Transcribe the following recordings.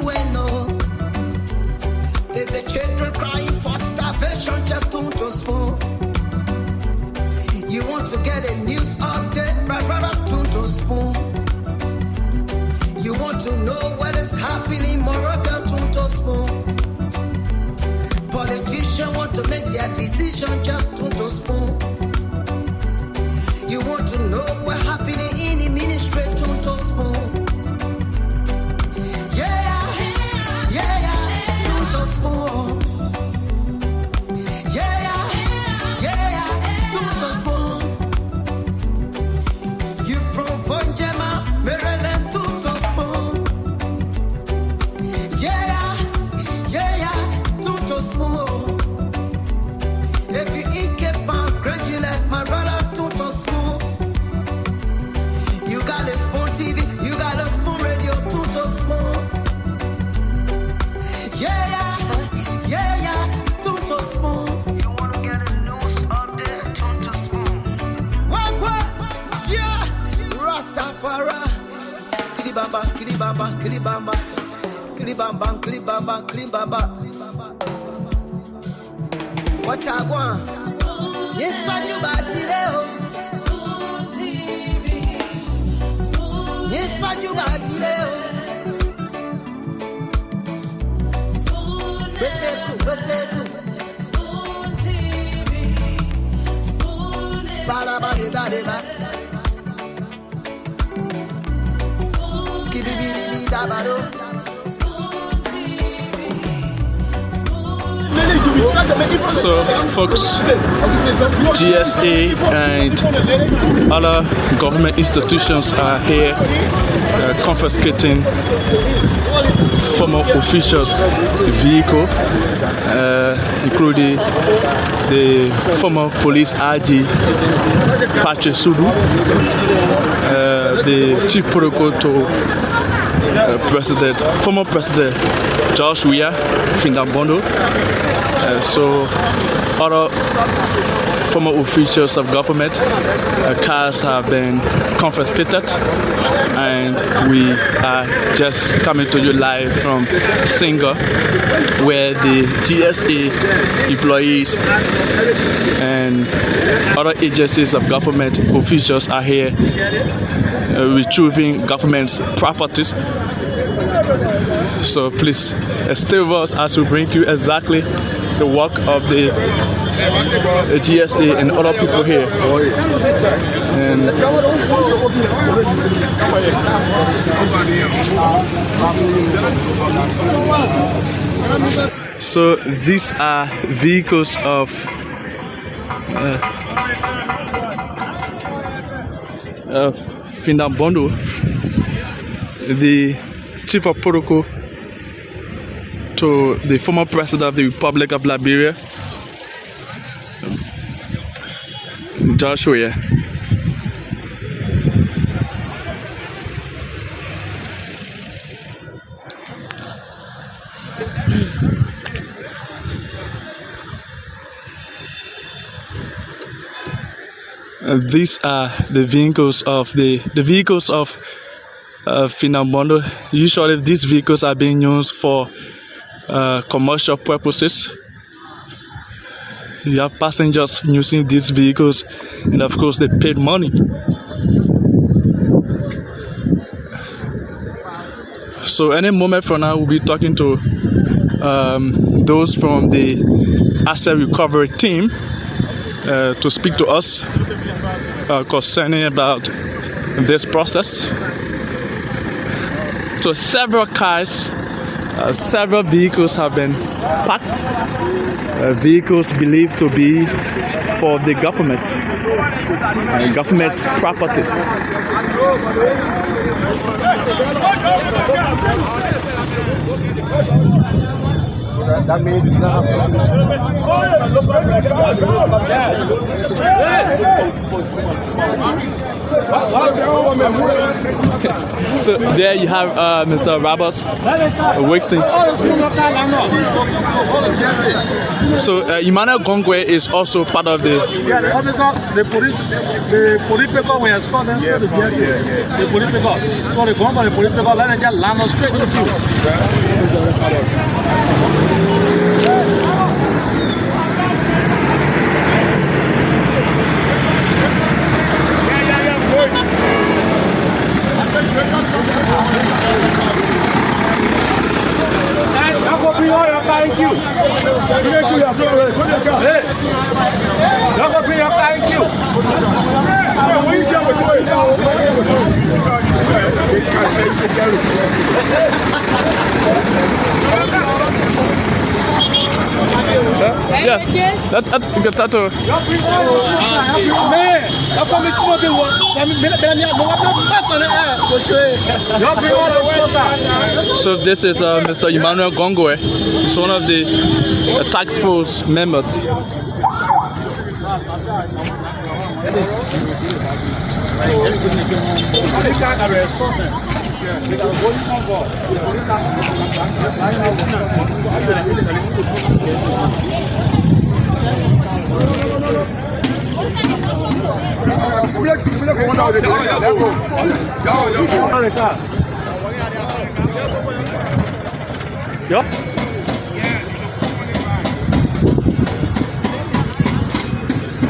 bueno. If the children crying for starvation, just don't spoon. You want to get a news update, my brother, don't spoon. You want to know what is happening, Morocco, don't spoon. Politicians want to make their decision, just don't spoon. You want to know what's happening in the ministry, don't spoon. Yeah, don't spoon. Yeah, don't spoon. You from Fonjema, Maryland, don't spoon. Yeah, don't spoon. If you eat keep on gradually, my brother, don't spoon. You got a spoon TV, you got a spoon radio, don't spoon. Yeah, don't spoon. You want to get a news update, don't spoon. What? Yeah, Rastafari. Kilibamba, kilibamba, kilibamba. Kilibamba, kilibamba, kilibamba. What I want? Yes, what you got today? Spoon TV. Yes, what you got today? Spoon TV. Spoon Ba-da-ba-di-da-di-ba. Skiddy-biddy-biddy-da-ba-do. So, folks, GSA and other government institutions are here confiscating former officials' vehicle, including the former police RG Patrick Sudu, the chief protocol to former President George Weah Findambondo. So other former officials of government cars have been confiscated, and we are just coming to you live from Singa, where the GSA employees and other agencies of government officials are here retrieving government's properties. So please stay with us as we bring you exactly the work of the GSA and other people here. And so these are vehicles of Findambondo, the chief of protocol to the former president of the Republic of Liberia, George Weah. These are the vehicles of Findambondo. Usually these vehicles are being used for commercial purposes. You have passengers using these vehicles, and of course they paid money. So any moment from now we'll be talking to those from the asset recovery team to speak to us concerning about this process. So several cars, several vehicles have been packed, vehicles believed to be for the government's properties. That means it's not So there you have Mr. Roberts Wixing. So Emmanuel Gongwe is also part of the. Yeah, the officer, the police paper when I scored them. The police paper. So they go on the police paper, let them just land us straight to the queue. thank you. Hey, y'all gonna bring up thank you. Yes, that get that. Man, that's what me smoking one. So this is Mr. Emmanuel Gongwe. He's one of the task force members. Yep.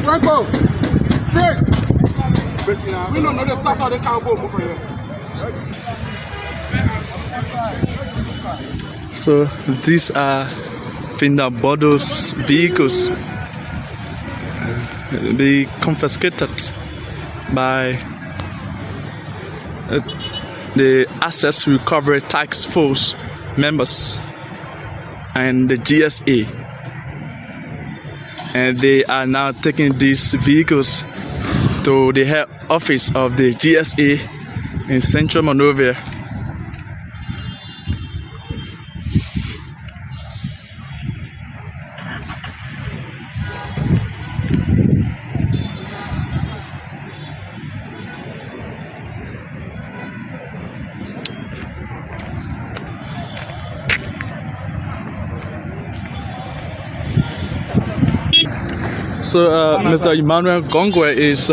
Franco, Chris. We don't know the stuff how they can't go for you. So these are Finnabodo's vehicles. They confiscated by the Assets Recovery Task Force members and the GSA, and they are now taking these vehicles to the head office of the GSA in Central Monrovia. So Mr. Emmanuel Gongwe is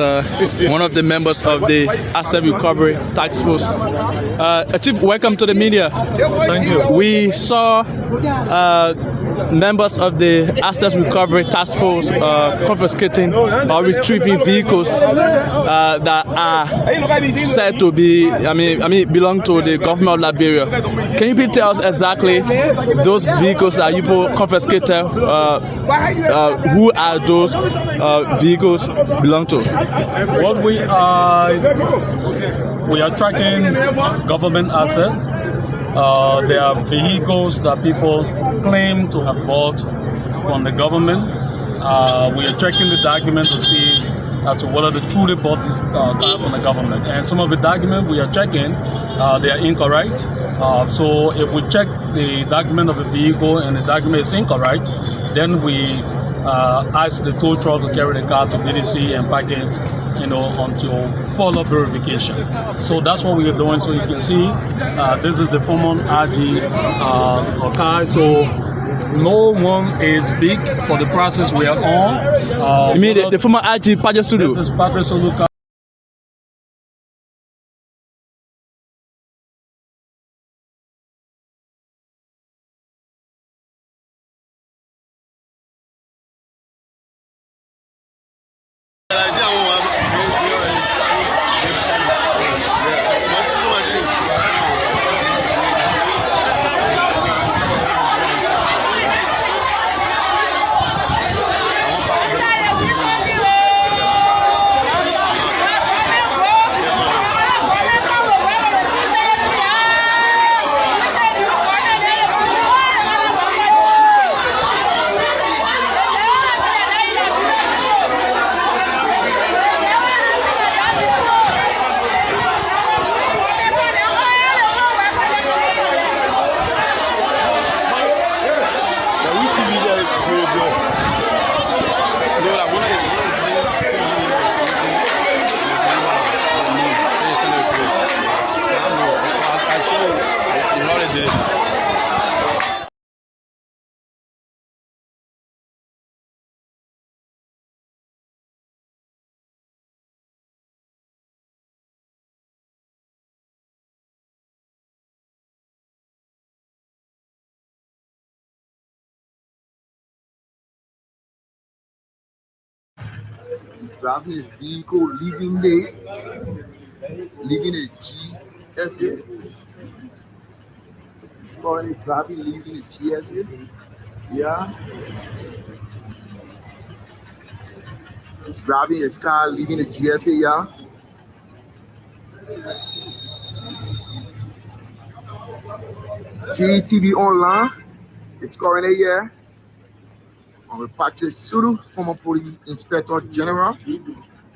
one of the members of the Asset Recovery Task Force. Chief, welcome to the media. Thank you. We saw members of the Asset Recovery Task Force confiscating or retrieving vehicles that are said to be, belong to the government of Liberia. Can you please tell us exactly those vehicles that you confiscated? Who are those vehicles belong to? What we are tracking government assets. There are vehicles that people claim to have bought from the government. We are checking the document to see as to whether they truly bought this car from the government. And some of the documents we are checking, they are incorrect. So if we check the document of the vehicle and the document is incorrect, then we ask the tow truck to carry the car to BDC and pack it, until further verification. So that's what we are doing. So you can see, this is the former RG car. So no one is big for the process we are on. You mean the former RG Pajasudu? This is Pajasudu car. Driving a vehicle, leaving a GSA. It's currently driving, leaving a GSA. Yeah. He's grabbing his car, leaving the GSA, yeah. TV online is scoring a year. On Patrick Suru, former police inspector general,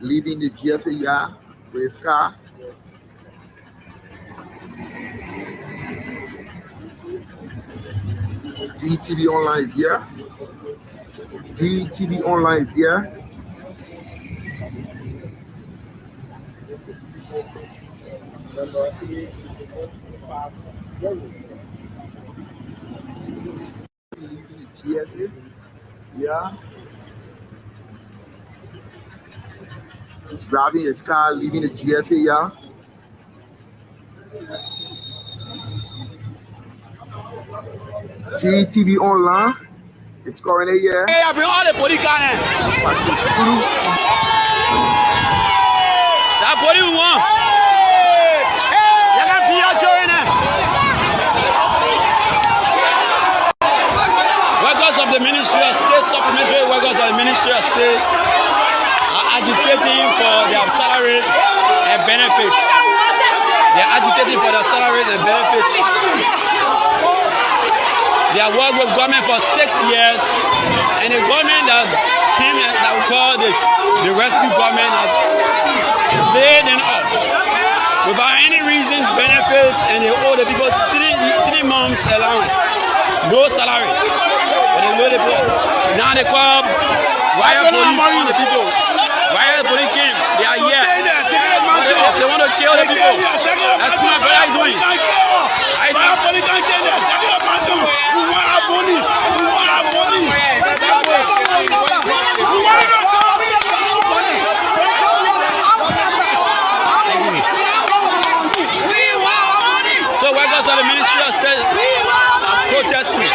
leaving the GSA, yeah, with his car. DTV online is here. DTV online is here. GSA, yeah. He's grabbing his car, leaving the GSA, yeah. TV online is scoring a year. Hey, I bring all the body can. Patrick Suru. That body we want. You can be your joy in it. Workers of the Ministry of State, supplementary workers of the Ministry of State are agitating for their salaries and benefits. They are agitating for their salaries and benefits. They have worked with government for 6 years, and the government that came that we call the rescue government has laid them off without any reasons, benefits, and they owe the people 3 months allowance, no salary. But they load the people. Now they call riot police on the people. Riot police came, they are here. They want to kill the people. That's what my brother is doing. So workers of the Ministry of State are protesting.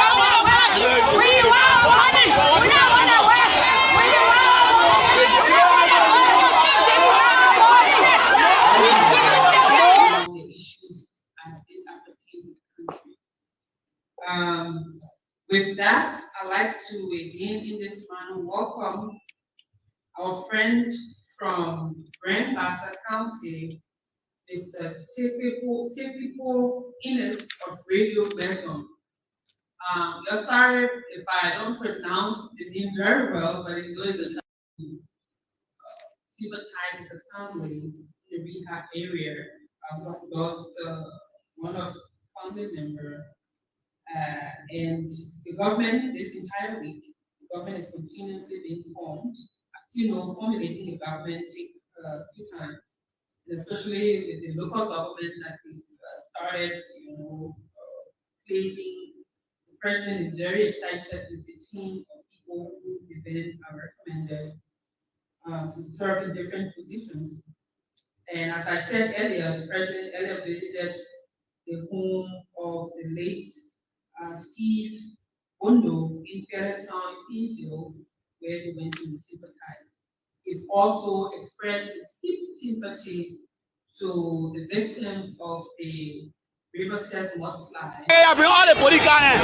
With that, I'd like to again in this manner welcome our friend from Grand Bassa County, Mr. Sepipo Innes of Radio Belgium. You're sorry if I don't pronounce the name very well, but it is a to sympathize with the family in the rehab area. We lost one of family member. And the government this entire week, the government is continuously being formed. As you know, formulating the government takes a few times, and especially with the local government that we started, placing. The president is very excited with the team of people who event are recommended to serve in different positions. And as I said earlier, the president earlier visited the home of the late Steve Bondo in Town, Pinfield, where he went to sympathize. He also expressed deep sympathy to the victims of the River Stairs mudslide. Hey, I bring all the body can.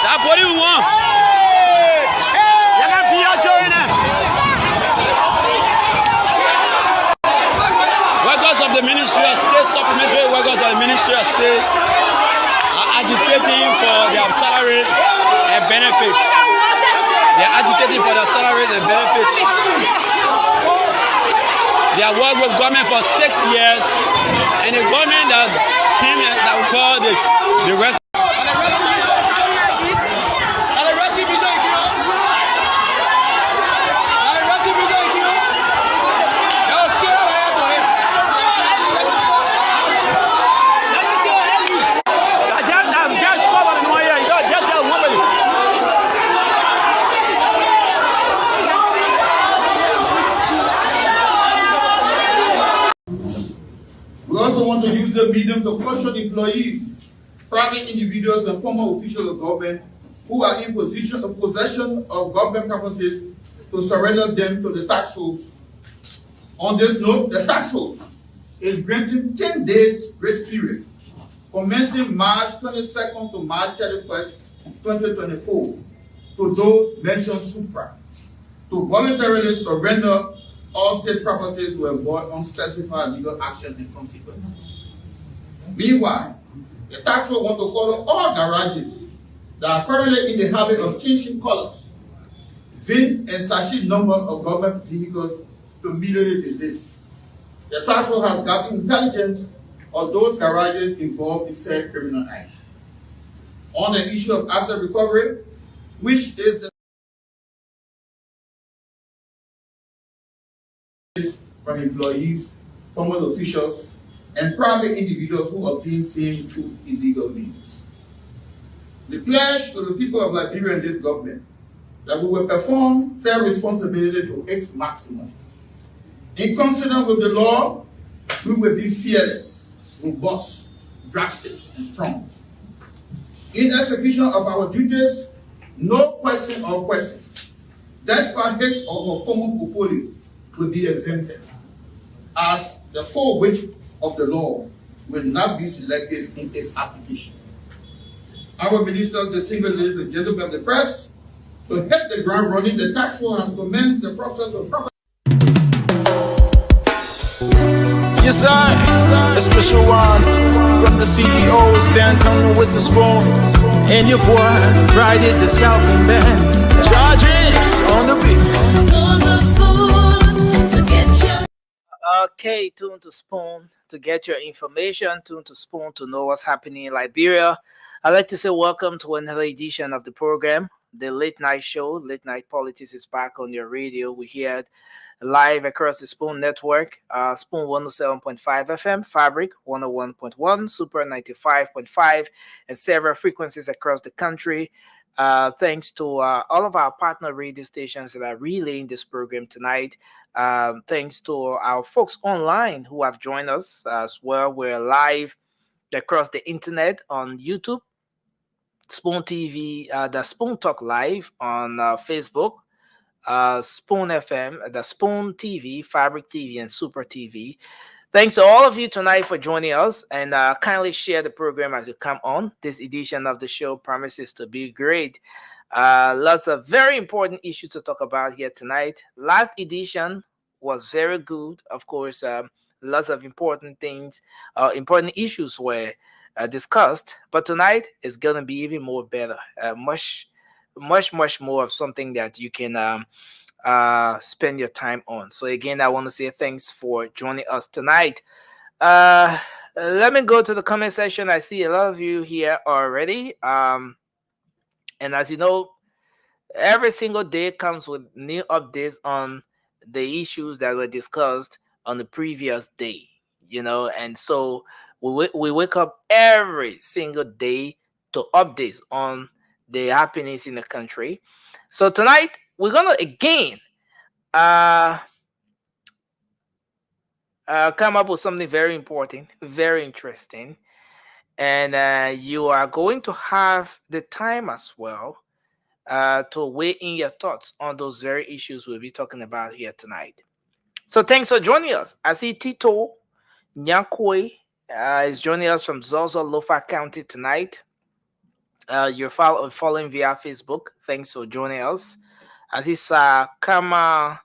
That body we want. You can be your joy in it. Workers of the Ministry of State, supplementary workers of the Ministry of State are agitating for their salary and benefits. They are agitating for their salaries and benefits. They have worked with government for 6 years, and the government that came that we call the rescue. We also want to use the medium to caution employees, private individuals, and former officials of government who are in possession of government properties to surrender them to the tax force. On this note, the tax force is granting 10 days grace period commencing March 22nd to March 31st, 2024, to those mentioned supra, to voluntarily surrender all state properties to avoid unspecified legal action and consequences. Meanwhile, the tax force want to call on all garages that are currently in the habit of changing colors, VIN and SACHI number of government vehicles to immediately desist. The task force has gathered intelligence of those garages involved in said criminal act. On the issue of asset recovery, which is the from employees, former officials, and private individuals who obtain same through illegal means. The pledge to the people of Liberia and this government that we will perform self-responsibility to its maximum. In consonance with the law, we will be fearless, robust, drastic, and strong. In execution of our duties, no question or questions, despite his or her former portfolio, will be exempted, as the full weight of the law will not be selected in its application. Our ministers, distinguished ladies and gentlemen of the press, to hit the ground running, the task force has commenced the process of proper. Yes, a special one from the CEO, Stan Tunnel with the spoon, and your boy, Friday the Southern Band, charges on the beat. Okay, tune to Spoon to get your information, tune to Spoon to know what's happening in Liberia. I'd like to say welcome to another edition of the program, the Late Night Show. Late Night Politics is back on your radio. We hear it live across the Spoon network, Spoon 107.5 FM, Fabric 101.1, Super 95.5, and several frequencies across the country. Thanks to all of our partner radio stations that are relaying this program tonight. Thanks to our folks online who have joined us as well. We're live across the internet on YouTube, Spoon TV, the Spoon Talk Live on Facebook, Spoon FM, the Spoon TV, Fabric TV, and Super TV. Thanks to all of you tonight for joining us, and kindly share the program as you come on. This edition of the show promises to be great. Lots of very important issues to talk about here tonight. Last edition was very good. Of course, lots of important things, important issues were discussed. But tonight is going to be even more better. Much more of something that you can spend your time on. So again, I want to say thanks for joining us tonight. Let me go to the comment section. I see a lot of you here already. And as you know, every single day comes with new updates on the issues that were discussed on the previous day, and so we wake up every single day to updates on the happenings in the country. So tonight we're gonna again come up with something very important, very interesting, and you are going to have the time as well to weigh in your thoughts on those very issues we'll be talking about here tonight. So thanks for joining us. I see Tito Nyankwe is joining us from Zozo, Lofa County tonight. You're following via Facebook. Thanks for joining us. I see Kamara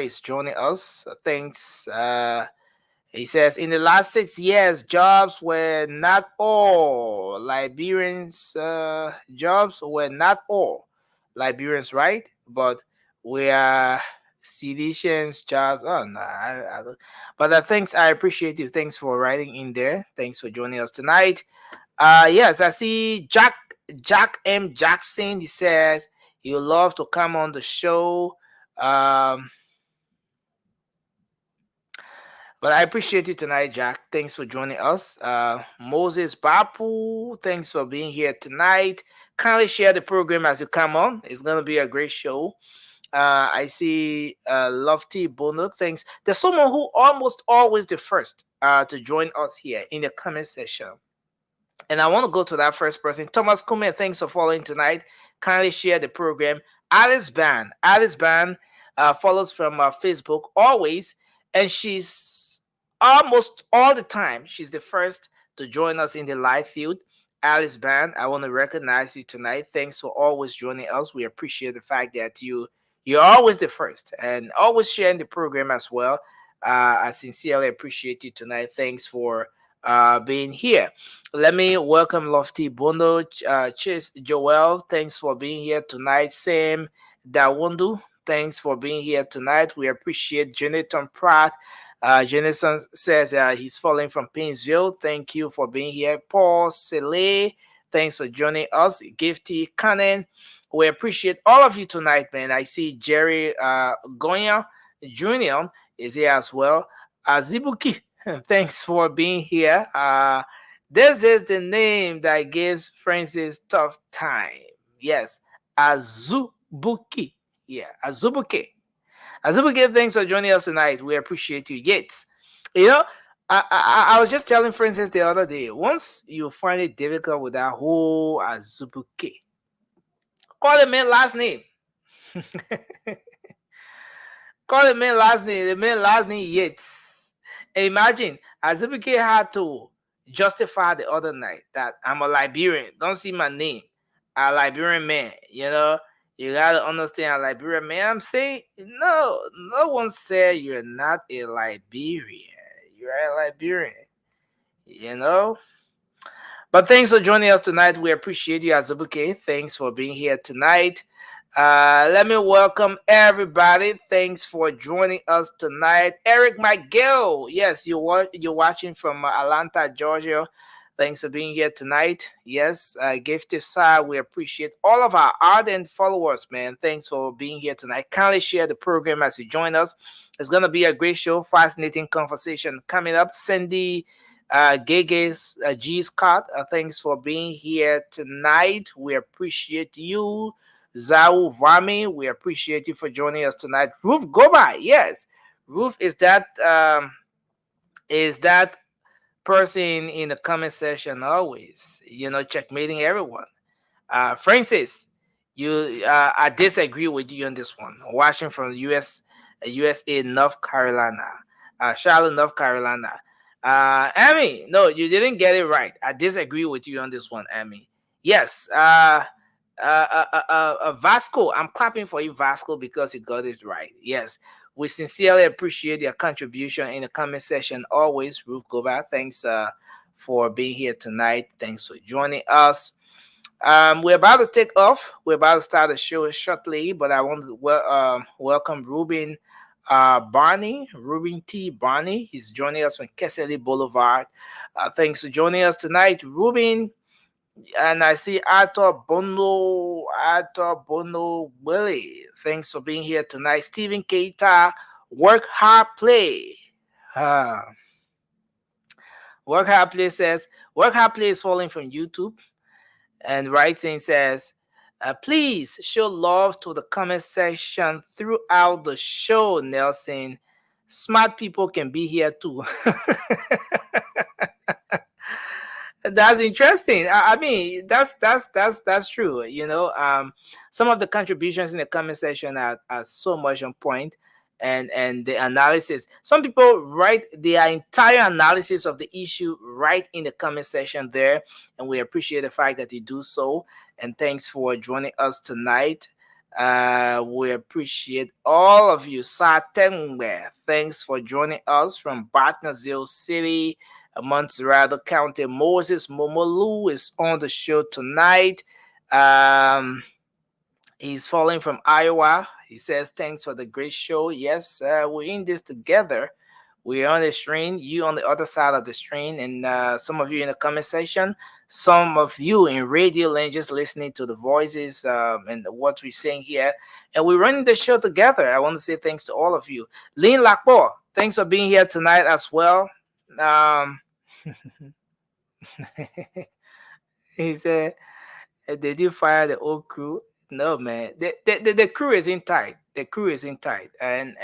is joining us. Thanks. He says, in the last 6 years, jobs were not all Liberians. Jobs were not all Liberians, right? But we are Seditians jobs. Oh, no, I don't. But thanks. I appreciate you. Thanks for writing in there. Thanks for joining us tonight. Yes, I see Jack M. Jackson. He says he'd love to come on the show. But I appreciate you tonight, Jack. Thanks for joining us. Moses Bapu, thanks for being here tonight. Kindly share the program as you come on. It's going to be a great show. I see Lofty Bono. Thanks. There's someone who almost always the first to join us here in the comment section. And I want to go to that first person. Thomas Kume, thanks for following tonight. Kindly share the program. Alice Ban follows from Facebook always. And she's almost all the time, she's the first to join us in the live field. Alice Band, I want to recognize you tonight. Thanks for always joining us. We appreciate the fact that you're always the first and always sharing the program as well. I sincerely appreciate you tonight. Thanks for being here. Let me welcome Lofty Bondo, Chase Joel. Thanks for being here tonight. Sam Dawundu, thanks for being here tonight. We appreciate Jonathan Pratt. Jonathan says he's falling from Painesville. Thank you for being here. Paul Sele, thanks for joining us. Gifty Cannon, we appreciate all of you tonight, man. I see Jerry Gonya Jr. is here as well. Zibuki, thanks for being here. This is the name that gives Francis tough time. Yes, Azubuki. Yeah, Azubuki. Azubuki, thanks for joining us tonight. We appreciate you. Yates. You know, I was just telling Francis the other day, once you find it difficult with that whole Azubuki, call the man last name. Call the man last name. The man last name Yates. Imagine Azubuki had to justify the other night that I'm a Liberian. Don't see my name. A Liberian man. You gotta understand a Liberian man. I'm saying no one said you're not a Liberian. You're a Liberian. You know? But thanks for joining us tonight. We appreciate you, Azubuke. Thanks for being here tonight. Let me welcome everybody. Thanks for joining us tonight. Eric McGill. Yes, you're watching from Atlanta, Georgia. Thanks for being here tonight. Yes, Gifted Side, we appreciate all of our ardent followers, man. Thanks for being here tonight. Kindly share the program as you join us. It's going to be a great show, fascinating conversation coming up. Cindy Gege's G. Scott, thanks for being here tonight. We appreciate you. Zau Vami, we appreciate you for joining us tonight. Ruth Gobai, yes. Ruth is that person in the comment section always, checkmating everyone. Francis, I disagree with you on this one. Watching from the USA, North Carolina, Charlotte, North Carolina. Amy, no, you didn't get it right. I disagree with you on this one, Amy. Yes, Vasco, I'm clapping for you, Vasco, because you got it right. Yes, we sincerely appreciate your contribution in the comment section. Always, Ruth Goba, thanks for being here tonight. Thanks for joining us. We're about to take off. We're about to start the show shortly, but I want to welcome Ruben Ruben T. Barney. He's joining us from Kesselly Boulevard. Thanks for joining us tonight, Ruben. And I see Arthur Bono Willie. Thanks for being here tonight. Stephen Keita, Work Hard Play. Work Hard Play says, Work Hard Play is falling from YouTube. And writing says, please show love to the comment section throughout the show, Nelson. Smart people can be here too. That's interesting. I mean, that's true. Some of the contributions in the comment section are so much on point, and the analysis. Some people write their entire analysis of the issue right in the comment section there, and we appreciate the fact that you do so. And thanks for joining us tonight. We appreciate all of you. Satengwe, thanks for joining us from Bartnesville City, Montserrat County. Moses Momolu is on the show tonight. He's falling from Iowa. He says, thanks for the great show. Yes, we're in this together. We're on the screen, you on the other side of the screen, and some of you in the comment section, some of you in radio land just listening to the voices and what we're saying here. And we're running the show together. I want to say thanks to all of you. Lynn Lakpo, thanks for being here tonight as well. He said, did you fire the old crew? No, man. The crew is in tight. The crew is in tight. And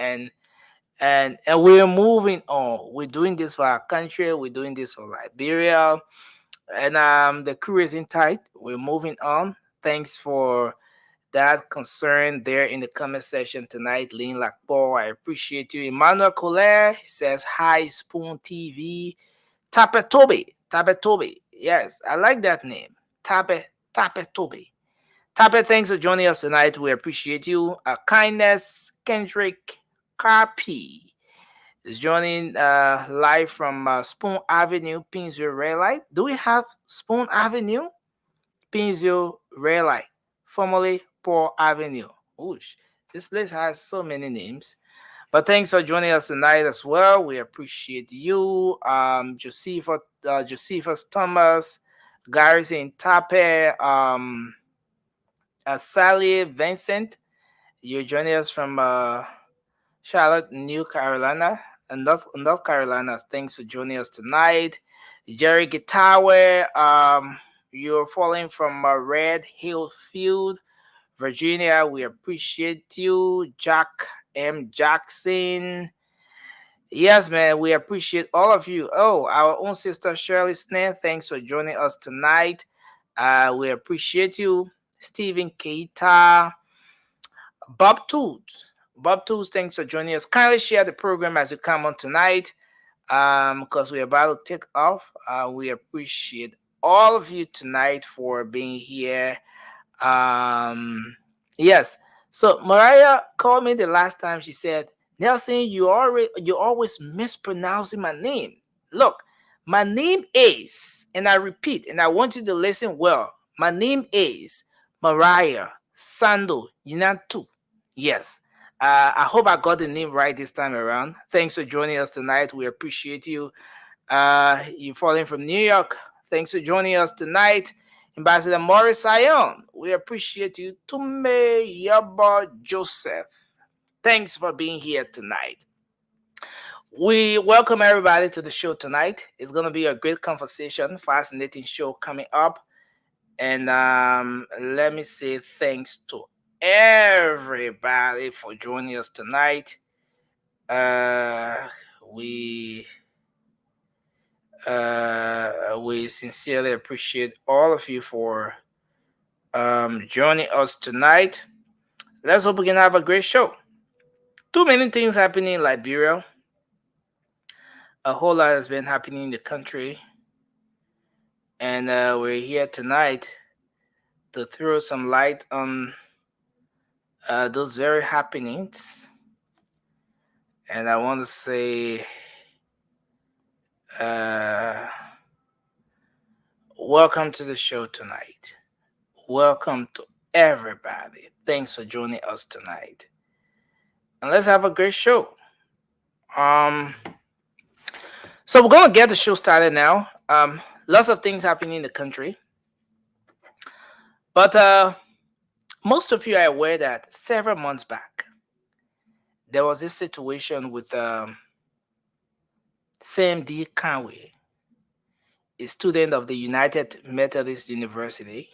we're moving on. We're doing this for our country. We're doing this for Liberia. And the crew is in tight. We're moving on. Thanks for that concern there in the comment section tonight. Lynn Lakpo, I appreciate you. Emmanuel Collier says, hi, Spoon TV. Tapetobe, Tape Toby. Yes, I like that name. Tape Toby. Tape, thanks for joining us tonight. We appreciate you. Kindness Kendrick Carpi is joining live from Spoon Avenue, Pinsville Red Light. Do we have Spoon Avenue, Pinsville Red Light, formerly Paul Avenue? Oosh, this place has so many names. But thanks for joining us tonight as well. We appreciate you, Josephus Thomas, Garrison Tape, Sally Vincent. You're joining us from Charlotte, New Carolina, and North Carolina. Thanks for joining us tonight. Jerry Guitarware, you're falling from Red Hill Field, Virginia. We appreciate you. Jack M. Jackson. Yes, man, we appreciate all of you. Oh, our own sister Shirley Snare, thanks for joining us tonight. We appreciate you. Stephen Keita, Bob Tools. Bob Tools, thanks for joining us. Kindly share the program as you come on tonight, because we're about to take off. We appreciate all of you tonight for being here. Yes. So Mariah called me the last time. She said, Nelson, you're always mispronouncing my name. Look, my name is, and I repeat, and I want you to listen well. My name is Mariah Sando Yinantu. Yes. I hope I got the name right this time around. Thanks for joining us tonight. We appreciate you. You're falling from New York. Thanks for joining us tonight. Ambassador Morris Sion, we appreciate you. Tume Yaba Joseph, thanks for being here tonight. We welcome everybody to the show tonight. It's going to be a great conversation, fascinating show coming up. And let me say thanks to everybody for joining us tonight. We sincerely appreciate all of you for joining us tonight. Let's hope we can have a great show. Too many things happening in Liberia. A whole lot has been happening in the country. And we're here tonight to throw some light on those very happenings. And I want to say welcome to the show tonight. Welcome to everybody. Thanks for joining us tonight. And let's have a great show. So we're gonna get the show started now. Lots of things happening in the country. But most of you are aware that several months back, there was this situation with Sam D. Conway, a student of the United Methodist University,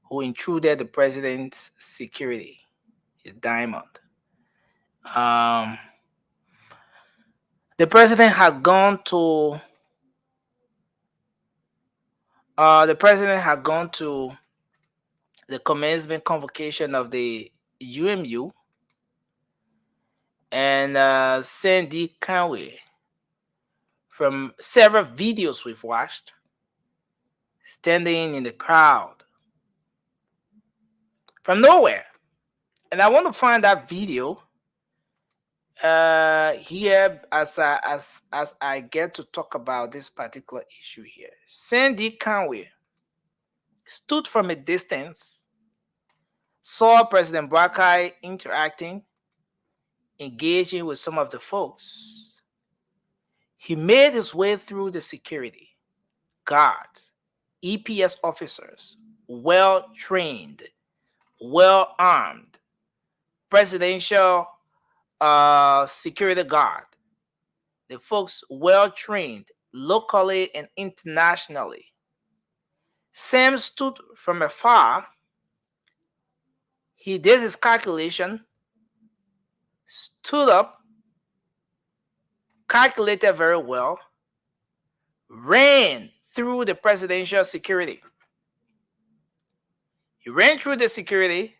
who intruded the president's security, his diamond. The president had gone to the commencement convocation of the UMU, and Sandy Conway, from several videos we've watched, standing in the crowd from nowhere. And I want to find that video here as I get to talk about this particular issue here. Sandy Conway stood from a distance, saw President Buakai interacting, engaging with some of the folks. He made his way through the security, guards, EPS officers, well trained, well armed, presidential security guard, the folks well trained locally and internationally. Sam stood from afar. He did his calculation, stood up, calculated very well, ran through the presidential security. He ran through the security,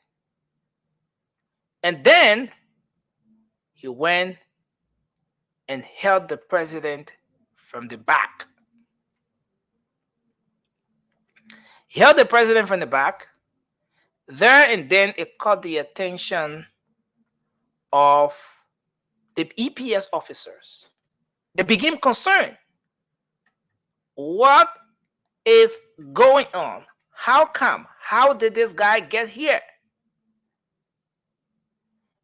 and then he went and held the president from the back. He held the president from the back. There and then it caught the attention of the EPS officers. They became concerned. What is going on? How come? How did this guy get here?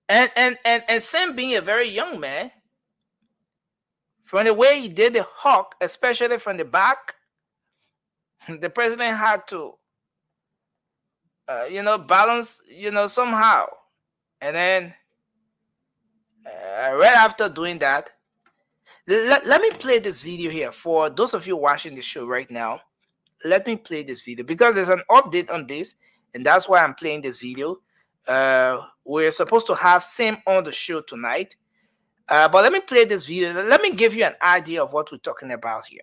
And Sam being a very young man, from the way he did the hawk, especially from the back, the president had to, balance, somehow. And then right after doing that, let me play this video here for those of you watching the show right now. Let me play this video because there's an update on this, and that's why I'm playing this video. We're supposed to have Sam on the show tonight, but let me play this video. Let me give you an idea of what we're talking about here.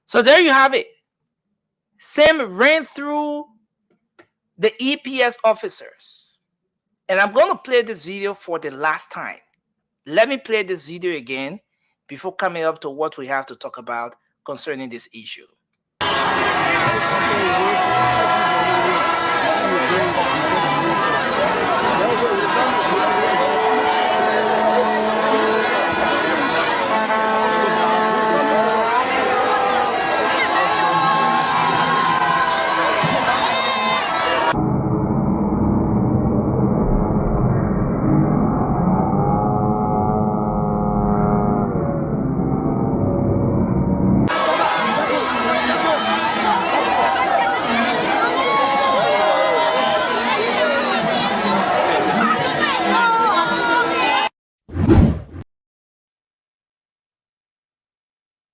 So there you have it. Sam ran through the EPS officers. And I'm going to play this video for the last time. Let me play this video again before coming up to what we have to talk about concerning this issue.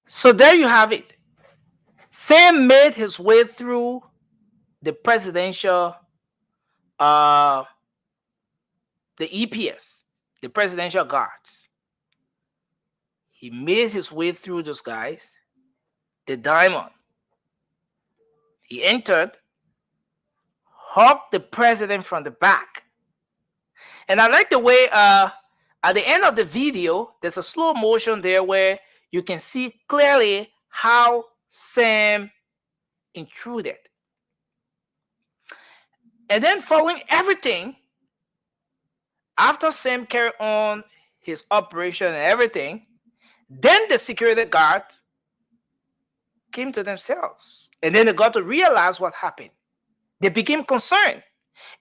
So there you have it. Sam made his way through the presidential, the EPS, the presidential guards. He made his way through those guys, the diamond. He entered, hugged the president from the back. And I like the way at the end of the video, there's a slow motion there where you can see clearly how Sam intruded. And then following everything, after Sam carried on his operation and everything, then the security guards came to themselves. And then they got to realize what happened. They became concerned.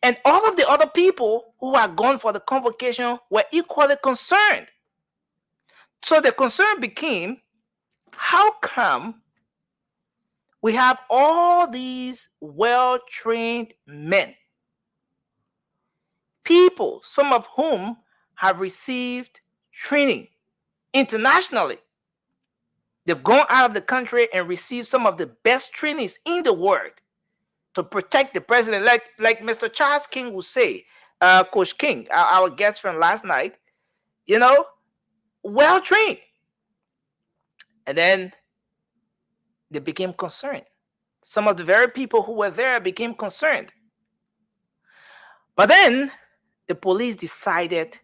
And all of the other people who had gone for the convocation were equally concerned. So the concern became, how come we have all these well-trained men, people, some of whom have received training internationally? They've gone out of the country and received some of the best trainings in the world to protect the president, like Mr. Charles King would say, Coach King, our guest from last night, well trained. And then they became concerned. Some of the very people who were there became concerned. But then the police decided,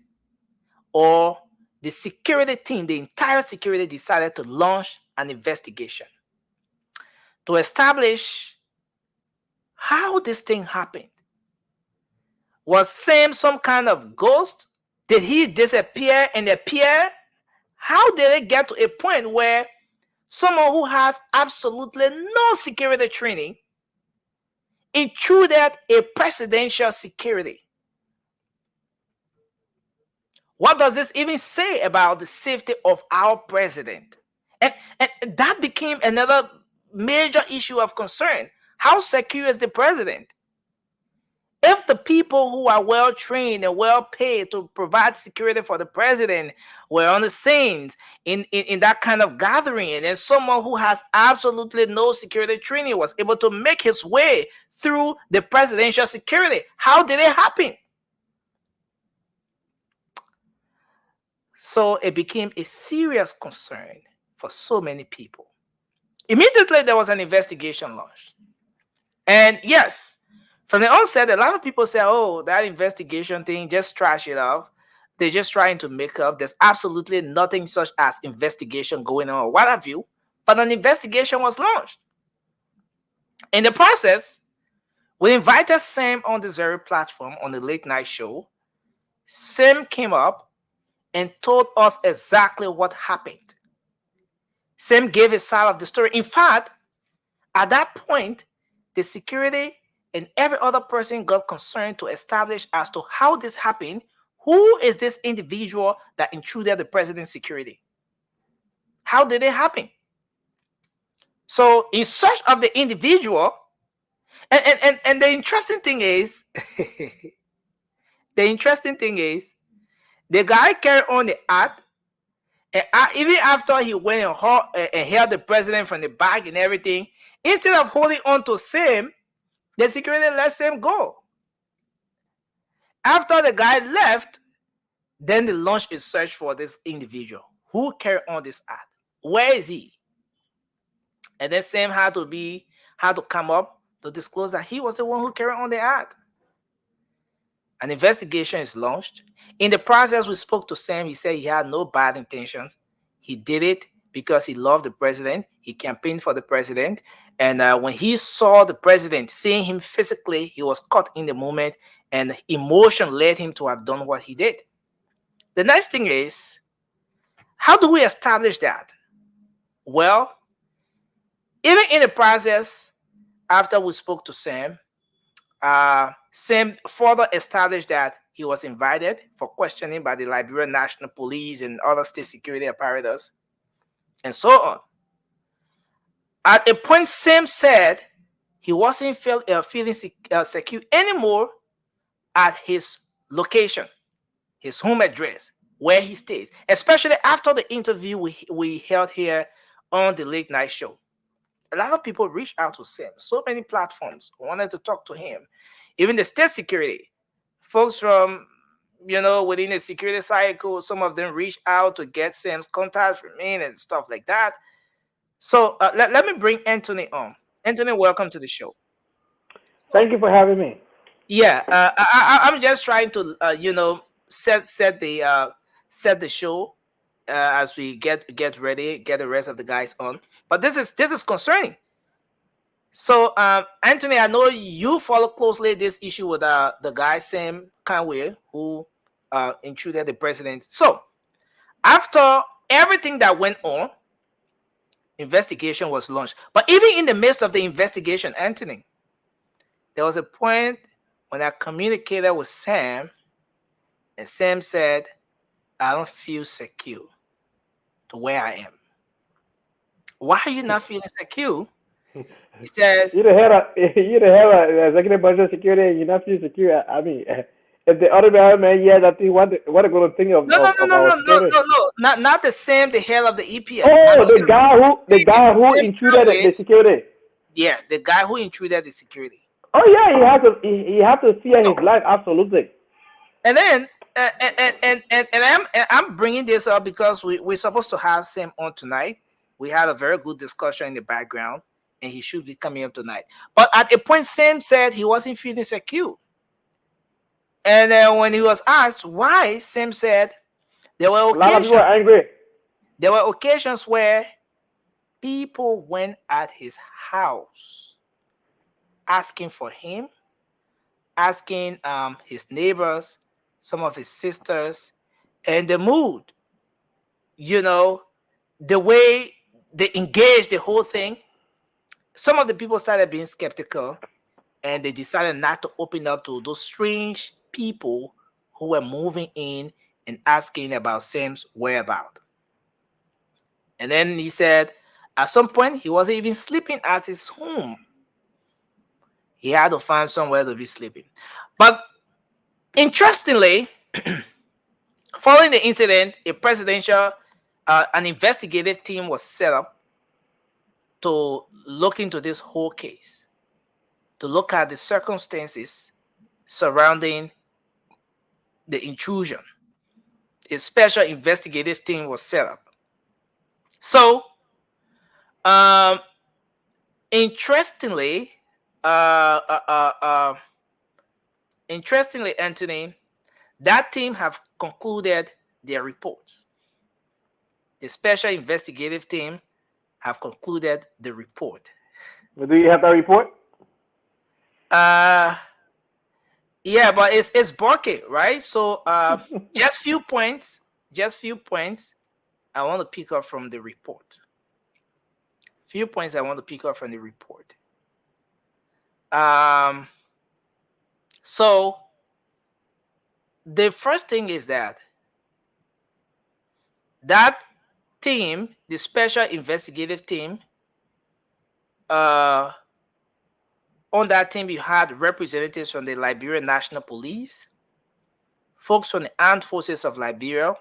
or the security team, the entire security decided to launch an investigation to establish how this thing happened. Was Sam some kind of ghost? Did he disappear and appear? How did it get to a point where someone who has absolutely no security training intruded a presidential security? What does this even say about the safety of our president? And that became another major issue of concern. How secure is the president? If the people who are well trained and well paid to provide security for the president were on the scene in that kind of gathering, and then someone who has absolutely no security training was able to make his way through the presidential security, how did it happen? So it became a serious concern for so many people. Immediately, there was an investigation launched. And yes, from the onset, a lot of people say, oh, that investigation thing, just trash it off. They're just trying to make up. There's absolutely nothing such as investigation going on, or what have you. But an investigation was launched. In the process, we invited Sam on this very platform on the late night show. Sam came up and told us exactly what happened. Sam gave his side of the story. In fact, at that point, the security and every other person got concerned to establish as to how this happened. Who is this individual that intruded the president's security? How did it happen? So, in search of the individual, and the interesting thing is, the guy carried on the act, and even after he went and held the president from the back and everything, instead of holding on to Sam, the security let Sam go. After the guy left, then they launched a search for this individual who carried on this act. Where is he? And then Sam had to come up to disclose that he was the one who carried on the act. An investigation is launched. In the process, we spoke to Sam. He said he had no bad intentions. He did it because he loved the president. He campaigned for the president. And when he saw the president, seeing him physically, he was caught in the moment, and emotion led him to have done what he did. The next thing is, how do we establish that? Well, even in the process, after we spoke to Sam, Sam further established that he was invited for questioning by the Liberian National Police and other state security apparatus, and so on. At a point, Sam said he wasn't feeling secure anymore at his location, his home address, where he stays, especially after the interview we held here on the late night show. A lot of people reached out to Sam. So many platforms wanted to talk to him. Even the state security, folks from, within the security cycle, some of them reached out to get Sam's contact from me and stuff like that. So let me bring Anthony on. Anthony, welcome to the show. Thank you for having me. Yeah, I'm just trying to, set the show as we get ready, get the rest of the guys on. But this is concerning. So, Anthony, I know you follow closely this issue with the guy Sam Conway who intruded the president. So, after everything that went on, investigation was launched. But even in the midst of the investigation, Anthony, there was a point when I communicated with Sam, and Sam said, I don't feel secure to where I am. Why are you not feeling secure? He says, you're the head of executive budget security, and you're not feeling secure. I mean, if the other man, yeah, that thing, what are going to think of? No, not the same. The head of the EPS. Oh, the guy who intruded the security. Yeah, the guy who intruded the security. Oh yeah, he has to fear his life, absolutely. And then, I'm bringing this up because we're supposed to have Sam on tonight. We had a very good discussion in the background, and he should be coming up tonight. But at a point, Sam said he wasn't feeling secure. And then when he was asked why, Sam said there were occasions. A lot of people were angry. There were occasions where people went at his house asking for him, asking his neighbors, some of his sisters, and the mood, the way they engaged the whole thing. Some of the people started being skeptical, and they decided not to open up to those strange people who were moving in and asking about Sam's whereabouts. And then he said at some point he wasn't even sleeping at his home. He had to find somewhere to be sleeping. But interestingly, following the incident, an investigative team was set up to look into this whole case, to look at the circumstances surrounding the intrusion. A special investigative team was set up. So, interestingly, Anthony, that team have concluded their reports. The special investigative team have concluded the report. But do you have that report? Yeah, but it's bulky, right? So just few points. I want to pick up from the report. Few points I want to pick up from the report. So the first thing is that team, the special investigative team, on that team you had representatives from the Liberian National Police, folks from the Armed Forces of Liberia,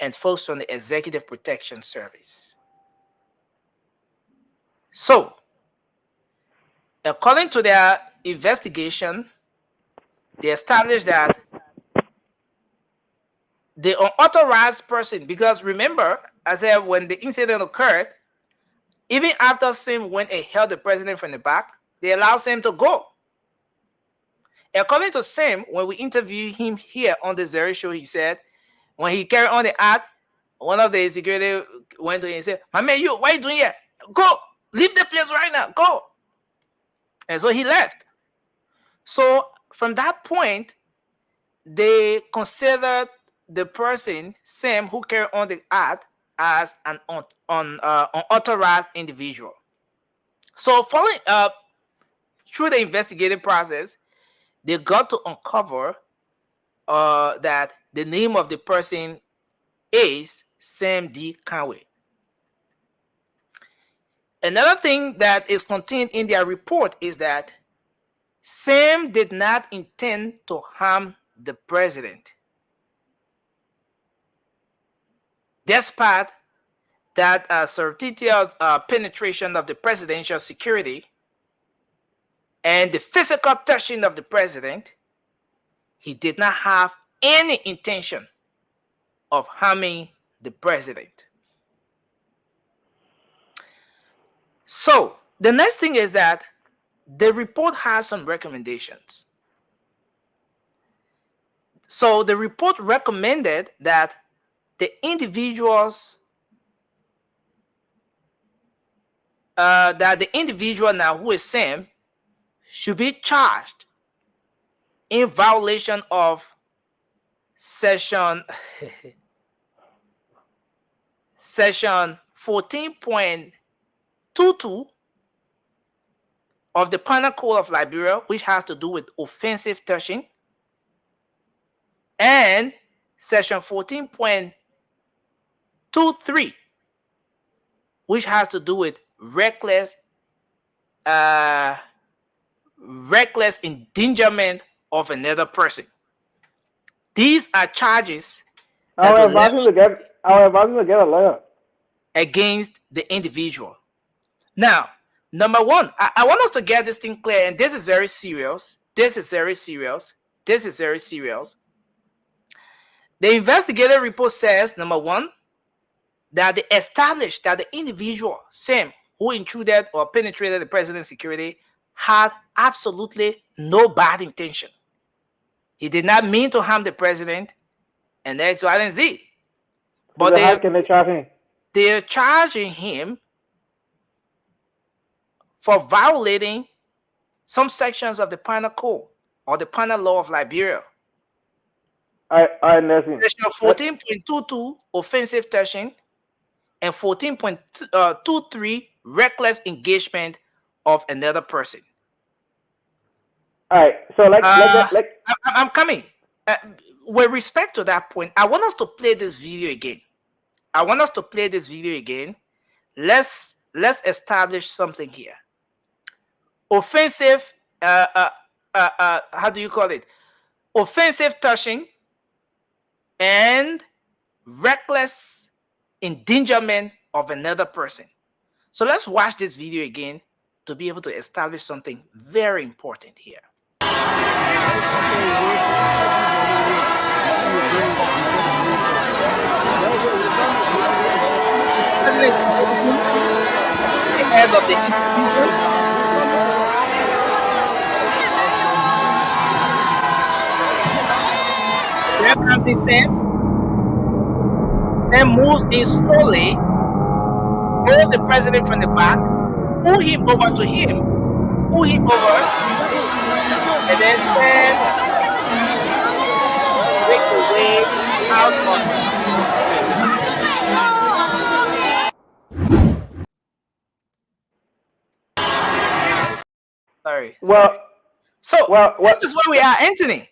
and folks from the Executive Protection Service. So, according to their investigation, they established that the unauthorized person, because remember, I said when the incident occurred, even after Sim went and held the president from the back, they allowed Sim to go. According to Sim, when we interviewed him here on the Zeri show, he said when he carried on the act, one of the security went to him and said, "My man, you, what are you doing here? Go, leave the place right now, go." And so he left. So from that point, they considered the person, Sam, who carried on the act as an unauthorized individual. So following up through the investigative process, they got to uncover that the name of the person is Sam D. Conway. Another thing that is contained in their report is that Sam did not intend to harm the president, despite that surreptitious penetration of the presidential security and the physical touching of the president. He did not have any intention of harming the president. So the next thing is that the report has some recommendations. So the report recommended that the individuals, now who is Sam, should be charged in violation of section 14.22 of the Penal Code of Liberia, which has to do with offensive touching, and section 14.23, which has to do with reckless endangerment of another person. These are charges I will advise him to get a lawyer against the individual. Now, number one, I want us to get this thing clear, and this is very serious. The investigative report says, number one, that they established that the individual, Sam, who intruded or penetrated the president's security, had absolutely no bad intention. He did not mean to harm the president and X, Y, and Z. But how can they charge him? They're charging him for violating some sections of the Penal Code or the Penal Law of Liberia. Section 14.22, offensive touching, and 14.23, reckless engagement of another person. All right, so I'm coming. With respect to that point, I want us to play this video again. Let's establish something here. Offensive how do you call it? Offensive touching and reckless endangerment of another person. So let's watch this video again to be able to establish something very important here. The head of the institution. Here comes in Sam. Sam moves in slowly, holds the president from the back, pull him over to him, pull him over, and then Sam breaks away out on. Sorry. Well, So this is where we are, Anthony.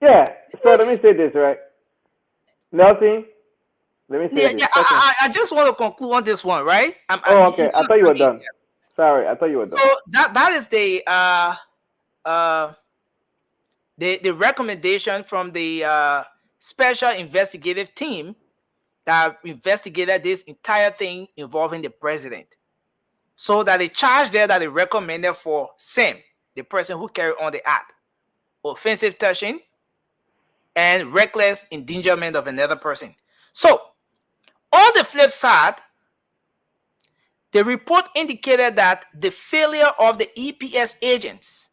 Yeah. So let me say this, right? Nelson, let me say this. I just want to conclude on this one, right? Okay. I thought you were done. Sorry, I thought you were done. So that is the recommendation from the special investigative team that investigated this entire thing involving the president. So that the charge there that they recommended for Sam, the person who carried on the act, offensive touching and reckless endangerment of another person. So on the flip side, the report indicated that the failure of the EPS agents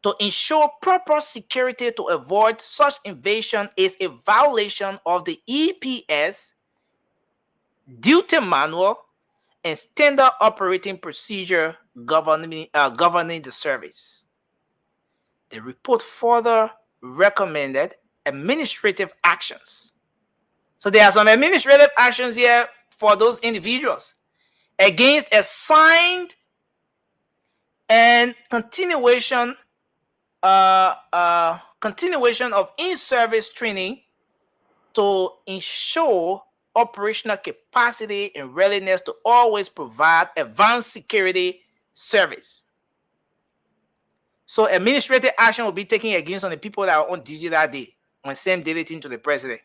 to ensure proper security to avoid such invasion is a violation of the EPS duty manual and standard operating procedure governing the service. The report further recommended administrative actions. So there are some administrative actions here for those individuals against assigned and continuation of in-service training to ensure operational capacity and readiness to always provide advanced security service. So administrative action will be taken against on the people that are on duty that day when Sam did it into the president.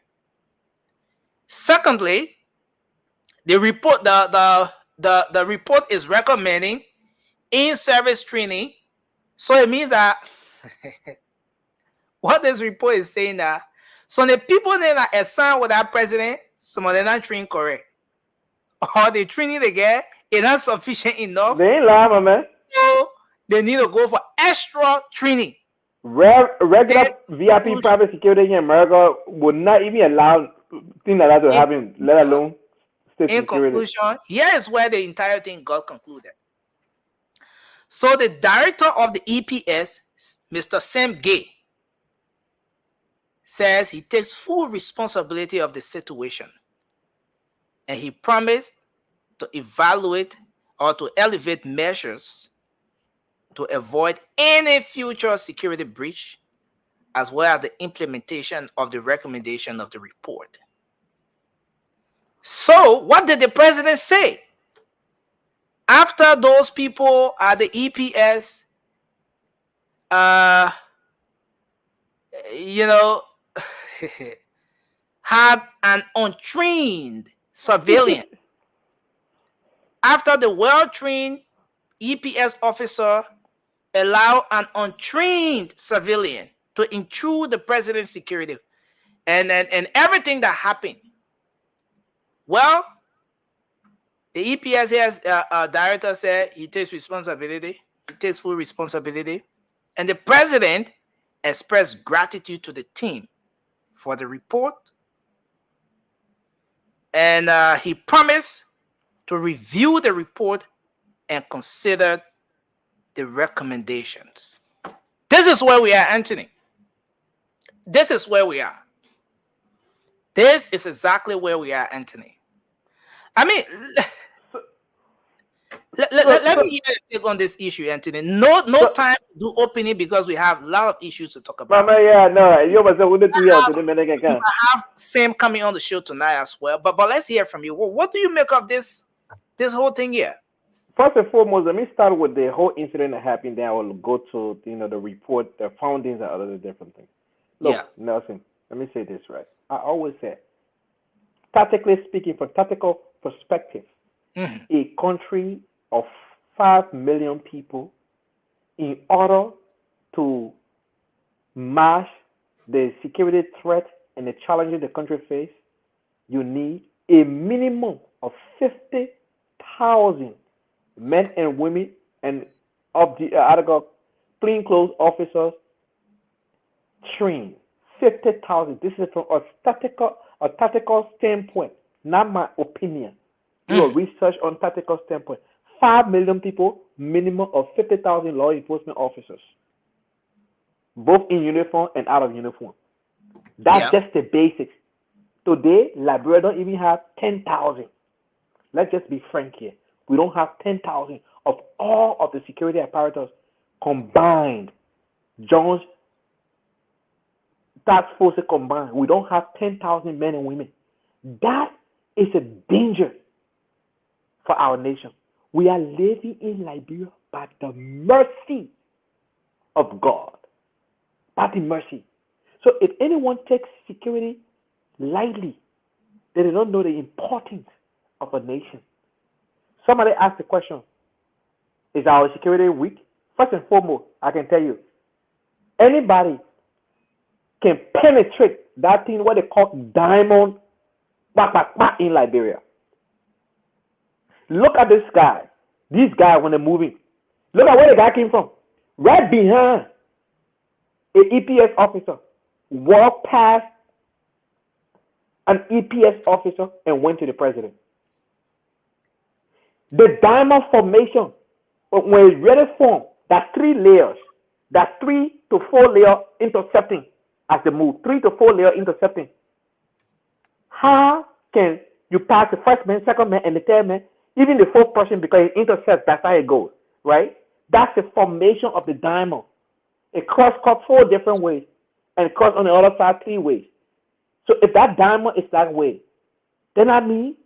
Secondly, the report the report is recommending in-service training. So it means that what this report is saying that so the people that are assigned with that president, some of them not trained correct. Or the training they get is not sufficient enough. They ain't lying, my man. So they need to go for extra training. Regular VIP private security in America would not even allow things like that to happen, let alone state in security. Conclusion, here is where the entire thing got concluded. So the director of the EPS, Mr. Sam Gay, says he takes full responsibility of the situation, and he promised to evaluate or to elevate measures to avoid any future security breach, as well as the implementation of the recommendation of the report. So what did the president say? After those people at the EPS, had an untrained civilian. After the well-trained EPS officer allowed an untrained civilian to intrude the president's security and everything that happened. Well, the EPS director said he takes responsibility. He takes full responsibility. And the president expressed gratitude to the team for the report. And he promised to review the report and consider the recommendations. This is where we are, Anthony. This is where we are. This is exactly where we are, Anthony. I mean, let me take on this issue, Anthony. No time to do opening because we have a lot of issues to talk about. Mama, yeah, no, you must have Sam coming on the show tonight as well. But let's hear from you. What do you make of this whole thing here? First and foremost, let me start with the whole incident that happened. Then I will go to the report, the findings, and other different things. Look, Yeah. Nelson, let me say this right. I always say, tactically speaking, from tactical perspective, Mhm. a country of 5 million people, in order to match the security threat and the challenges the country faces, you need a minimum of 50,000 men and women and of the article plainclothes officers trained. 50,000. This is from a tactical standpoint, not my opinion. Do a Mhm. research on tactical standpoint. 5 million people, minimum of 50,000 law enforcement officers, both in uniform and out of uniform. That's Yeah. just the basics. Today, Liberia don't even have 10,000. Let's just be frank here. We don't have 10,000 of all of the security apparatus combined. Jones task forces combined. We don't have 10,000 men and women. That is a danger for our nation. We are living in Liberia by the mercy of God. By the mercy. So if anyone takes security lightly, they do not know the importance of a nation. Somebody asked the question, is our security weak? First and foremost, I can tell you, anybody can penetrate that thing, what they call diamond in Liberia. Look at this guy. These guys, when they're moving, look at where the guy came from. Right behind an EPS officer, walked past an EPS officer and went to the president. The diamond formation, when it's really formed, that's 3 layers. That's 3 to 4 layer intercepting as they move. 3 to 4 layer intercepting. How can you pass the first man, second man, and the third man, even the fourth person, because it intercepts, that's how it goes, right? That's the formation of the diamond. It cuts 4 different ways, and it cuts on the other side 3 ways. So if that diamond is that way, then that means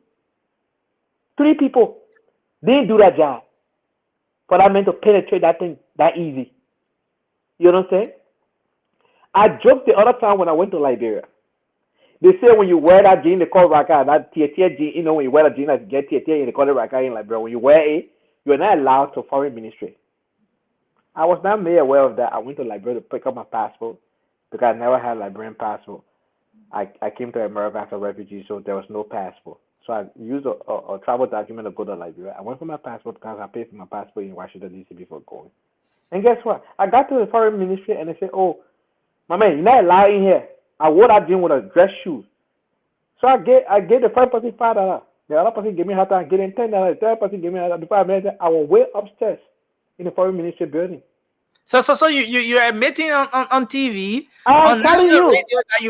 3 people didn't do that job for that man to penetrate that thing that easy. You know what I'm saying? I joked the other time when I went to Liberia. They say when you wear that jean, they call raka, that tier jean, when you wear a jean that get tier, they call it raka in Liberia. When you wear it, you're not allowed to foreign ministry. I was not made aware of that. I went to Liberia to pick up my passport because I never had a Liberian passport. I came to America as a refugee, so there was no passport. So I used a travel document to go to Liberia. I went for my passport because I paid for my passport in Washington, D.C. before going. And guess what? I got to the foreign ministry and they said, oh, my man, you're not allowed in here. I wore that jean with a dress shoes. So I gave the first person $5. The other person gave me $100. I gave him $10. The third person gave me $100. Before I made it, I was way upstairs in the foreign ministry building. So you're admitting on TV, I'm on telling national you, radio that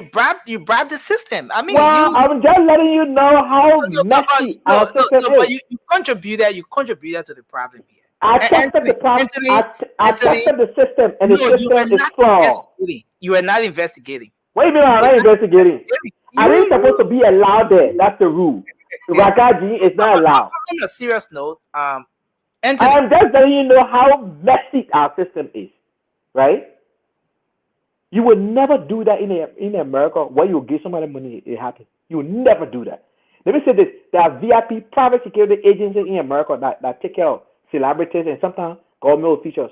you bribed the system. I mean, well, I'm just letting you know how messy our system but is. you contributed to the problem here. I tested Anthony, the problem. Anthony, I Anthony, tested the system, and no, the you were system is not flawed. investigating. You were not investigating. What do you mean I'm not investigating? I ain't You, supposed to be allowed there. That's the rule. Rakaji is not allowed. on a serious note, I Anthony, am just letting you know how messy our system is, right? You will never do that in America where you give somebody money, it happens. You will never do that. Let me say this. There are VIP private security agencies in America that take care of celebrities and sometimes government officials.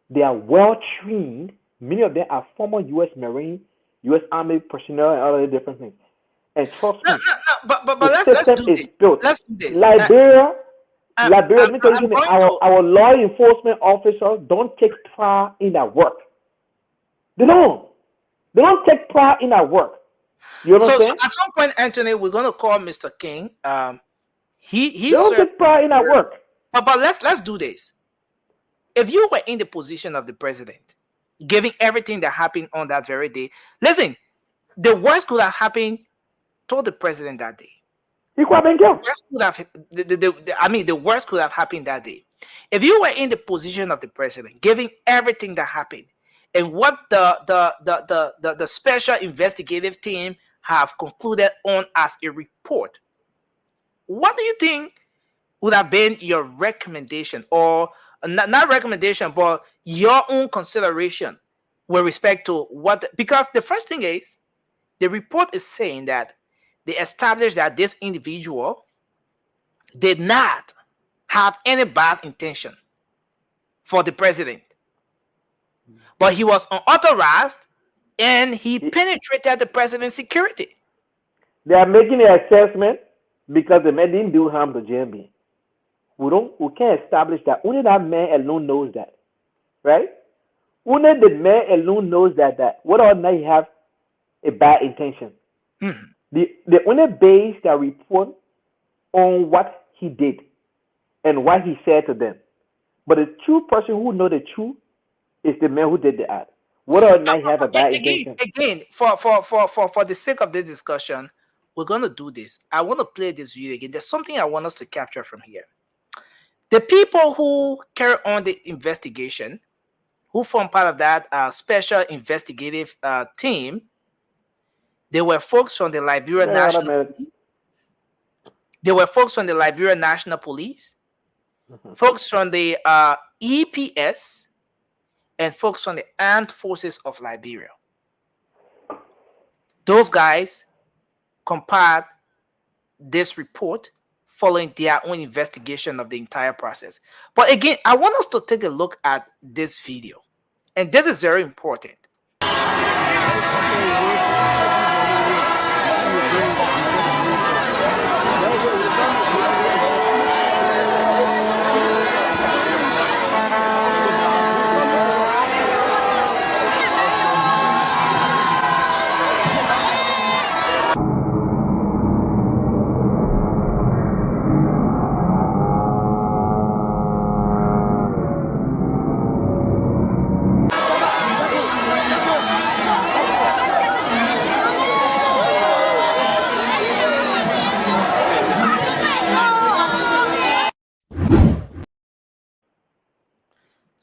They are well trained. Many of them are former U.S. Marine, U.S. Army personnel, and other different things. And trust me, but the let's system do is this. built. Let's do this. Liberia, let me tell you I'm something. going to. Our law enforcement officers don't take pride in their work. They don't. They don't take pride in their work. You So understand? at some point, Anthony, we're going to call Mr. King. He They don't served. take pride in their work. But let's do this. If you were in the position of the president, giving everything that happened on that very day, listen, the worst could have happened to the president that day. He could have been killed. The worst could have happened that day. If you were in the position of the president, giving everything that happened, and what the special investigative team have concluded on as a report, what do you think would have been your recommendation, or not recommendation, but your own consideration with respect to what? Because the first thing is, the report is saying that they established that this individual did not have any bad intention for the president, but he was unauthorized and he penetrated the president's security. They are making an assessment because the man didn't do harm to JMB. We can't establish that. Only that man alone knows that, right? Only the man alone knows that whether or not he have a bad intention. Mm-hmm. The only base that report on what he did and what he said to them. But the true person who know the truth is the man who did the act. Whether or not he have a bad intention. Again, for the sake of this discussion, we're gonna do this. I want to play this video again. There's something I want us to capture from here. The people who carry on the investigation, who form part of that special investigative team, they were folks from the Liberia National Police. They were folks from the Liberia National Police, folks from the EPS, and folks from the Armed Forces of Liberia. Those guys compiled this report following their own investigation of the entire process. But again, I want us to take a look at this video. And this is very important.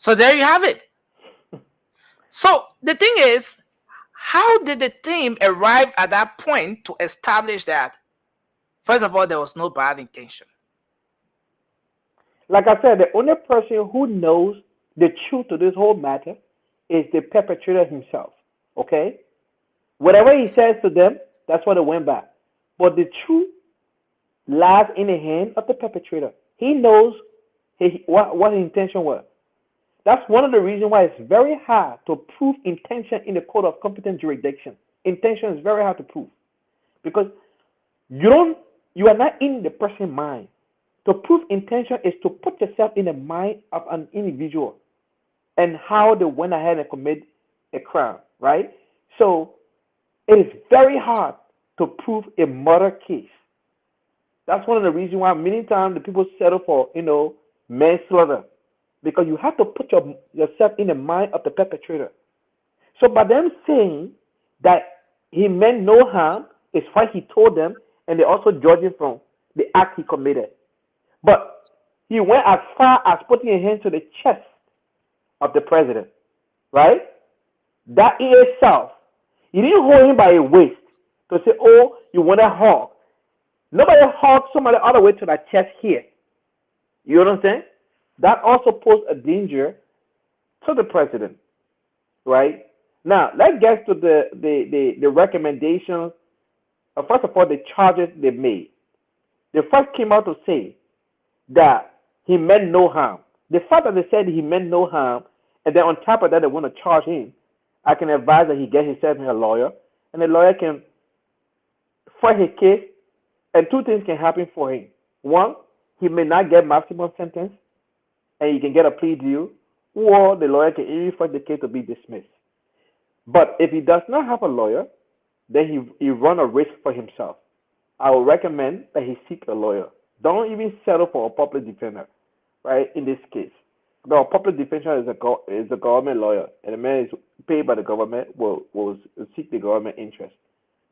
So there you have it. So the thing is, how did the team arrive at that point to establish that, first of all, there was no bad intention? Like I said, the only person who knows the truth to this whole matter is the perpetrator himself. Okay? Whatever he says to them, that's what they went by. But the truth lies in the hand of the perpetrator. He knows what his intention was. That's one of the reasons why it's very hard to prove intention in the court of competent jurisdiction. Intention is very hard to prove because you are not in the person's mind. To prove intention is to put yourself in the mind of an individual and how they went ahead and commit a crime, right? So it is very hard to prove a murder case. That's one of the reasons why many times the people settle for, manslaughter. Because you have to put yourself in the mind of the perpetrator. So by them saying that he meant no harm is what he told them, and they also judge him from the act he committed. But he went as far as putting a hand to the chest of the president, right? That in itself, he didn't hold him by a waist to say, oh, you want to hug. Nobody hugged somebody all the way to the chest here. You know what I'm saying? That also poses a danger to the president, right? Now, let's get to the recommendations. First of all, the charges they made. They first came out to say that he meant no harm. The fact that they said he meant no harm, and then on top of that, they want to charge him, I can advise that he get himself a lawyer, and the lawyer can fight his case, and two things can happen for him. One, he may not get maximum sentence, and you can get a plea deal, or the lawyer can even fight the case to be dismissed. But if he does not have a lawyer, then he run a risk for himself. I would recommend that he seek a lawyer. Don't even settle for a public defender, right? In this case, the public defender is a government lawyer, and the man is paid by the government will seek the government interest.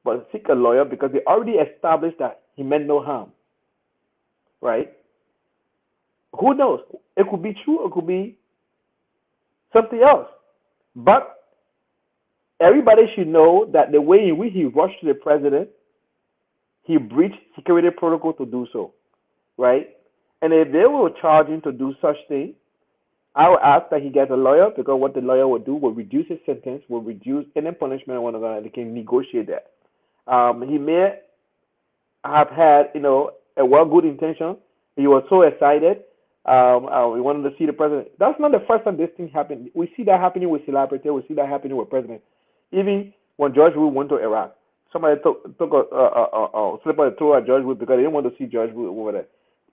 But seek a lawyer because they already established that he meant no harm, right? Who knows? It could be true, it could be something else. But everybody should know that the way in which he rushed to the president, he breached security protocol to do so, right? And if they will charge him to do such thing, I would ask that he gets a lawyer, because what the lawyer will do will reduce his sentence, will reduce any punishment, and whatnot. They can negotiate that. He may have had, a well good intention. He was so excited. We wanted to see the president. That's not the first time this thing happened. We see that happening with celebrities. We see that happening with presidents. Even when George Bush went to Iraq, somebody took a slip of the toe at George Bush because they didn't want to see George Bush over there.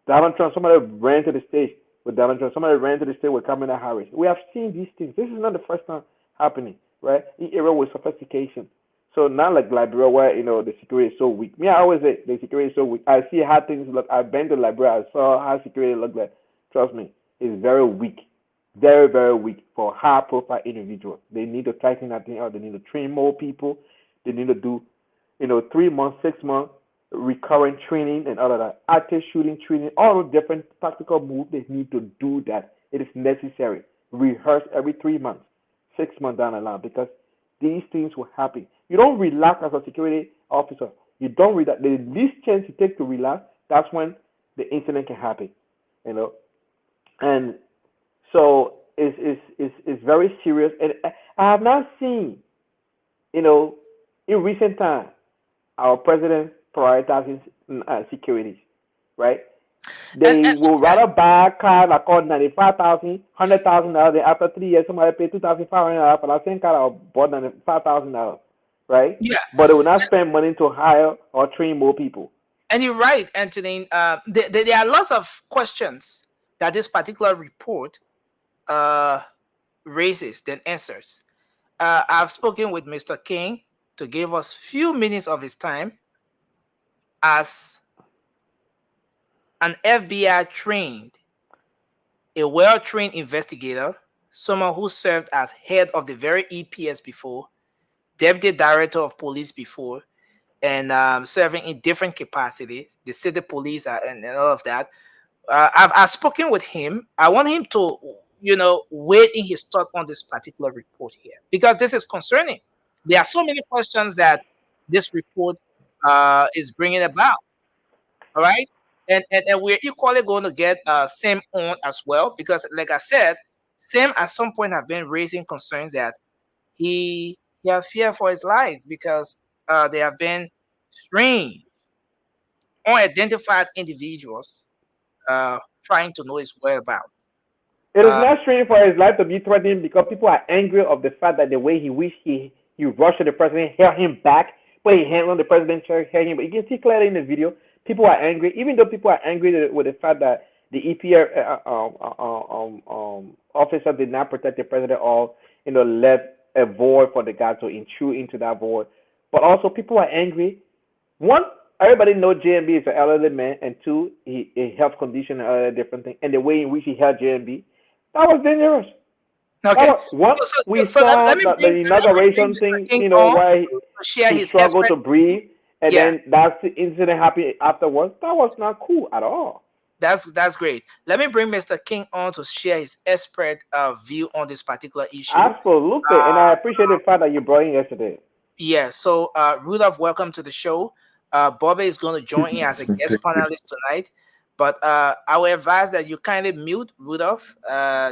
Donald Trump, somebody ran to the stage with Donald Trump. Somebody ran to the stage with Kamala Harris. We have seen these things. This is not the first time happening, right? In era with sophistication. So not like Liberia where the security is so weak. Me, I always say the security is so weak. I see how things look. I've been to Liberia. I saw how security look like. Trust me, it's very weak, very very weak for high-profile individuals. They need to tighten that thing up. They need to train more people. They need to do, 3 months, 6 months recurrent training and all of that. Active shooting training, all the different tactical moves. They need to do that. It is necessary. Rehearse every 3 months, 6 months down the line, because these things will happen. You don't relax as a security officer. You don't relax. The least chance you take to relax, that's when the incident can happen. You know, and so it's very serious. And I have not seen, in recent time, our president prioritizing security, right? They will rather buy a car that cost $95,000, $100,000. Then after 3 years, somebody pay $2,500 for that same car that bought $95,000, right? Yeah. But they will not spend money to hire or train more people. And you're right, Anthony. There are lots of questions that this particular report raises than answers. I've spoken with Mr. King to give us few minutes of his time as an FBI trained, a well-trained investigator, someone who served as head of the very EPS before, deputy director of police before, and serving in different capacities, the city police and all of that. I've spoken with him. I want him to, weigh in his thought on this particular report here, because this is concerning. There are so many questions that this report is bringing about. All right. And we're equally going to get Sam on as well, because, like I said, Sam at some point have been raising concerns that he have fear for his life because there have been strange, unidentified individuals trying to know his whereabouts. It is Uh, not strange for his life to be threatened because people are angry of the fact that the way he wished he rushed to the president, held him back, put his hand on the president's chair, held him. But you can see clearly in the video, people are angry. Even though people are angry with the fact that the EPA officer did not protect the president, or left a void for the guy to intrude into that void. But also people are angry. One, everybody knows JMB is an elderly man, and two, he health condition and other different things. And the way in which he held JMB, that was dangerous. okay. One, we So let saw me the bring inauguration Mr. thing, King on where to share he his struggled expert. to breathe, and Yeah. then that incident happened afterwards. That was not cool at all. That's great. Let me bring Mr. King on to share his expert view on this particular issue. Absolutely, and I appreciate the fact that you brought in yesterday. Yeah, so Rudolph, welcome to the show. Bobby is going to join in as a guest panelist tonight, but I will advise that you kindly mute Rudolph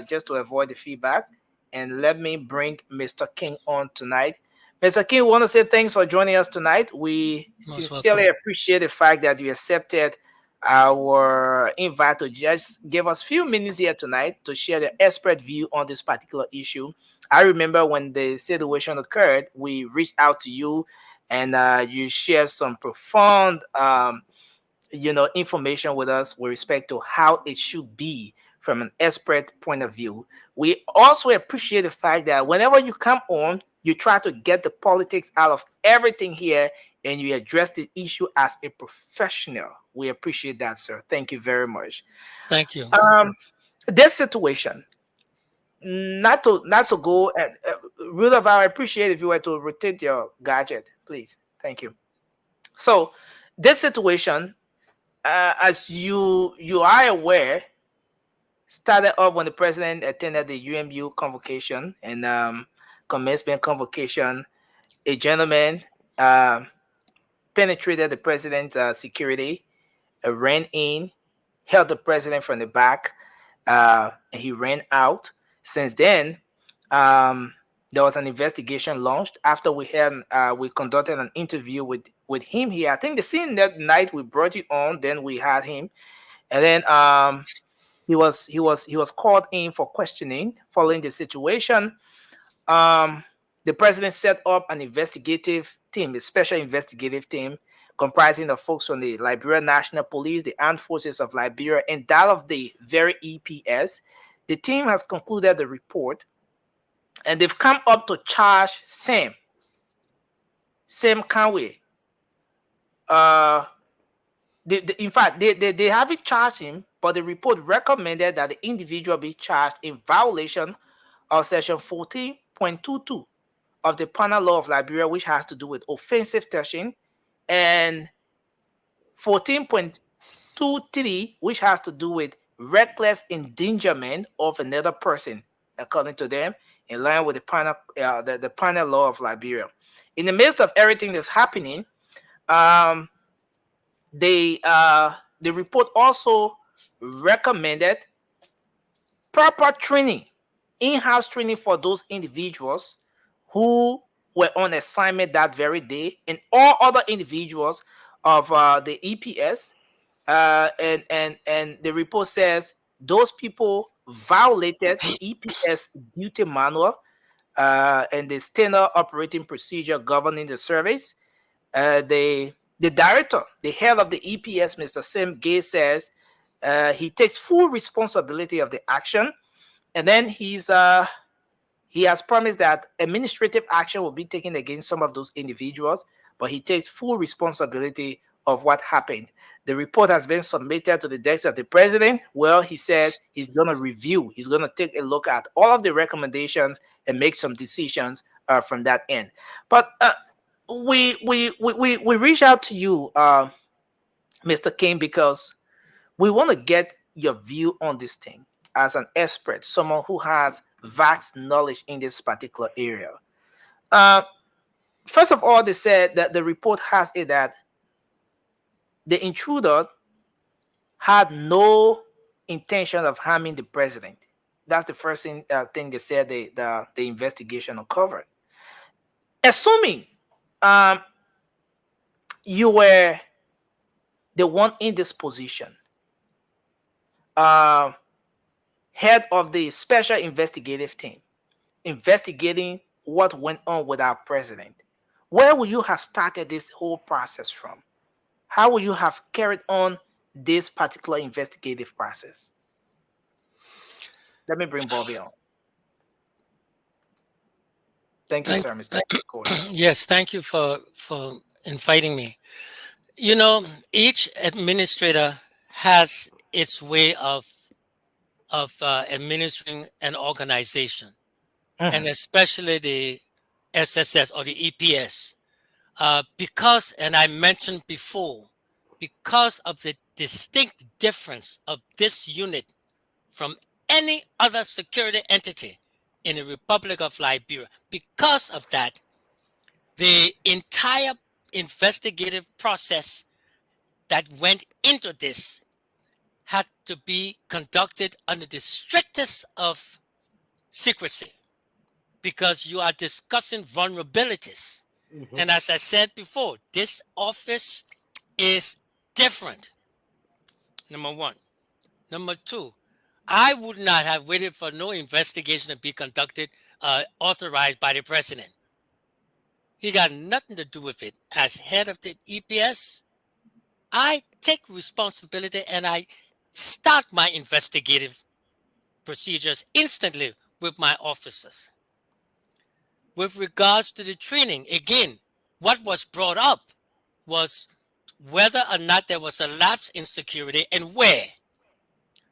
just to avoid the feedback. And let me bring Mr. King on tonight. Mr. King, we want to say thanks for joining us tonight. We Most sincerely welcome. appreciate the fact that you accepted our invite to just give us a few minutes here tonight to share the expert view on this particular issue. I remember when the situation occurred, we reached out to you and you shared some profound, information with us with respect to how it should be from an expert point of view. We also appreciate the fact that whenever you come on, you try to get the politics out of everything here and you address the issue as a professional. We appreciate that, sir. Thank you very much. Thank you. This situation, not to go and Rudolph, I appreciate if you were to rotate your gadget, please. Thank you. So this situation, as you are aware, started off when the president attended the UMU convocation and commencement convocation. A gentleman penetrated the president's security, ran in, held the president from the back, and he ran out. Since then, um, there was an investigation launched after we conducted an interview with him here. I think the same that night we brought you on, then we had him, and then he was called in for questioning following the situation. um, the president set up an investigative team, a special investigative team comprising of folks from the Liberia National Police, the Armed Forces of Liberia, and that of the very EPS. The team has concluded the report, and they've come up to charge Sam Conway. In fact, they haven't charged him, but the report recommended that the individual be charged in violation of Section 14.22 of the Penal Law of Liberia, which has to do with offensive touching, and 14.23, which has to do with reckless endangerment of another person, according to them, in line with the Penal Law of Liberia. In the midst of everything that's happening, um, the report also recommended proper training, in-house training for those individuals who were on assignment that very day, and all other individuals of the EPS. And the report says those people violated the EPS duty manual and the standard operating procedure governing the service. The director, the head of the EPS, Mr. Sim Gay, says he takes full responsibility of the action, and then he has promised that administrative action will be taken against some of those individuals, but he takes full responsibility of what happened. The report has been submitted to the desk of the president. Well, he said he's going to review, he's going to take a look at all of the recommendations and make some decisions from that end. But we reach out to you, Mr. King, because we want to get your view on this thing as an expert, someone who has vast knowledge in this particular area. First of all, they said that the report has it that the intruder had no intention of harming the president. That's the first thing they said the investigation uncovered. Assuming you were the one in this position, head of the special investigative team, investigating what went on with our president, where would you have started this whole process from? How would you have carried on this particular investigative process? Let me bring Bobby on. Thank you, sir, Mr. Cody. Yes, thank you for inviting me. You know, each administrator has its way of administering an organization, and especially the SSS or the EPS, because, and I mentioned before, because of the distinct difference of this unit from any other security entity in the Republic of Liberia. Because of that, the entire investigative process that went into this had to be conducted under the strictest of secrecy, because you are discussing vulnerabilities. And as I said before, this office is different. Number one. Number two, I would not have waited for no investigation to be conducted, authorized by the president. He got nothing to do with it. As head of the EPS, I take responsibility and I start my investigative procedures instantly with my officers. With regards to the training, again, what was brought up was whether or not there was a lapse in security and where.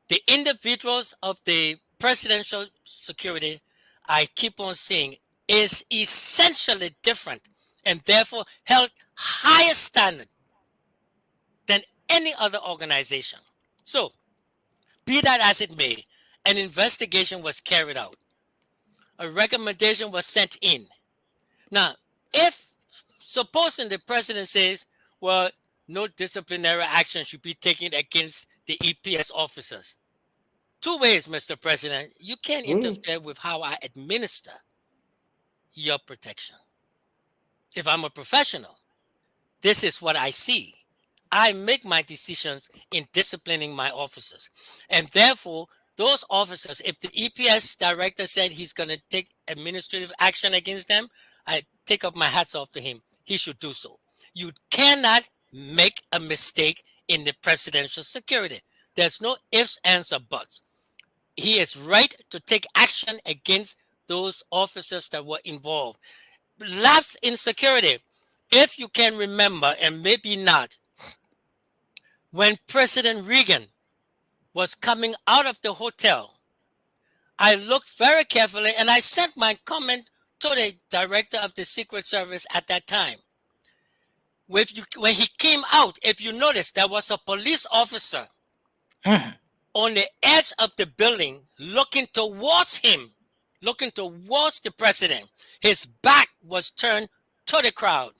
The individuals of the presidential security, I keep on saying, is essentially different and therefore held higher standard than any other organization. So, be that as it may, an investigation was carried out. A recommendation was sent in. Now, if supposing the president says, well, no disciplinary action should be taken against the EPS officers. Two ways, Mr. President. You can't interfere with how I administer your protection. If I'm a professional, this is what I see. I make my decisions in disciplining my officers. And therefore, those officers, if the EPS director said he's going to take administrative action against them, I take up my hats off to him. He should do so. You cannot make a mistake in the presidential security. There's no ifs, ands, or buts. He is right to take action against those officers that were involved. Lapse in security. If you can remember, and maybe not, when President Reagan was coming out of the hotel, I looked very carefully and I sent my comment to the director of the Secret Service at that time. When he came out, if you notice, there was a police officer on the edge of the building looking towards him, looking towards the president. His back was turned to the crowd.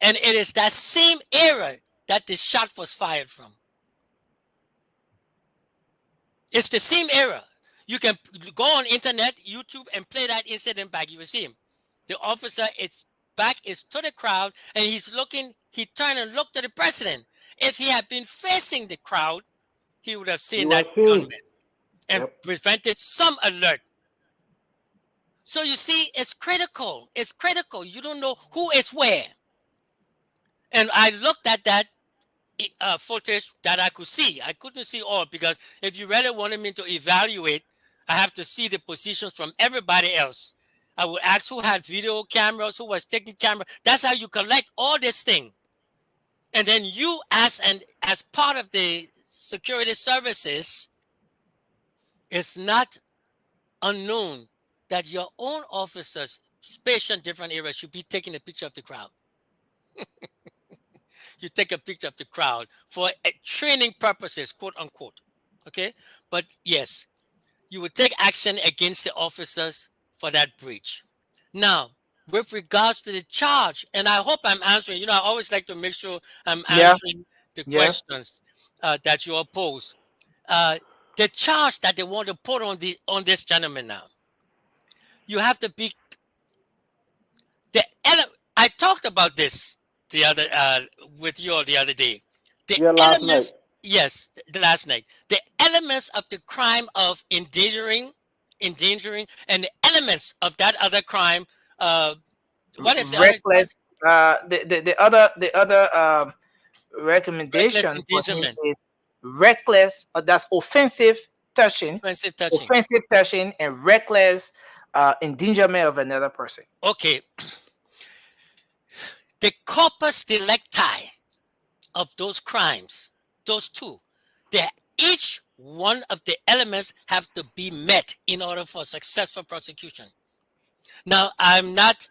And it is that same area that the shot was fired from. It's the same area. You can go on internet, YouTube, and play that incident back. You will see him. The officer, its back is to the crowd, and he's looking, he turned and looked at the president. If he had been facing the crowd, he would have seen that gunman and prevented some alert. So you see, it's critical. It's critical. You don't know who is where. And I looked at that footage that I could see. I couldn't see all, because if you really wanted me to evaluate, I have to see the positions from everybody else. I would ask who had video cameras, who was taking camera. That's how you collect all this thing. And then you, as part of the security services, it's not unknown that your own officers stationed in different areas should be taking a picture of the crowd. You take a picture of the crowd for training purposes, quote unquote. Okay? But yes, you would take action against the officers for that breach. Now, with regards to the charge, and I hope I'm answering, I always like to make sure I'm answering the questions that you pose. The charge that they want to put on this gentleman now, you have to be I talked about this the other with you all the other day. The elements, the last night. The elements of the crime of endangering, and the elements of that other crime. What is reckless? The other recommendation is reckless. That's offensive touching, and reckless endangerment of another person. Okay. The corpus delicti of those crimes, those two, each one of the elements have to be met in order for successful prosecution. Now, I'm not,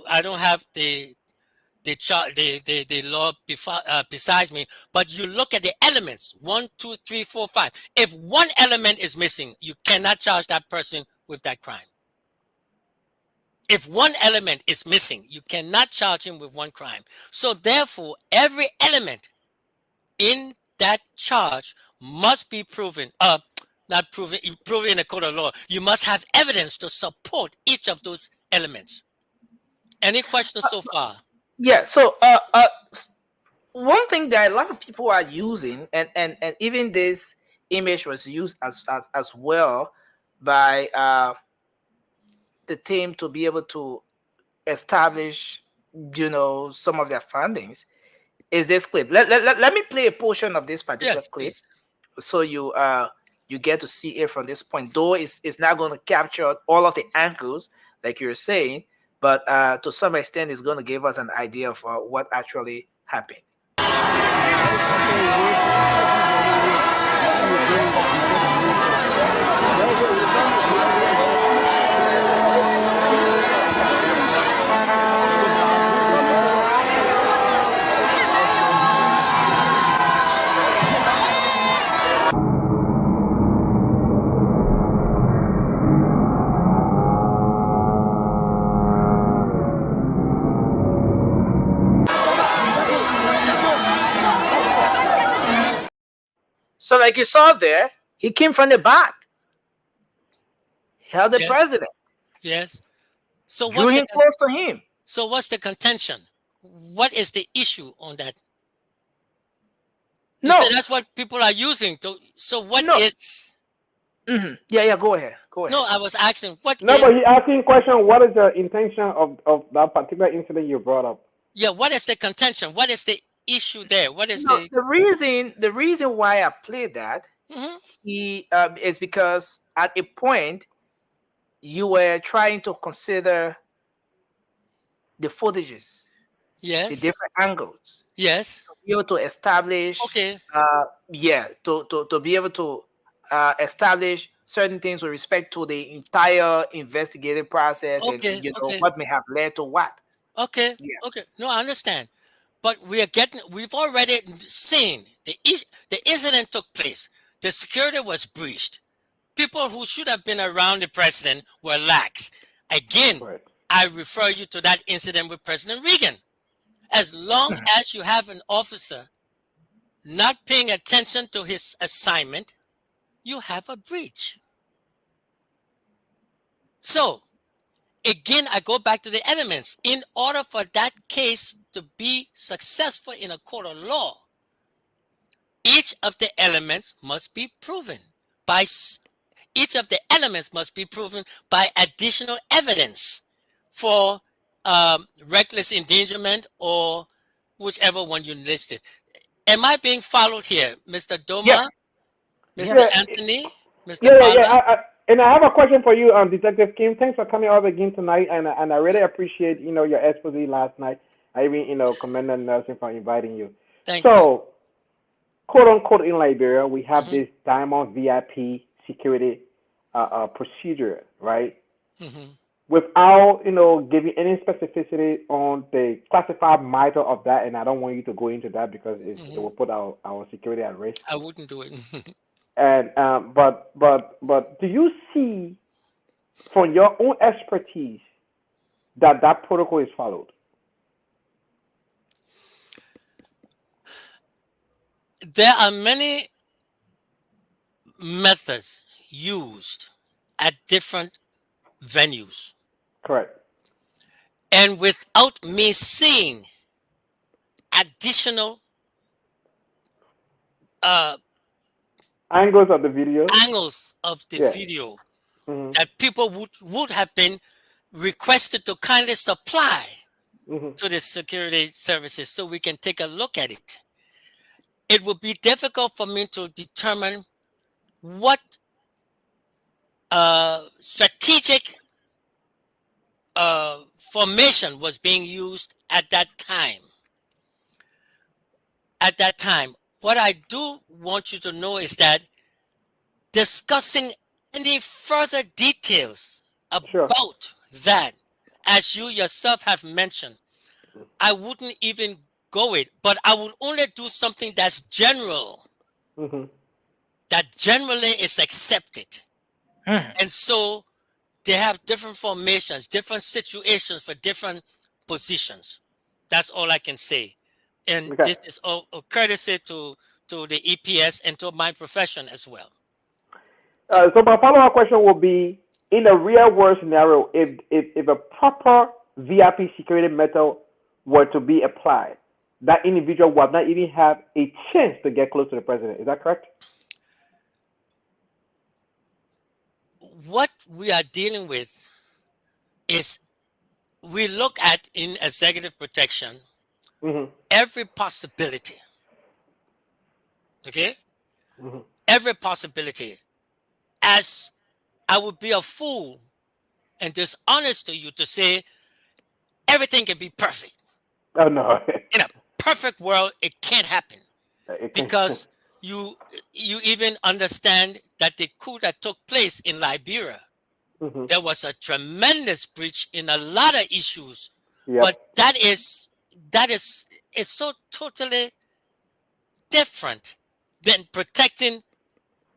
I don't have the law besides me, but you look at the elements, 1, 2, 3, 4, 5. If one element is missing, you cannot charge that person with that crime. If one element is missing, you cannot charge him with one crime. So therefore, every element in that charge must be proven, proven in a court of law. You must have evidence to support each of those elements. Any questions so far? Yeah. So one thing that a lot of people are using, and even this image was used as well by the team to be able to establish, some of their findings, is this clip. Let me play a portion of this particular clip, please, so you get to see it from this point. Though it's not going to capture all of the angles like you're saying, but to some extent, it's going to give us an idea of what actually happened. So like you saw there, he came from the back, held the Yes. president, Yes. So drew him close to him. So what's the contention? What is the issue on that? You No. said that's what people are using to. So what No. is? Yeah. Go ahead. No, I was asking what No, is. but he asking question. What is the intention of that particular incident you brought up? Yeah. What is the contention? What is the issue there? What is No, the reason why I played that he is because at a point you were trying to consider the footages, Yes. the different angles. Yes. To be able to establish. Okay. To be able to establish certain things with respect to the entire investigative process and what may have led to what. Okay. Yeah. Okay. No, I understand. But we've already seen the incident took place. The security was breached. People who should have been around the president were lax. Again, I refer you to that incident with President Reagan. As long as you have an officer not paying attention to his assignment, you have a breach. So, again, I go back to the elements. In order for that case to be successful in a court of law, each of the elements must be proven by additional evidence for reckless endangerment or whichever one you listed. Am I being followed here, Mr. Doma, Yeah. Mr. Anthony, Mr. Yeah. And I have a question for you, Detective Kim. Thanks for coming over again tonight, and I really appreciate your expose last night. I even commended Nelson for inviting you. Thank you. So, quote unquote, in Liberia, we have this Diamond VIP security procedure, right? Without giving any specificity on the classified matter of that, and I don't want you to go into that because it will put our security at risk. I wouldn't do it. And but do you see from your own expertise that protocol is followed? There are many methods used at different venues. Correct. And without me seeing additional angles of the video that people would have been requested to kindly supply to the security services so we can take a look at it. It would be difficult for me to determine what strategic formation was being used at that time. What I do want you to know is that discussing any further details about that, as you yourself have mentioned, I wouldn't even go it, but I would only do something that's general, that generally is accepted. And so they have different formations, different situations for different positions. That's all I can say. And this is all courtesy to the EPS and to my profession as well. So my follow-up question will be, in a real-world scenario, if a proper VIP security method were to be applied, that individual would not even have a chance to get close to the president. Is that correct? What we are dealing with is we look at in executive protection every possibility. Okay? Every possibility. As I would be a fool and dishonest to you to say everything can be perfect. Oh, no. In a perfect world, it can't happen. Because you even understand that the coup that took place in Liberia, there was a tremendous breach in a lot of issues. But that is so totally different than protecting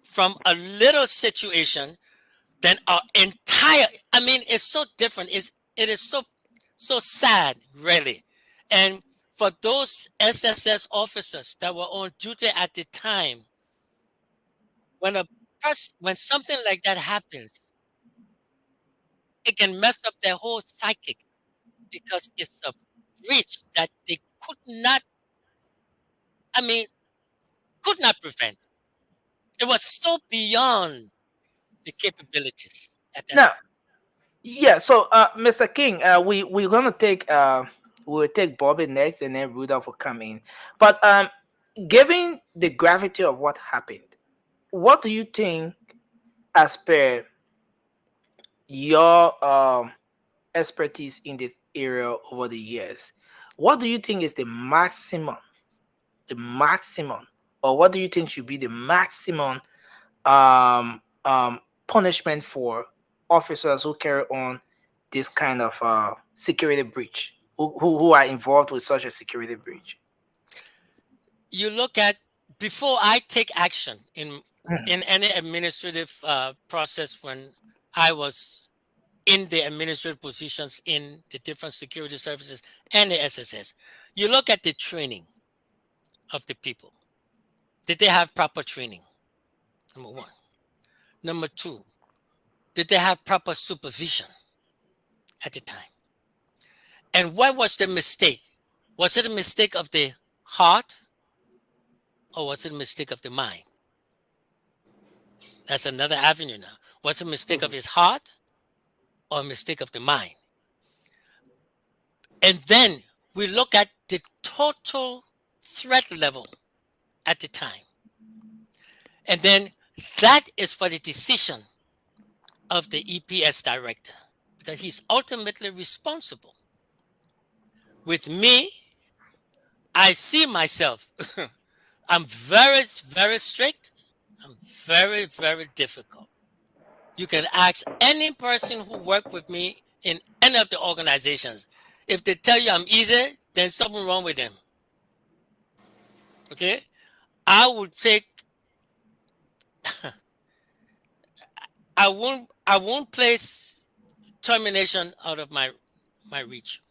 from a little situation than our entire. I mean, it's so different. It is so sad, really. And for those SSS officers that were on duty at the time, when something like that happens, it can mess up their whole psychic because it's a breach that they could not, I mean, could not prevent. It was so beyond the capabilities at that Now, time. yeah. So, Mr. King, we're gonna take we'll take Bobby next, and then Rudolph will come in. But given the gravity of what happened, what do you think, as per your expertise in this area over the years, what do you think is the maximum, or what do you think should be the maximum um, um, punishment for officers who carry on this kind of security breach, who are involved with such a security breach? You look at, before I take action Mhm. in any administrative process, when I was in the administrative positions in the different security services and the SSS, you look at the training of the people. Did they have proper training? Number one. Number two, did they have proper supervision at the time? And what was the mistake? Was it a mistake of the heart, or was it a mistake of the mind? That's another avenue now. Was it a mistake of his heart or a mistake of the mind? And then we look at the total threat level at the time. And then that is for the decision of the EPS director, because he's ultimately responsible. With me, I see myself. I'm very, very strict. I'm very, very difficult. You can ask any person who worked with me in any of the organizations. If they tell you I'm easy, then something wrong with them. Okay? I would take I won't place termination out of my reach.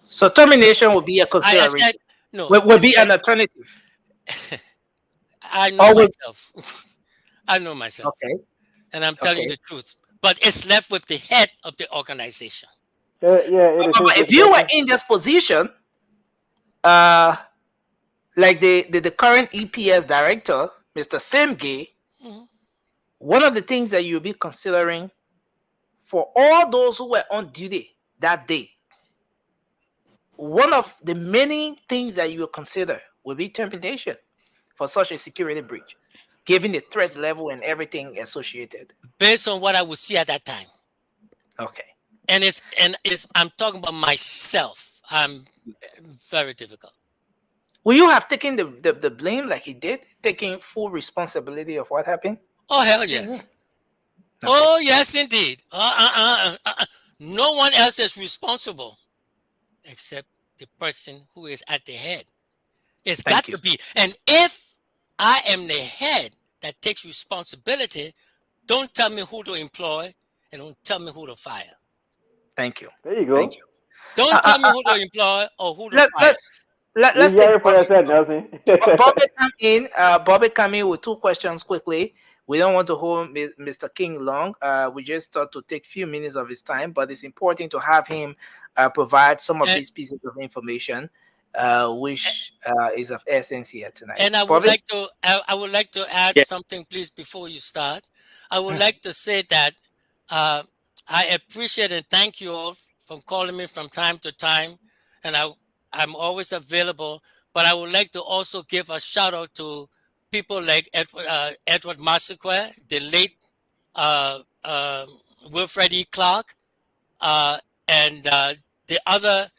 So termination will be a I said consideration. no, Will be an alternative. I know Or will, myself. I know myself. okay, And I'm telling you okay. the truth. But it's left with the head of the organization. Yeah, it is his But if you were discretion. in this position, uh, like the current EPS director, Mr. Semge, Mhm. one of the things that you'll be considering for all those who were on duty that day, one of the many things that you will consider will be termination for such a security breach, given the threat level and everything associated. Based on what I would see at that time. Okay. And it's I'm talking about myself. I'm very difficult. Will you have taken the blame like he did, taking full responsibility of what happened? Oh hell yes. Oh yes indeed. No one else is responsible except the person who is at the head. It's got Thank you. to be. And if I am the head that takes responsibility, don't tell me who to employ and don't tell me who to fire. Thank you. There you Thank go. you. Don't tell me who to employ or who to Let, fire. let's You let's hear take it for Bobby. yourself, Nelson. Bobby come in. Bobby come in with two questions quickly. We don't want to hold Mr. King long. We just thought to take a few minutes of his time, but it's important to have him provide some of And, these pieces of information, which is of essence here tonight. and Bobby? I would like to add Yeah. something, please, before you start. I would like to say that I appreciate and thank you all for calling me from time to time, and I'm always available. But I would like to also give a shout out to people like Edward Massaquoi, the late uh, uh, Wilfred E. Clark, uh, and the other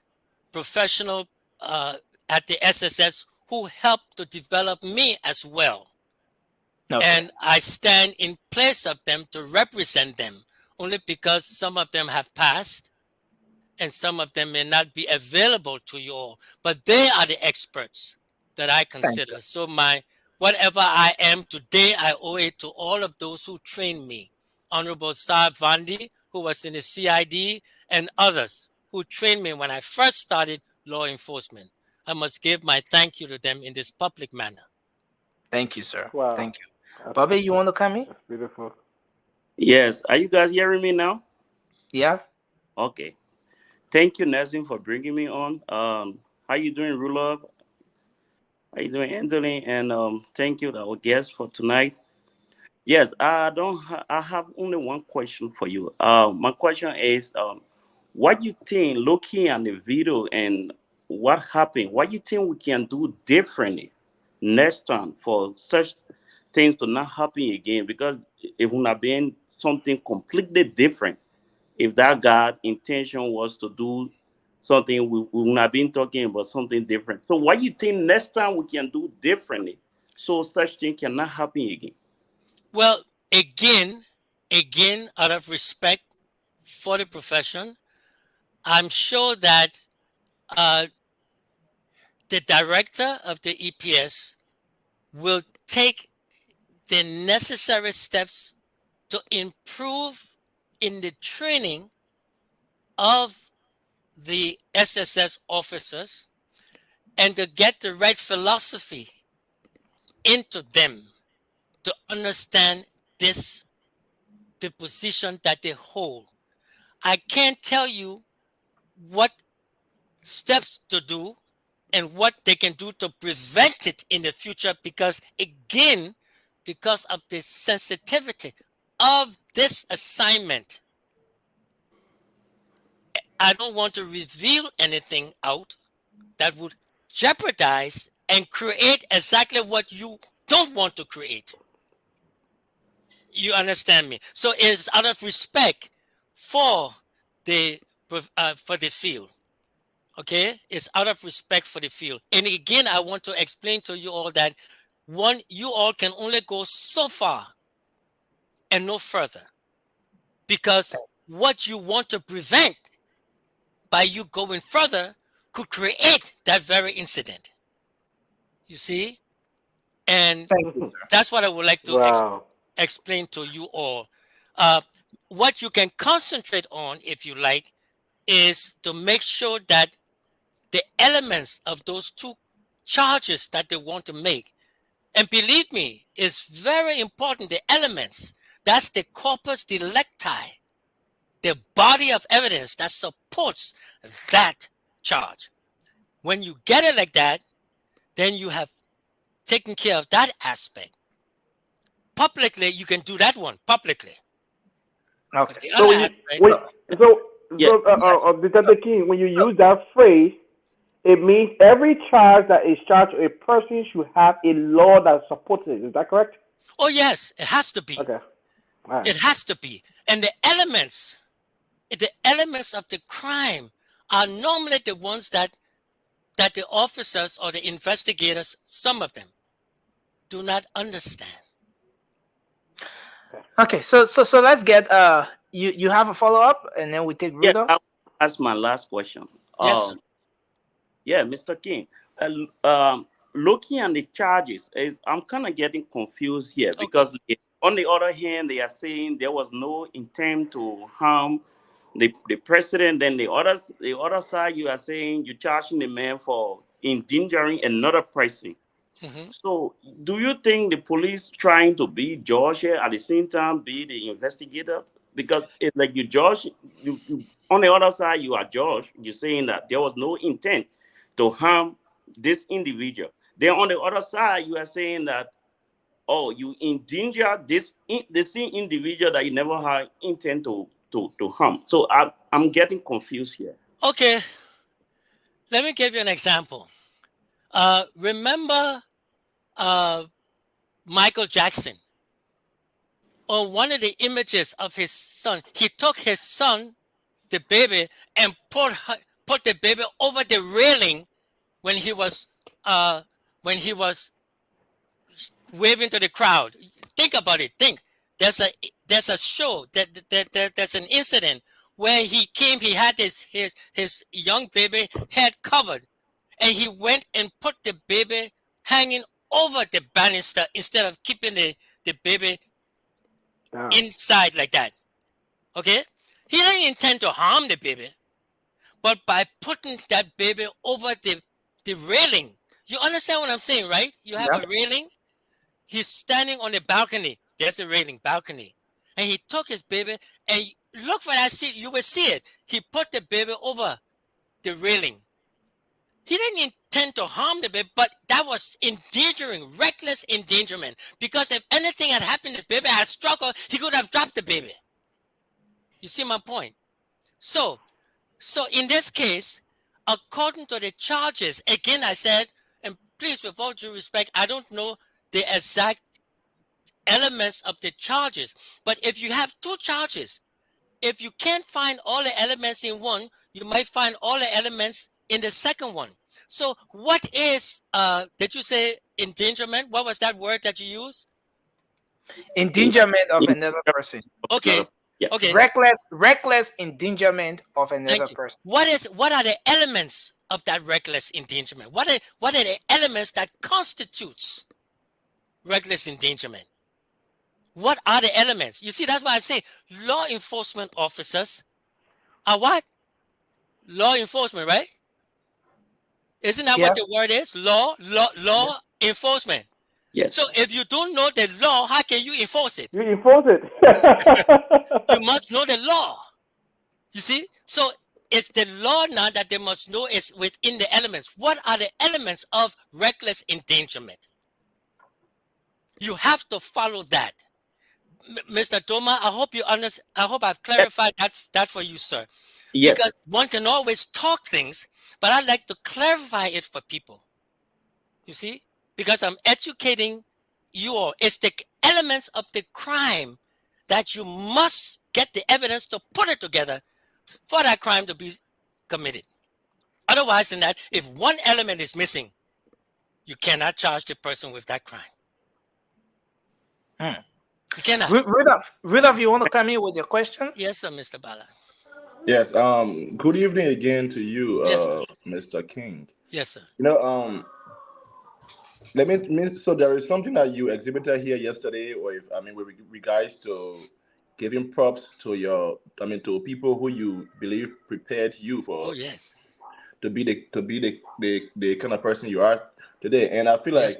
professional at the SSS who helped to develop me as well. Okay. And I stand in place of them to represent them, only because some of them have passed and some of them may not be available to you all, but they are the experts that I consider. So whatever I am today, I owe it to all of those who trained me. Honorable Sar Vandi, who was in the CID, and others who trained me when I first started law enforcement. I must give my thank you to them in this public manner. Thank you, sir. Wow. Thank you. Bobby, you want to come in? That's beautiful. Yes. Are you guys hearing me now? Yeah. Okay. Thank you, Nazim, for bringing me on. How you doing, Ruler? How you doing, Anthony? And thank you, our guest for tonight. Yes, I don't. I have only one question for you. My question is, what you think, looking at the video and what happened, what you think we can do differently next time for such things to not happen again? Because it would have been something completely different if that God intention was to do something. We would have been talking about something different. So, what you think next time we can do differently so such thing cannot happen again? Well, again, out of respect for the profession, I'm sure that uh, the director of the EPS will take the necessary steps to improve in the training of the SSS officers and to get the right philosophy into them to understand this, the position that they hold. I can't tell you what steps to do and what they can do to prevent it in the future because, again, because of the sensitivity of this assignment, I don't want to reveal anything out that would jeopardize and create exactly what you don't want to create. You understand me? So it's out of respect for the field. Okay, it's out of respect for the field. And again, I want to explain to you all that you all can only go so far and no further, because what you want to prevent by you going further could create that very incident. You see? And Thank you, sir. that's what I would like to Wow. explain to you all. What you can concentrate on, if you like, is to make sure that the elements of those two charges that they want to make, and believe me, it's very important, the elements, that's the corpus delicti, the body of evidence that supports that charge. When you get it like that, then you have taken care of that aspect. Publicly, you can do that one publicly. Okay. But the So other when you, aspect, when, so Yeah. Detective King, when you use that phrase, it means every charge that is charged to a person should have a law that supports it. Is that correct? oh yes, it has to be. Okay. All right. It has to be. And the elements of the crime are normally the ones that the officers or the investigators, some of them, do not understand. Okay. So let's get you have a follow up and then we take Yeah, Rudolph. that's my last question. Yes, sir. Yeah, Mr. King. Looking at the charges, I'm kind of getting confused here Okay. because on the other hand, they are saying there was no intent to harm the president. Then the other side, you are saying you're charging the man for endangering another person. Mm-hmm. So, do you think the police trying to be judge here at the same time be the investigator? Because it's like you judge, you on the other side you are judge. You're saying that there was no intent to harm this individual. Then on the other side you are saying that you endanger the same individual that you never had intent to harm. So I'm getting confused here. Okay. Let me give you an example. Remember Michael Jackson? On one of the images of his son, he took his son, the baby, and put the baby over the railing when he was waving to the crowd. Think about it. Think. There's a show there's an incident where he came. He had his young baby head covered, and he went and put the baby hanging over the banister instead of keeping the baby inside like that. Okay, he didn't intend to harm the baby, but by putting that baby over the railing, you understand what I'm saying, right? You have a railing. he's standing on the balcony. There's a railing, balcony. And he took his baby, and look for that seat. You will see it. He put the baby over the railing. He didn't intend to harm the baby, but that was endangering, reckless endangerment. Because if anything had happened, the baby had struggled, he could have dropped the baby. You see my point? So in this case, according to the charges, again, I said, and please, with all due respect, I don't know the exact elements of the charges. But if you have two charges, if you can't find all the elements in one, you might find all the elements in the second one. So what is, did you say endangerment? What was that word that you used? Endangerment of another person. Okay. Okay. Reckless endangerment of another person. What are the elements of that reckless endangerment? What are the elements that constitutes reckless endangerment? What are the elements? You see, that's why I say law enforcement officers are what? Law enforcement, right? Isn't that what the word is? Law enforcement. Yes. So if you don't know the law, how can you enforce it? You enforce it. You must know the law. You see? So it's the law now that they must know is within the elements. What are the elements of reckless endangerment? You have to follow that. Mr. Doma, I hope you understand. I hope I've clarified that for you, sir. Yes. Because one can always talk things, but I like to clarify it for people. You see? Because I'm educating you all. It's the elements of the crime that you must get the evidence to put it together for that crime to be committed. Otherwise than that, if one element is missing, you cannot charge the person with that crime. You cannot. Rudolph, you want to come in with your question? Yes, sir, Mr. Bala. Yes. Good evening again to you, Yes, Mr. King. Yes, sir. You know, so there is something that you exhibited here yesterday, or with regards to giving props to to people who you believe prepared you for to be the kind of person you are today. And I feel like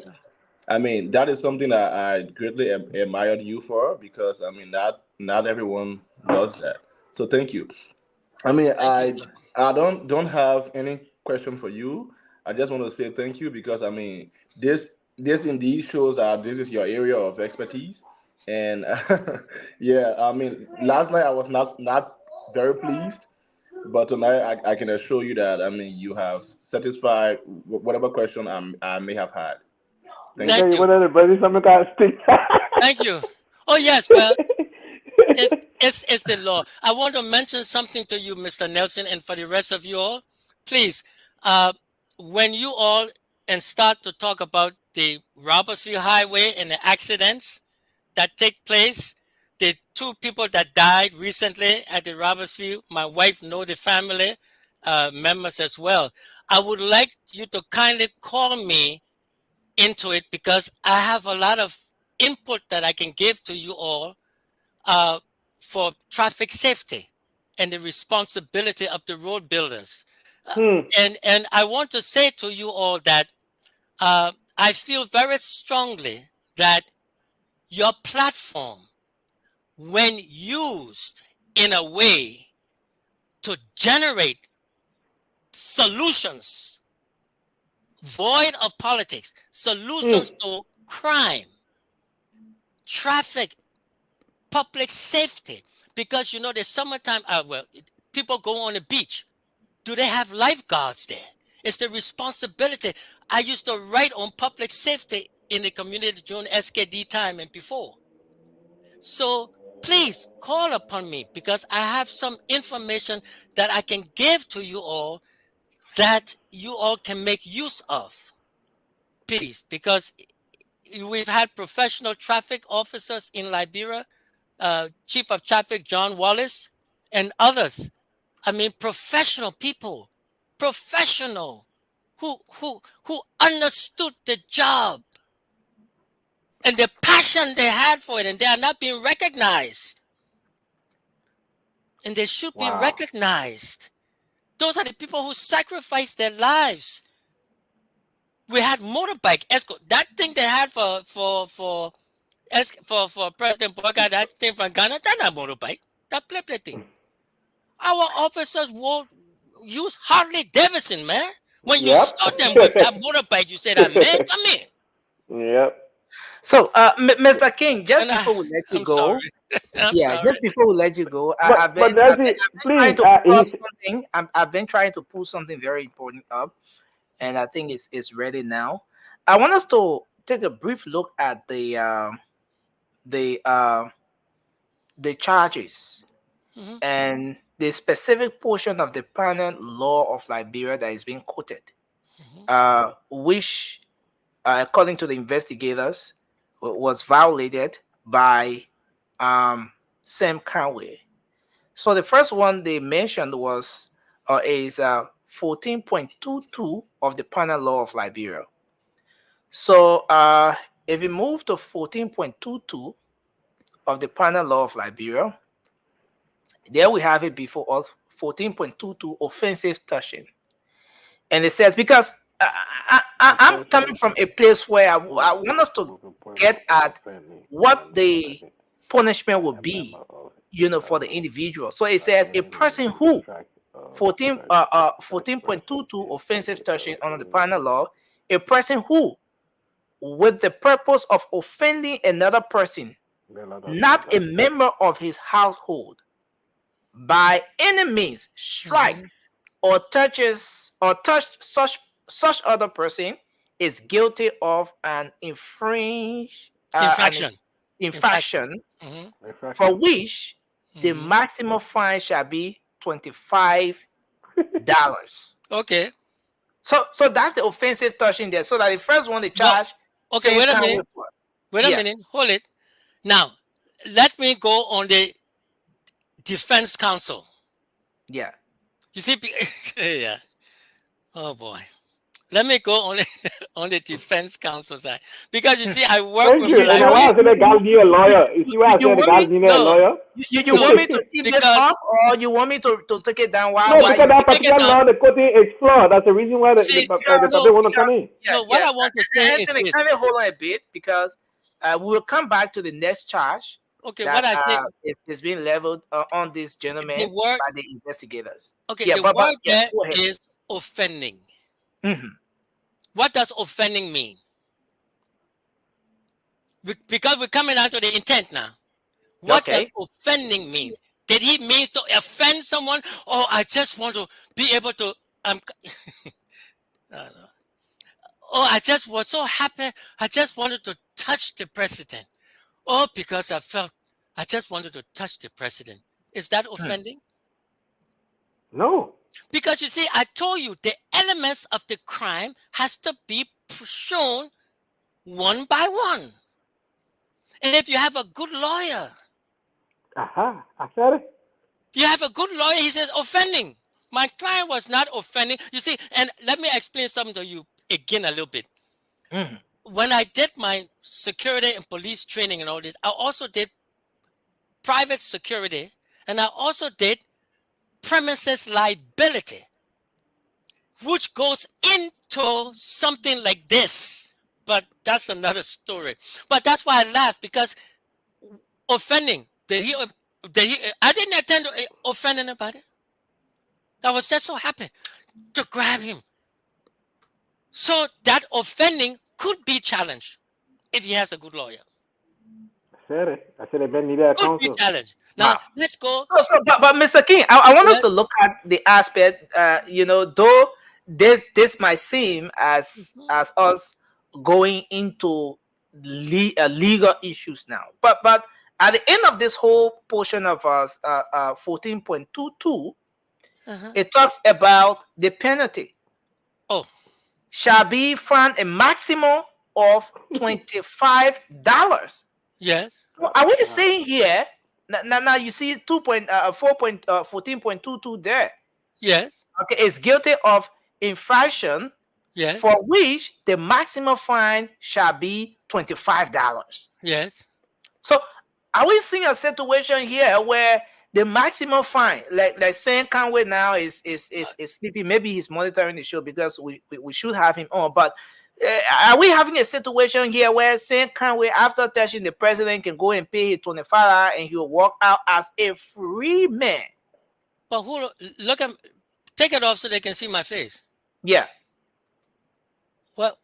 that is something that I greatly admired you for, because not everyone does that. So thank you. I don't have any question for you. I just want to say thank you, because this indeed shows that this is your area of expertise. And last night I was not very pleased, but tonight I can assure you that you have satisfied whatever question I may have had. Thank you. Thank you. Oh yes, well, it's the law. I want to mention something to you, Mr. Nelson, and for the rest of you all, please, when you all start to talk about the Robertsville Highway and the accidents that take place, the two people that died recently at the Robertsville, my wife know the family members as well. I would like you to kindly call me into it, because I have a lot of input that I can give to you all for traffic safety and the responsibility of the road builders. And I want to say to you all that I feel very strongly that your platform, when used in a way to generate solutions void of politics, solutions to crime, traffic, public safety, because the summertime, people go on the beach. Do they have lifeguards there? It's the responsibility. I used to write on public safety in the community during SKD time and before. So please call upon me, because I have some information that I can give to you all that you all can make use of. Please, because we've had professional traffic officers in Liberia, Chief of Traffic John Wallace, and others. Professional people, who understood the job and the passion they had for it, and they are not being recognized. And they should be recognized. Those are the people who sacrificed their lives we had motorbike escort. That thing they had for President Boyka, that thing from Ghana, that's not motorbike. That play thing. Our officers will use Harley Davidson, man. When you saw them with that motorbike, you said, "Man, come in." Yep. So, Mr. King, just before we let you I'm go, sorry. I'm sorry. just before we let you go, I've been trying please, to pull up something. I've been trying to pull something very important up, and I think it's ready now. I want us to take a brief look at the charges and the specific portion of the penal law of Liberia that is being quoted, which, according to the investigators, was violated by Sam Conway. So the first one they mentioned was is 14.22 of the penal law of Liberia. So if we move to 14.22 of the penal law of Liberia, there we have it before us, 14.22 offensive touching. And it says, because I'm coming from a place where I want us to get at what the punishment would be, for the individual. So it says a person who 14.22 offensive touching under the penal law, a person who, with the purpose of offending another person, not a member of his household, by any means strikes or touch such other person, is guilty of an infraction for which the maximum fine shall be $25. Okay. So that's the offensive touching there. So that the first one they charge. Okay, wait a minute. Wait a minute. Hold it. Now, let me go on the defense counsel. Yeah. You see, yeah. Oh boy. Let me go on the defense counsel side, because you see, I work with. And I want to say the guy need a lawyer. You want to say the guy need a lawyer? You want me to keep this up, or you want me to take it down? No, because that particular law, the quoting is flawed. That's the reason why the public want to come in. So what I want to say is this. Can we hold on a bit, because we will come back to the next charge. Okay, that, what I say is being leveled on this gentleman by the investigators. Okay, the word there is offending. What does offending mean? Because we're coming down to the intent now. What does offending mean? Did he mean to offend someone? Or I just want to be able to... Oh, I just was so happy. I just wanted to touch the president. Oh, because I just wanted to touch the president. Is that offending? No. Because you see, I told you the elements of the crime has to be shown one by one. And if you have a good lawyer, I said it. You have a good lawyer, he says offending. My client was not offending. You see, and let me explain something to you again a little bit. When I did my security and police training and all this, I also did private security, and I also did premises liability, which goes into something like this. But that's another story. But that's why I laugh, because offending, I didn't intend to offend anybody. I was just so happy to grab him. So that offending could be challenged if he has a good lawyer. I said it needed a counsel. Could be challenged. Now, let's go. But Mr. King, I want us to look at the aspect, though this might seem as us going into legal issues now. But at the end of this whole portion of us, 14.22, it talks about the penalty. Shall be fined a maximum of $25. Yes. Are we saying here? Now you see 14.22 there. Yes. Okay, it's guilty of infraction. Yes. For which the maximum fine shall be $25. Yes. So are we seeing a situation here where the maximum fine, like saying Conway now is sleeping? Maybe he's monitoring the show, because we should have him on. But are we having a situation here where Sam Conway, after touching the president, can go and pay his $25 and he'll walk out as a free man? But look at, take it off so they can see my face. Yeah. Well,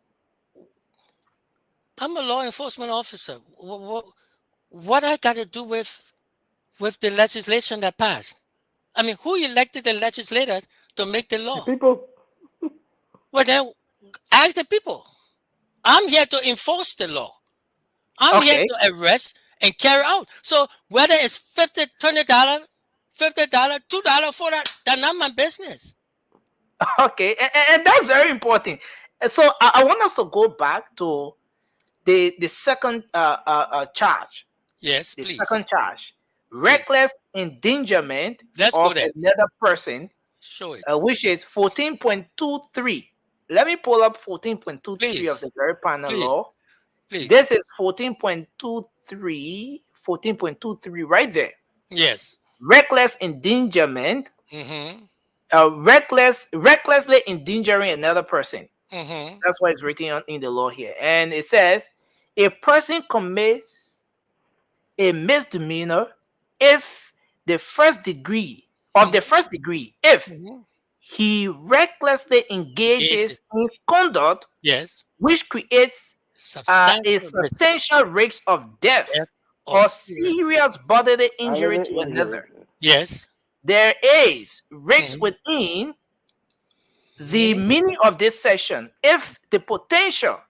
I'm a law enforcement officer. What I got to do with the legislation that passed? I mean, who elected the legislators to make the law? The people. Well, then ask the people. I'm here to enforce the law. I'm here to arrest and carry out. So whether it's $50, $20, $50, $2, $4, that's not my business. Okay, and that's very important. So I want us to go back to the second charge. Yes, the please. Second charge, reckless endangerment go of there. another person, Show it. which is 14.23. Let me pull up 14.23 of the very panel law. Please. This is 14.23 right there. Yes. Reckless endangerment. Mm-hmm. Recklessly endangering another person. Mm-hmm. That's why it's written in the law here. And it says a person commits a misdemeanor if the first degree, if he recklessly engages in conduct which creates a substantial risk of death or serious bodily injury to another. Yes. There is risk within the meaning of this section if the potential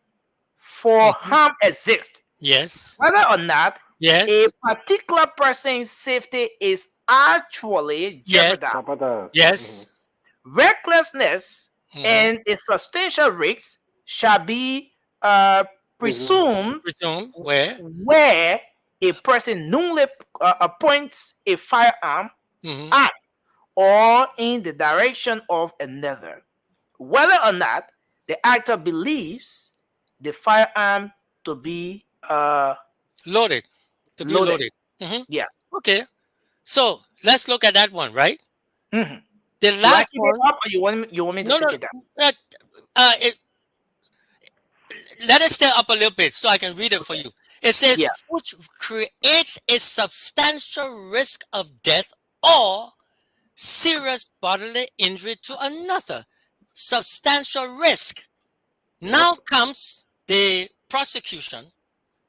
for harm exists. Yes. Whether or not a particular person's safety is actually jeopardized. Yes. Recklessness and a substantial risk shall be presumed where a person knowingly points a firearm at or in the direction of another, whether or not the actor believes the firearm to be loaded. loaded. Yeah. Okay. So let's look at that one, right? Mm-hmm. The last one. It up or you want me to take it down? Let it stay up a little bit so I can read it for you. It says, which creates a substantial risk of death or serious bodily injury to another. Substantial risk. Now comes the prosecution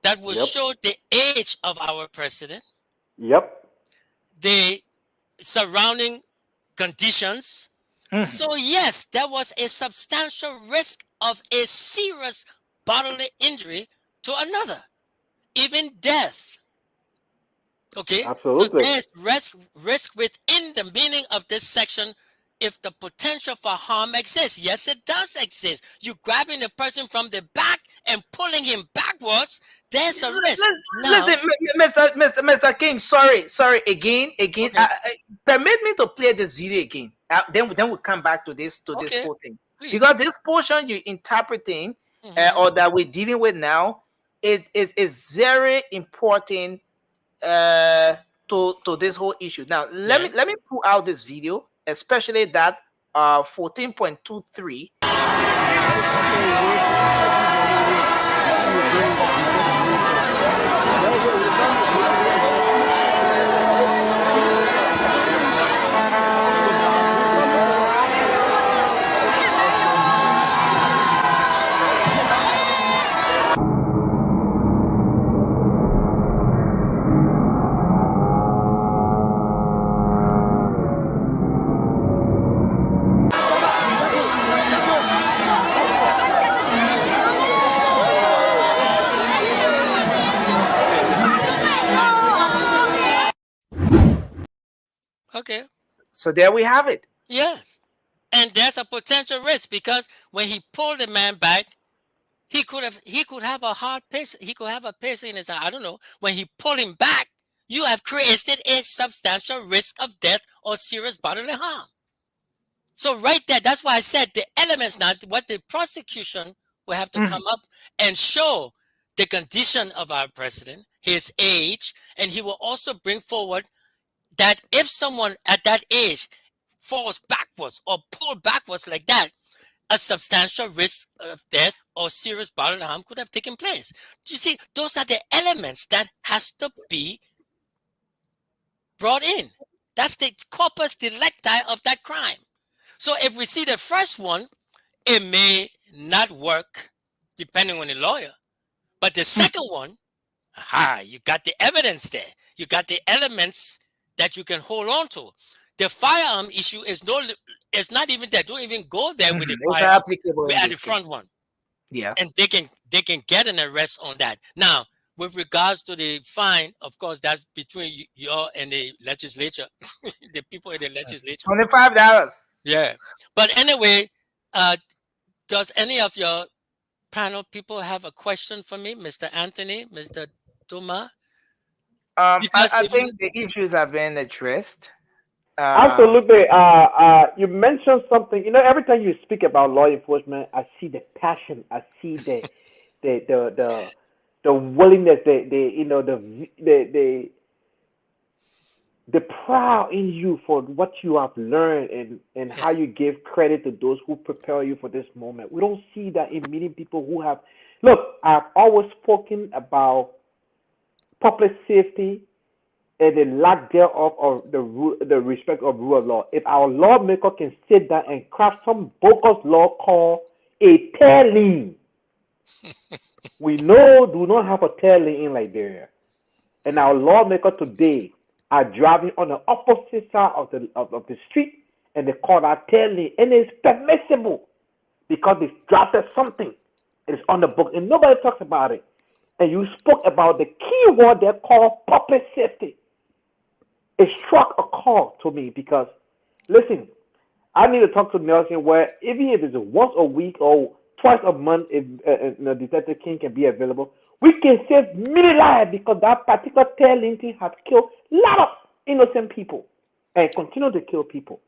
that will show the age of our president. The surrounding conditions. So yes, there was a substantial risk of a serious bodily injury to another, even death. Okay, absolutely. So there's risk within the meaning of this section if the potential for harm exists. Yes, it does exist. You grabbing the person from the back and pulling him backwards, there's a risk. Listen, Mr. King, sorry, again. Okay. Permit me to play this video again. Then we'll come back to this whole thing. Please. Because this portion you're interpreting or that we're dealing with now, it is very important to this whole issue. Now, let me pull out this video, especially that 14.23. Okay. So there we have it. Yes. And there's a potential risk because when he pulled the man back, he could have a hard pace. He could have a pace in his eye. I don't know. When he pulled him back, you have created a substantial risk of death or serious bodily harm. So right there, that's why I said the elements now, what the prosecution will have to come up and show the condition of our president, his age, and he will also bring forward that if someone at that age falls backwards or pulled backwards like that, a substantial risk of death or serious bodily harm could have taken place. You see, those are the elements that has to be brought in. That's the corpus delicti of that crime. So if we see the first one, it may not work depending on the lawyer. But the second one, you got the evidence there. You got the elements that you can hold on to. The firearm issue is not even there. Don't even go there with the It's firearm. applicable We're in at the this case. front one. Yeah. And they can get an arrest on that. Now, with regards to the fine, of course, that's between you and the legislature, the people in the legislature. $25. Yeah. But anyway, does any of your panel people have a question for me, Mr. Anthony, Mr. Duma? I think the issues have been addressed. Absolutely. You mentioned something. You know, every time you speak about law enforcement, I see the passion. I see the willingness. The pride in you for what you have learned and how you give credit to those who prepare you for this moment. We don't see that in many people who have. Look, I've always spoken about public safety and the lack thereof of the respect of rule of law. If our lawmaker can sit down and craft some bogus law called a tailing, we do not have a tailing in Liberia, and our lawmaker today are driving on the opposite side of the street, and they call that tailing, and it's permissible because they drafted something. It's on the book, and nobody talks about it. And you spoke about the key word they call public safety. It struck a call to me because, listen, I need to talk to Nelson where even if it's once a week or twice a month, if Detective King can be available, we can save many lives because that particular tailing thing has killed a lot of innocent people and continue to kill people.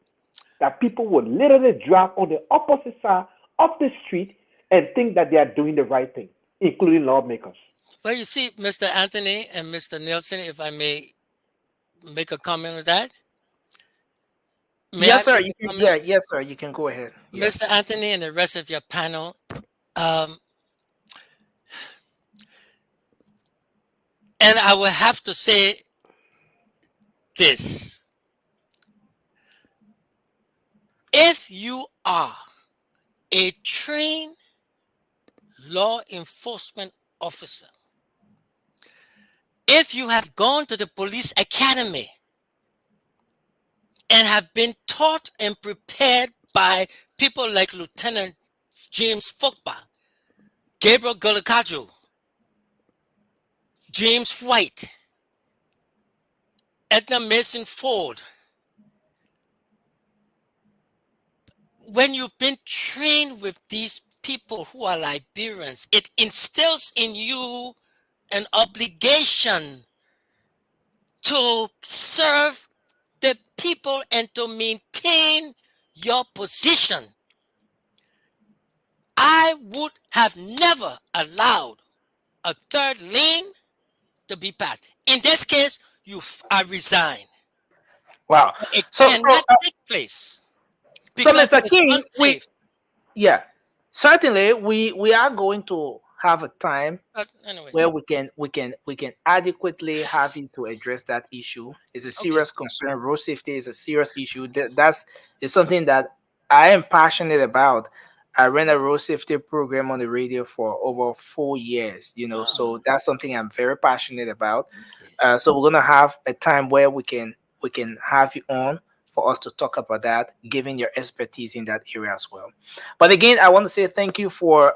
That people would literally drive on the opposite side of the street and think that they are doing the right thing, including lawmakers. Well, you see, Mr. Anthony and Mr. Nielsen, if I may make a comment on that. Yes, sir. Yes, sir. You can go ahead. Yes. Mr. Anthony and the rest of your panel, and I will have to say this. If you are a trained law enforcement officer, if you have gone to the police academy and have been taught and prepared by people like Lieutenant James Fogba, Gabriel Golokaju, James White, Edna Mason Ford, when you've been trained with these people who are Liberians, it instills in you an obligation to serve the people and to maintain your position. I would have never allowed a third lane to be passed. In this case, I resign. Wow. It cannot take place. So, Mr. King, certainly we are going to have a time where we can adequately have you to address that issue. It's a serious concern. Road safety is a serious issue. That's something that I am passionate about. I ran a road safety program on the radio for over 4 years, so that's something I'm very passionate about. So we're gonna have a time where we can have you on for us to talk about that, given your expertise in that area as well. But again, I want to say thank you for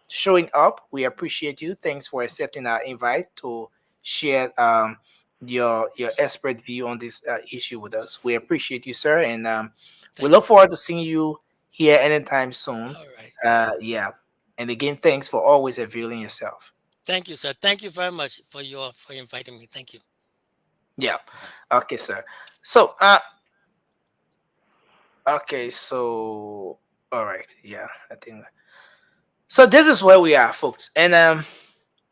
showing up. We appreciate you. Thanks for accepting our invite to share your expert view on this issue with us. We appreciate you, sir, and we look forward to seeing you here anytime soon. All right. And again, thanks for always availing yourself. Thank you, sir. Thank you very much for inviting me. Thank you. Yeah. Okay, sir. So okay, so all right, yeah, I think so. This is where we are, folks, and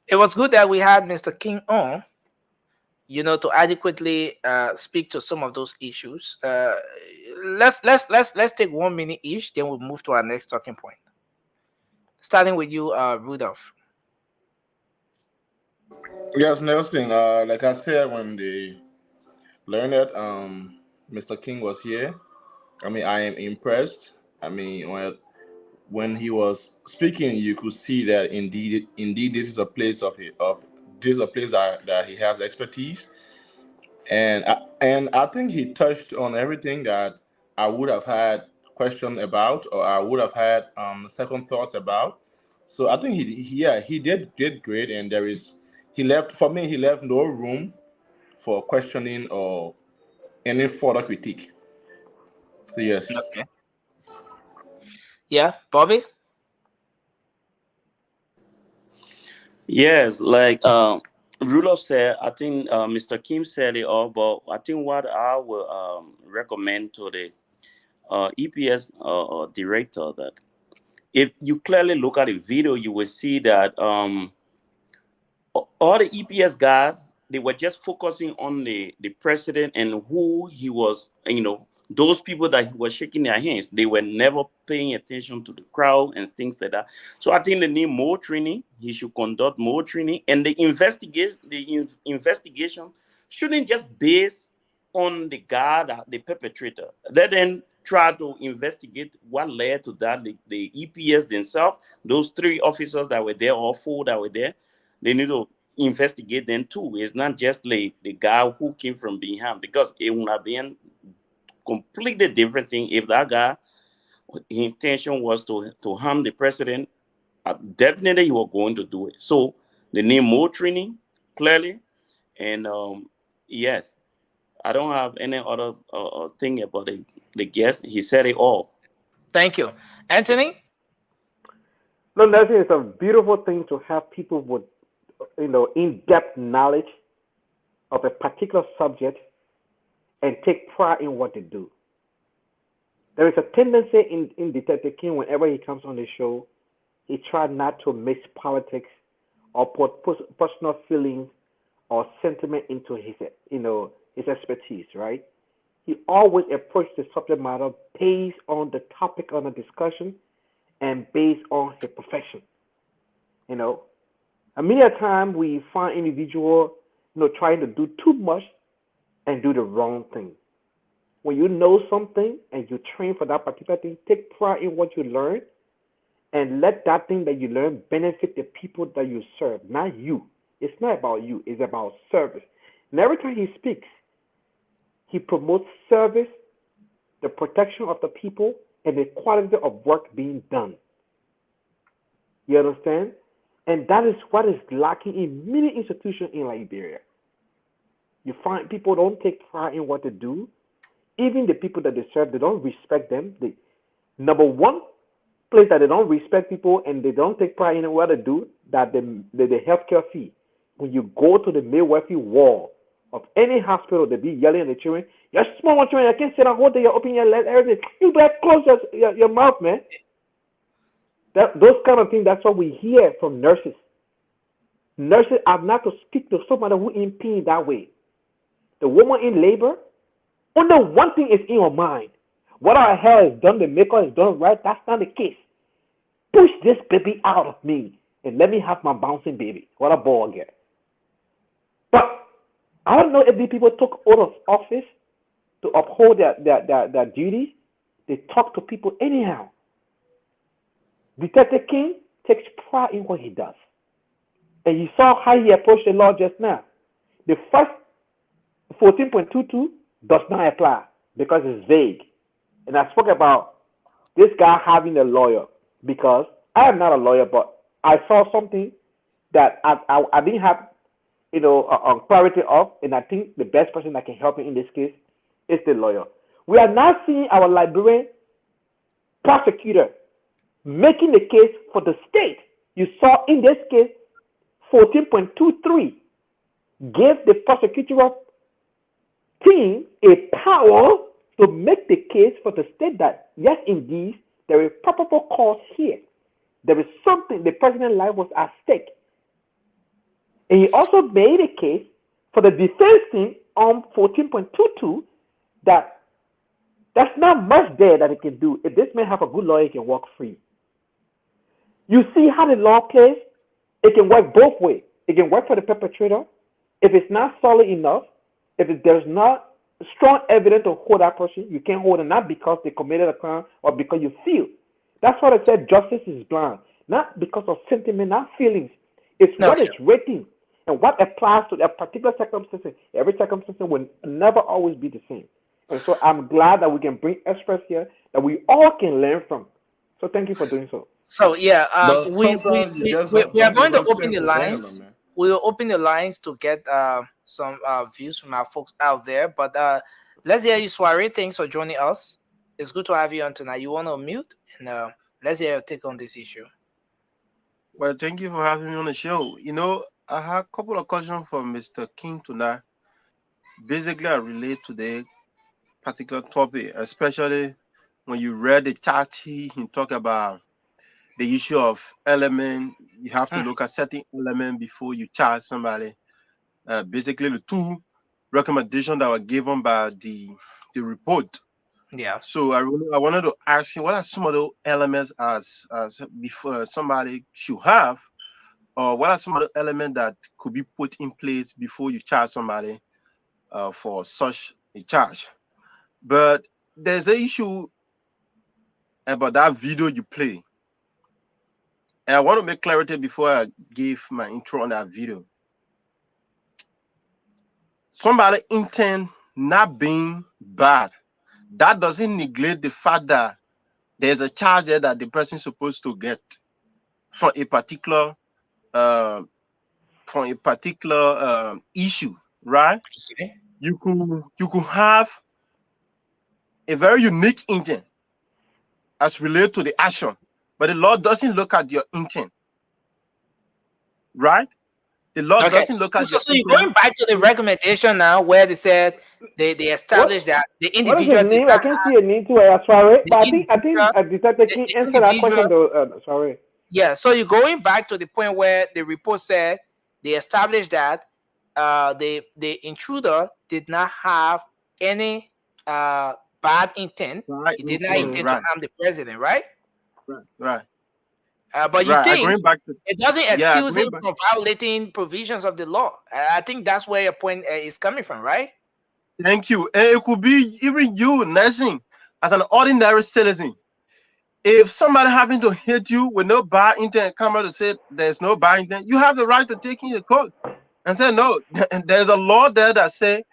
it was good that we had Mr. King on. to adequately speak to some of those issues. Let's take 1 minute each, then we'll move to our next talking point. Starting with you, Rudolph. Yes, Nelson. Like I said, when the learned Mr. King was here, I mean, I am impressed. I mean, when he was speaking, you could see that indeed, this is a place of this is a place that he has expertise, and I think he touched on everything that I would have had question about, or I would have had second thoughts about. So I think yeah, he did great, and he left no room for questioning or any further critique. So yes. Okay. Yeah, Bobby. Yes, like Rudolph said, I think Mr. Kim said it all, but I think what I will recommend to the EPS director, that if you clearly look at the video, you will see that all the EPS guys, they were just focusing on the president and who he was, those people that he was shaking their hands. They were never paying attention to the crowd and things like that. So I think they need more training. He should conduct more training, and investigation shouldn't just base on the guy, the perpetrator. Let them try to investigate what led to that. The EPS themselves, those 3 officers that were there, or 4 that were there, they need to investigate them too. It's not just like the guy who came from behind, because it would have been completely different thing if that guy, his intention was to harm the president. Definitely he was going to do it. So they need more training, clearly. And yes, I don't have any other thing about the guest. He said it all. Thank you. Anthony? No, Nelson, it's a beautiful thing to have people with, in-depth knowledge of a particular subject and take pride in what they do. There is a tendency in Detective King, whenever he comes on the show, he tries not to mix politics or put personal feelings or sentiment into his expertise, right? He always approaches the subject matter based on the topic on the discussion and based on his profession. You know, and many a time we find individual, trying to do too much and do the wrong thing. When you know something and you train for that particular thing, take pride in what you learn and let that thing that you learn benefit the people that you serve, not you. It's not about you, it's about service. And every time he speaks, he promotes service, the protection of the people, and the quality of work being done. You understand? And that is what is lacking in many institutions in Liberia. You find people don't take pride in what they do. Even the people that they serve, they don't respect them. Number one place that they don't respect people and they don't take pride in what they do, that the healthcare fee. When you go to the midwifery wall of any hospital, they be yelling at the children, "You're small children, I can't sit down all day, you're opening your legs, everything. You better close your mouth, man." Those kind of things, that's what we hear from nurses. Nurses are not to speak to somebody who in pain that way. The woman in labor, only one thing is in her mind. What our hair is done, the makeup is done right, that's not the case. Push this baby out of me and let me have my bouncing baby. What a ball get. But I don't know if these people took out of office to uphold their duties. They talk to people anyhow. Detective King takes pride in what he does. And you saw how he approached the law just now. The first 14.22 does not apply because it's vague. And I spoke about this guy having a lawyer because I am not a lawyer, but I saw something that I didn't have, clarity of, and I think the best person that can help me in this case is the lawyer. We are now seeing our Liberian prosecutor making the case for the state. You saw in this case, 14.23 gave the prosecutorial team a power to make the case for the state that, yes, indeed, there is probable cause here. There is something, the president's life was at stake. And he also made a case for the defense team on 14.22 that that's not much there that it can do. If this man have a good lawyer, he can walk free. You see how the law plays? It can work both ways. It can work for the perpetrator. If it's not solid enough, there's not strong evidence to hold that person, you can't hold them, not because they committed a crime or because you feel. That's what I said, justice is blind. Not because of sentiment, not feelings. It's what is written and what applies to a particular circumstance. Every circumstance will never always be the same. And so I'm glad that we can bring experts here that we all can learn from. So thank you for doing so. So yeah, we are going to open the to lines. them, We will open the lines to get some views from our folks out there. But let's hear you, Soiree. Thanks for joining us. It's good to have you on tonight. You want to mute and let's hear your take on this issue. Well, thank you for having me on the show. You know, I have a couple of questions for Mr. King tonight. Basically, I relate to the particular topic, especially when you read the chart, he talked about the issue of element. You have to look at certain element before you charge somebody. Basically, the two recommendations that were given by the report. Yeah. So I wanted to ask you, what are some of those elements as before somebody should have, or what are some of the elements that could be put in place before you charge somebody for such a charge? But there's an issue about that video you play. And I want to make clarity before I give my intro on that video. Somebody intent not being bad, that doesn't neglect the fact that there's a charge there that the person is supposed to get from a particular issue, right? Okay. You could have a very unique intent as related to the action, but the law doesn't look at your intent, right? The law doesn't look at your So you're going back to the recommendation now, where they said they established that the individual. What is his name? I can't see a name to it. Sorry, but I think Detective King answered that question though. Sorry. Yeah, so you're going back to the point where the report said they established that the intruder did not have any bad intent. He did not intend to harm the president, right? Right. But you think it doesn't excuse him from violating provisions of the law. I think that's where your point is coming from, right? Thank you. And it could be even you, Nelson, as an ordinary citizen. If somebody having to hit you with no bad intent, come out and say there's no bad intent, you have the right to take in your court and say no. There's a law there that say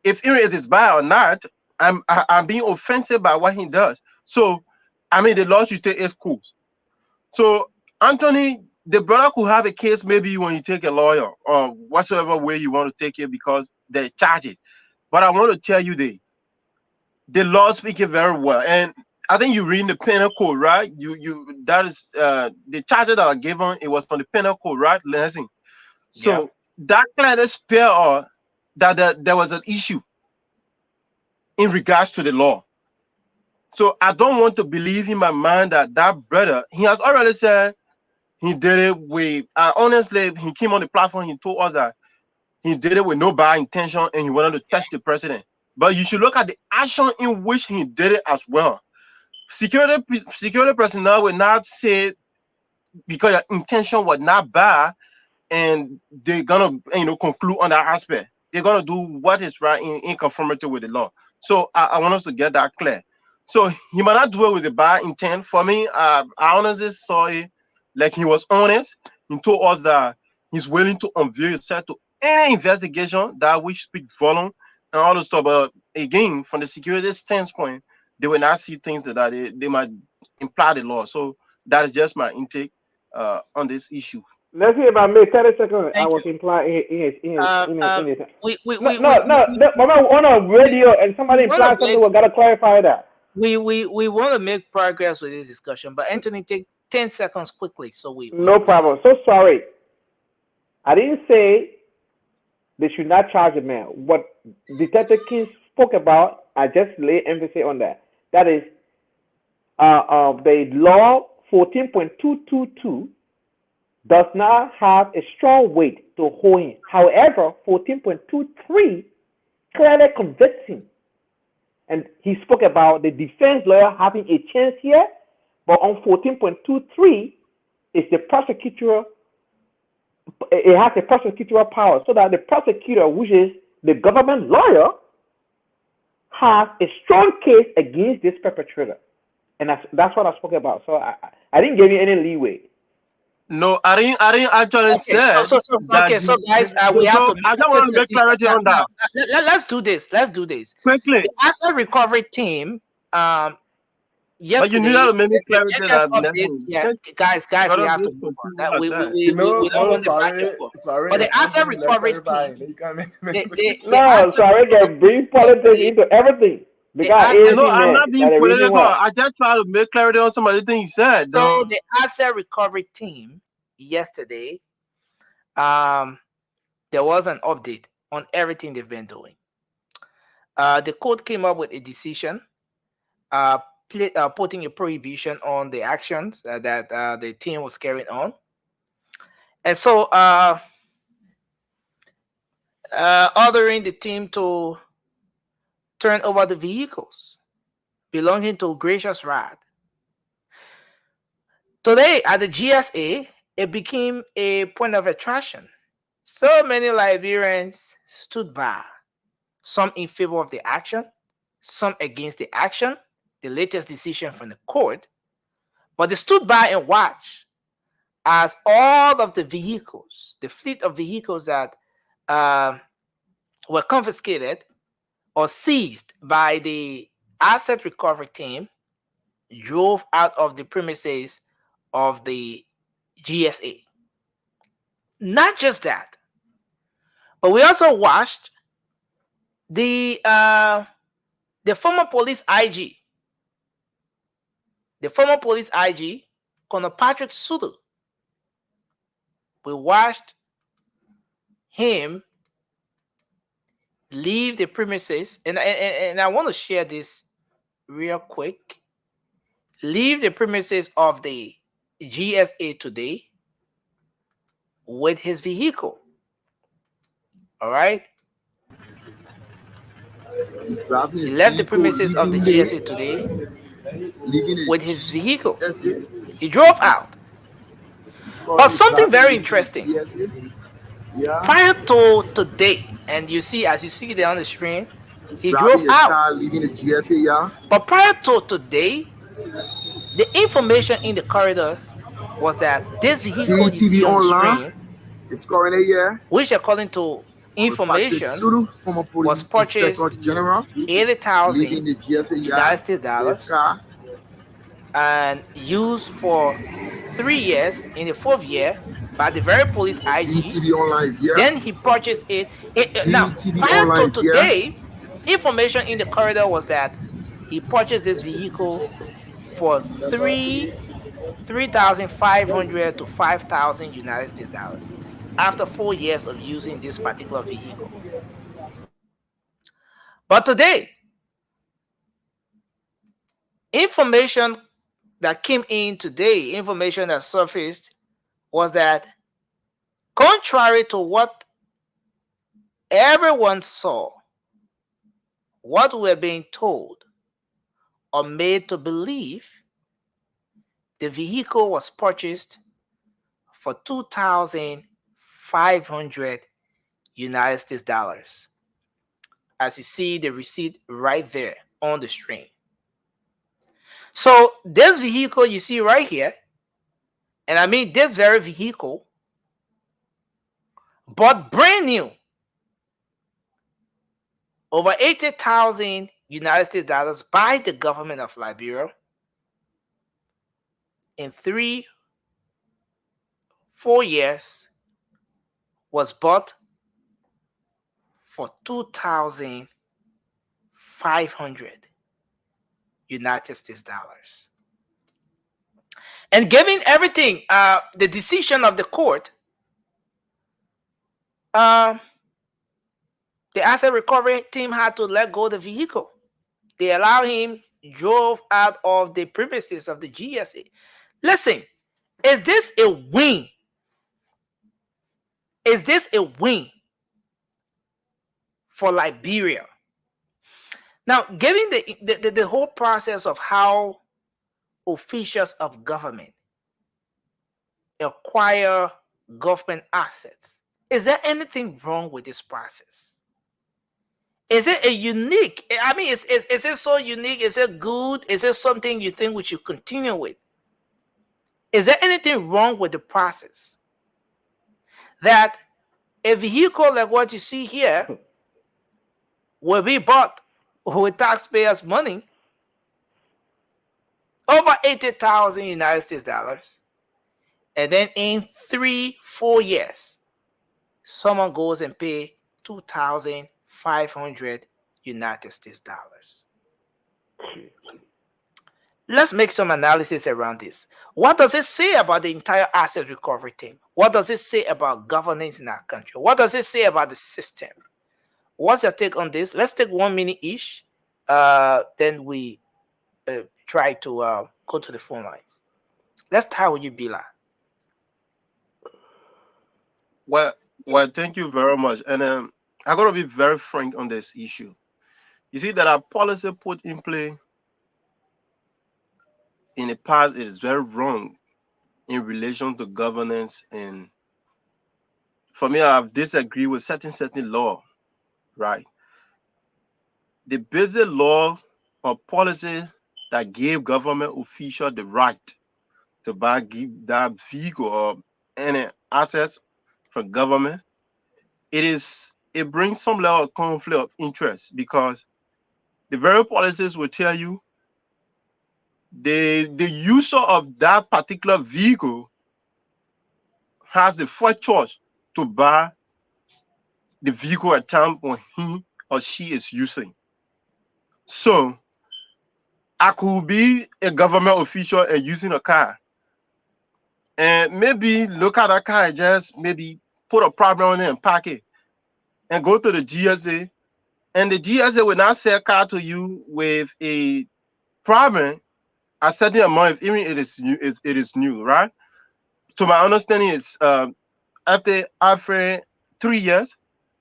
if it is bad or not, I'm being offensive by what he does. So I mean the law should take its course. So Anthony, the brother could have a case maybe when you take a lawyer or whatsoever way you want to take it because they charge it. But I want to tell you the law speaks it very well. And I think you read the penal code, right? That is the charges that are given, it was from the penal code, right? Listen. So that clearly spell that there was an issue in regards to the law. So I don't want to believe in my mind that brother, he has already said he did it with, honestly, he came on the platform, he told us that he did it with no bad intention and he wanted to touch the president. But you should look at the action in which he did it as well. Security personnel will not say because your intention was not bad and they're gonna conclude on that aspect. They're gonna do what is right in conformity with the law. So I want us to get that clear. So he might not do it with a bad intent. For me, I honestly saw it like he was honest. He told us that he's willing to unveil himself to any investigation that which speaks volume and all the stuff. But again, from the security standpoint, they will not see things that they might imply the law. So that is just my intake on this issue. Let's see if I made 30 seconds. I was implied in his. On a radio and somebody implied something. We gotta clarify that. We want to make progress with this discussion, but Anthony, take 10 seconds quickly. So no problem. So sorry. I didn't say they should not charge a man. What Detective King spoke about, I just lay emphasis on that. That is the law 14.222 does not have a strong weight to to hold him. However, 14.23 clearly convicts him. And he spoke about the defense lawyer having a chance here, but on 14.23, it's the prosecutor, it has the prosecutorial power, so that the prosecutor, which is the government lawyer, has a strong case against this perpetrator. And that's what I spoke about. So I didn't give you any leeway. No, I didn't actually say So guys, we have to. I don't want to make clarity on that. Let's do this. Quickly. The asset recovery team, yesterday. But you need to make me clarity that. Guys, we have to move on. That we don't want the back and forth. But the asset recovery team, no, sorry, can bring politics into everything. No, I'm not being political. I just try to make clarity on some of the things he said. So the asset recovery team yesterday, there was an update on everything they've been doing. The court came up with a decision, putting a prohibition on the actions that the team was carrying on, and so ordering the team to turn over the vehicles belonging to Gracious Rad. Today at the GSA, it became a point of attraction. So many Liberians stood by, some in favor of the action, some against the action, the latest decision from the court, but they stood by and watched as all of the vehicles, the fleet of vehicles that were confiscated or seized by the asset recovery team, drove out of the premises of the GSA. Not just that, but we also watched the former police IG, Colonel Patrick Sudo. We watched him leave the premises, and I want to share this real quick. Leave the premises of the GSA today with his vehicle. All right. He left the premises of the GSA today with his vehicle. He drove out. But something very interesting. Prior to today, and as you see there on the screen, he drove out. But prior to today, the information in the corridor was that this vehicle you see on the screen, which according to information was purchased $80,000 United States dollars and used for 3 years. In the 4th year, by the very police IG. Then he purchased it. Now, prior to today, information in the corridor was that he purchased this vehicle for $3,500 to $5,000 United States dollars after 4 years of using this particular vehicle. But today, information that came in today, information that surfaced, was that contrary to what everyone saw, what we were being told or made to believe, the vehicle was purchased for $2,500 United States dollars. As you see the receipt right there on the screen. So this vehicle you see right here, and I mean this very vehicle, bought brand new, over 80,000 United States dollars by the government of Liberia in 3-4 years, was bought for $2,500 United States dollars. And given everything, the decision of the court, the asset recovery team had to let go of the vehicle. They allowed him, drove out of the premises of the GSA. Listen, is this a win Is this a win for Liberia? Now, given the whole process of how officials of government acquire government assets, is there anything wrong with this process? Is it a unique? I mean, is it so unique? Is it good? Is it something you think we should continue with? Is there anything wrong with the process that a vehicle like what you see here will be bought with taxpayers' money, over 80,000 United States dollars, and then in 3-4 years, someone goes and pay 2,500 United States dollars? Let's make some analysis around this. What does it say about the entire asset recovery team? What does it say about governance in our country? What does it say about the system? What's your take on this? Let's take 1 minute each. Then we try to go to the phone lines. Let's start with you, Bila. Well, thank you very much. And I'm going to be very frank on this issue. You see that our policy put in play in the past is very wrong in relation to governance. And for me, I've disagreed with certain law, right? The basic law or policy that gave government official the right to buy that vehicle or any assets from government, it brings some level of conflict of interest, because the very policies will tell you the user of that particular vehicle has the first choice to buy the vehicle at time when he or she is using. So I could be a government official and using a car, and maybe look at that car and just maybe put a problem on it and park it and go to the GSA, and the GSA will not sell a car to you with a problem a certain amount, if even it is new, right? To my understanding, it's after 3 years,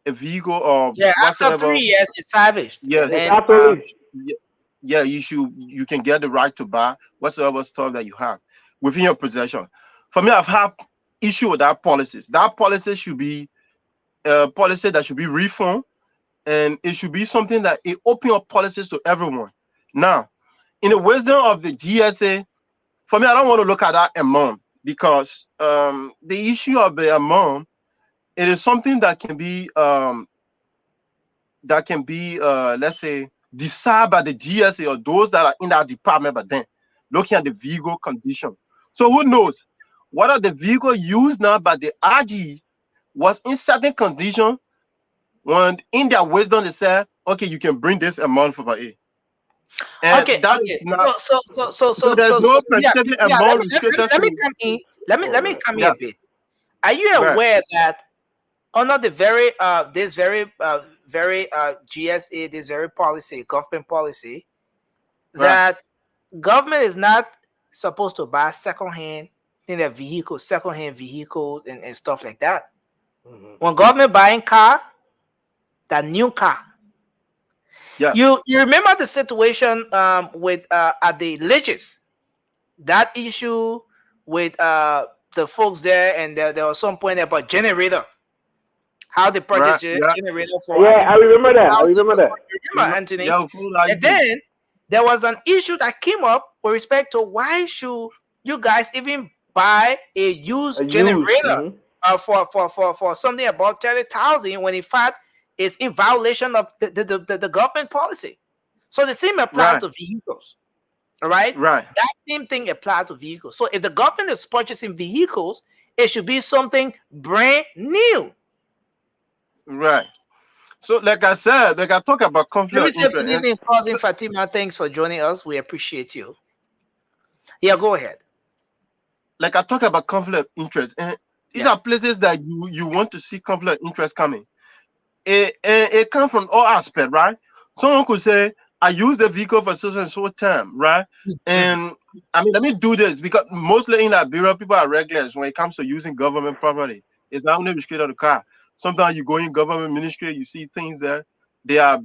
a vehicle or after 3 years, it's salvaged. Yeah, then, yeah, you can get the right to buy whatsoever stuff that you have within your possession. For me, I've had issue with that policies. That policy should be a policy that should be reformed, and it should be something that it open up policies to everyone. Now, in the wisdom of the GSA, for me, I don't want to look at that amount, because the issue of the amount, it is something that can be let's say decided by the GSA or those that are in that department. But then looking at the vehicle condition, so who knows whether the vehicle used now by the RG was in certain condition when in their wisdom they said, okay, you can bring this amount for A. And okay. Not, so there's no specific amount let me come here a bit. Are you aware that under the very GSA, this very policy, government policy, that government is not supposed to buy secondhand vehicles and stuff like that. When government buying car, that new car. Yeah. You remember the situation with at the Legis, that issue with the folks there, and there was some point about generator. How they purchased generator for I remember that. Remember, Anthony? And then there was an issue that came up with respect to why should you guys even buy a used generator for something about 30,000 when in fact it's in violation of the government policy. So the same applies to vehicles. All right? Right. That same thing applies to vehicles. So if the government is purchasing vehicles, it should be something brand new. Right. So, like I said, like I talk about conflict. Let me say good evening, cousin Fatima. Thanks for joining us. We appreciate you. Yeah, go ahead. Like I talk about conflict of interest, and these are places that you want to see conflict of interest coming. It comes from all aspects, right? Someone could say, I use the vehicle for such and so time, right? And I mean, let me do this, because mostly in Liberia, people are regulars when it comes to using government property. It's not only restricted to the car. Sometimes you go in government ministry, you see things that they are,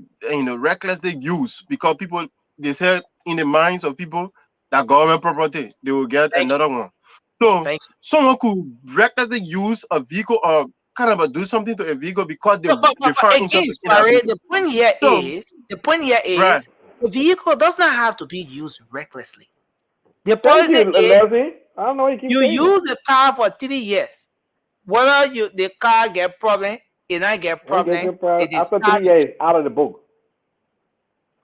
recklessly used because people, they say in the minds of people that government property, they will get another one. So someone could recklessly use a vehicle or kind of do something to a vehicle because they, But they find again, interest in that sorry, vehicle. the point here Right. is the vehicle does not have to be used recklessly. The Thank policy you, is Leslie. I don't know you keep you saying use the car for 3 years. Whether the car get problem, it not get it. Ain't get problem, your price it is after 3 years out of the book.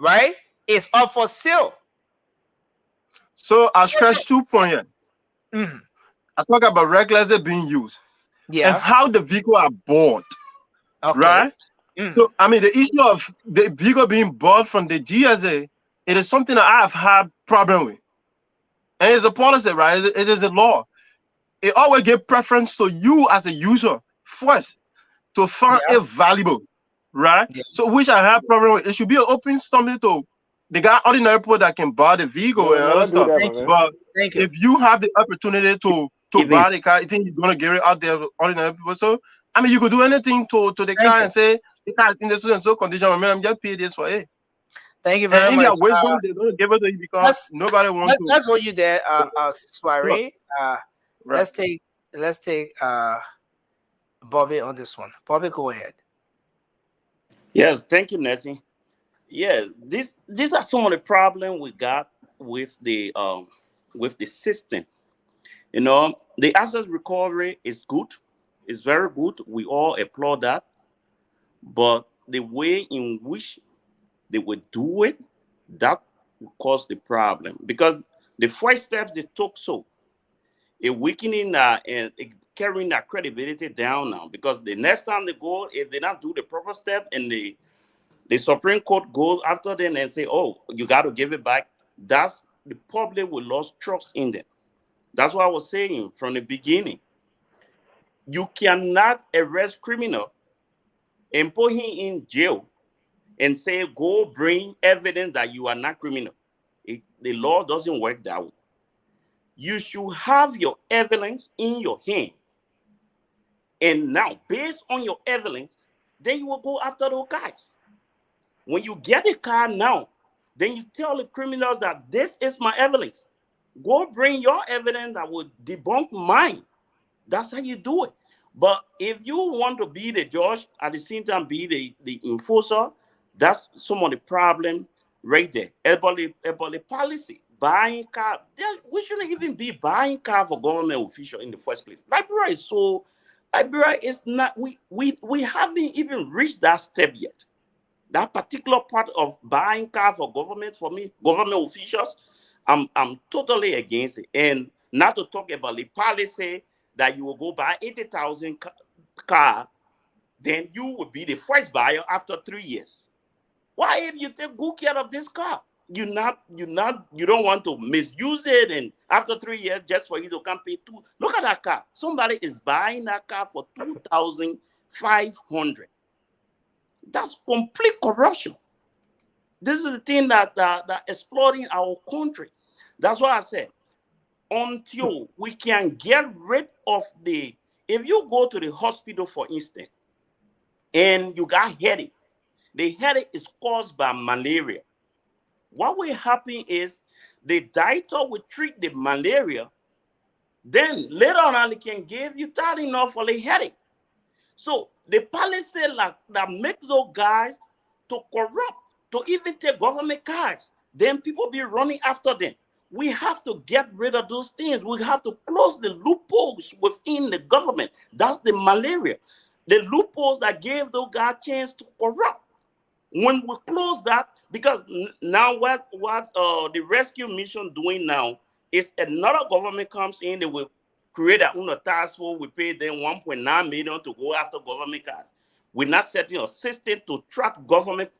right? It's up for sale. So I stress 2 points here. Mm-hmm. I talk about recklessly being used. Yeah. And how the vehicle are bought. Okay. Right? Mm. So I mean the issue of the vehicle being bought from the GSA, it is something that I have had problem with. And it's a policy, right? It is a law. It always give preference to you as a user first to find it valuable, right? Yeah. So which I have problem with. It should be an open something to the guy ordinary people that can buy the vehicle and other stuff. But if you have the opportunity to buy the car, you think you're gonna get it out there to ordinary people. So I mean you could do anything to the car and say the car is in this and so condition, man, I'm just pay this for it. Thank you very And in much. their wisdom, they're gonna give it to you because nobody wants to. Let's hold you there, soiree. Right. Let's take Bobby on this one. Bobby, go ahead. Yes, thank you, Nessie. Yeah, these are some of the problems we got with the system. You know, the asset recovery is good, it's very good. We all applaud that, but the way in which they would do it, that will cause the problem because the first steps they took it weakening and carrying that credibility down now because the next time they go, if they not do the proper step and the Supreme Court goes after them and say, oh, you got to give it back, that's the public will lose trust in them. That's what I was saying from the beginning. You cannot arrest criminal and put him in jail and say, go bring evidence that you are not criminal. The law doesn't work that way. You should have your evidence in your hand. And now, based on your evidence, then you will go after those guys. When you get a car now, then you tell the criminals that this is my evidence. Go bring your evidence that will debunk mine. That's how you do it. But if you want to be the judge, at the same time be the enforcer, that's some of the problem right there. About the policy, buying car, we shouldn't even be buying car for government official in the first place. Liberia is not, we haven't even reached that step yet. That particular part of buying car for government, for me, government officials, I'm totally against it. And not to talk about the policy that you will go buy 80,000 car, then you will be the first buyer after 3 years. Why if you take good care of this car? You don't want to misuse it, and after 3 years, just for you to come pay two. Look at that car. Somebody is buying that car for 2,500. That's complete corruption. This is the thing that exploiting our country. That's why I said, until we can get rid of if you go to the hospital, for instance, and you got headache, the headache is caused by malaria. What will happen is the doctor will treat the malaria, then later on they can give you Tylenol for the headache. So the policy that makes those guys to corrupt, to even take government cars, then people be running after them. We have to get rid of those things. We have to close the loopholes within the government. That's the malaria. The loopholes that gave those guys a chance to corrupt. When we close that, because now what the rescue mission doing now is another government comes in, they will create their own task force. We pay them 1.9 million to go after government cars. We're not setting a system to track government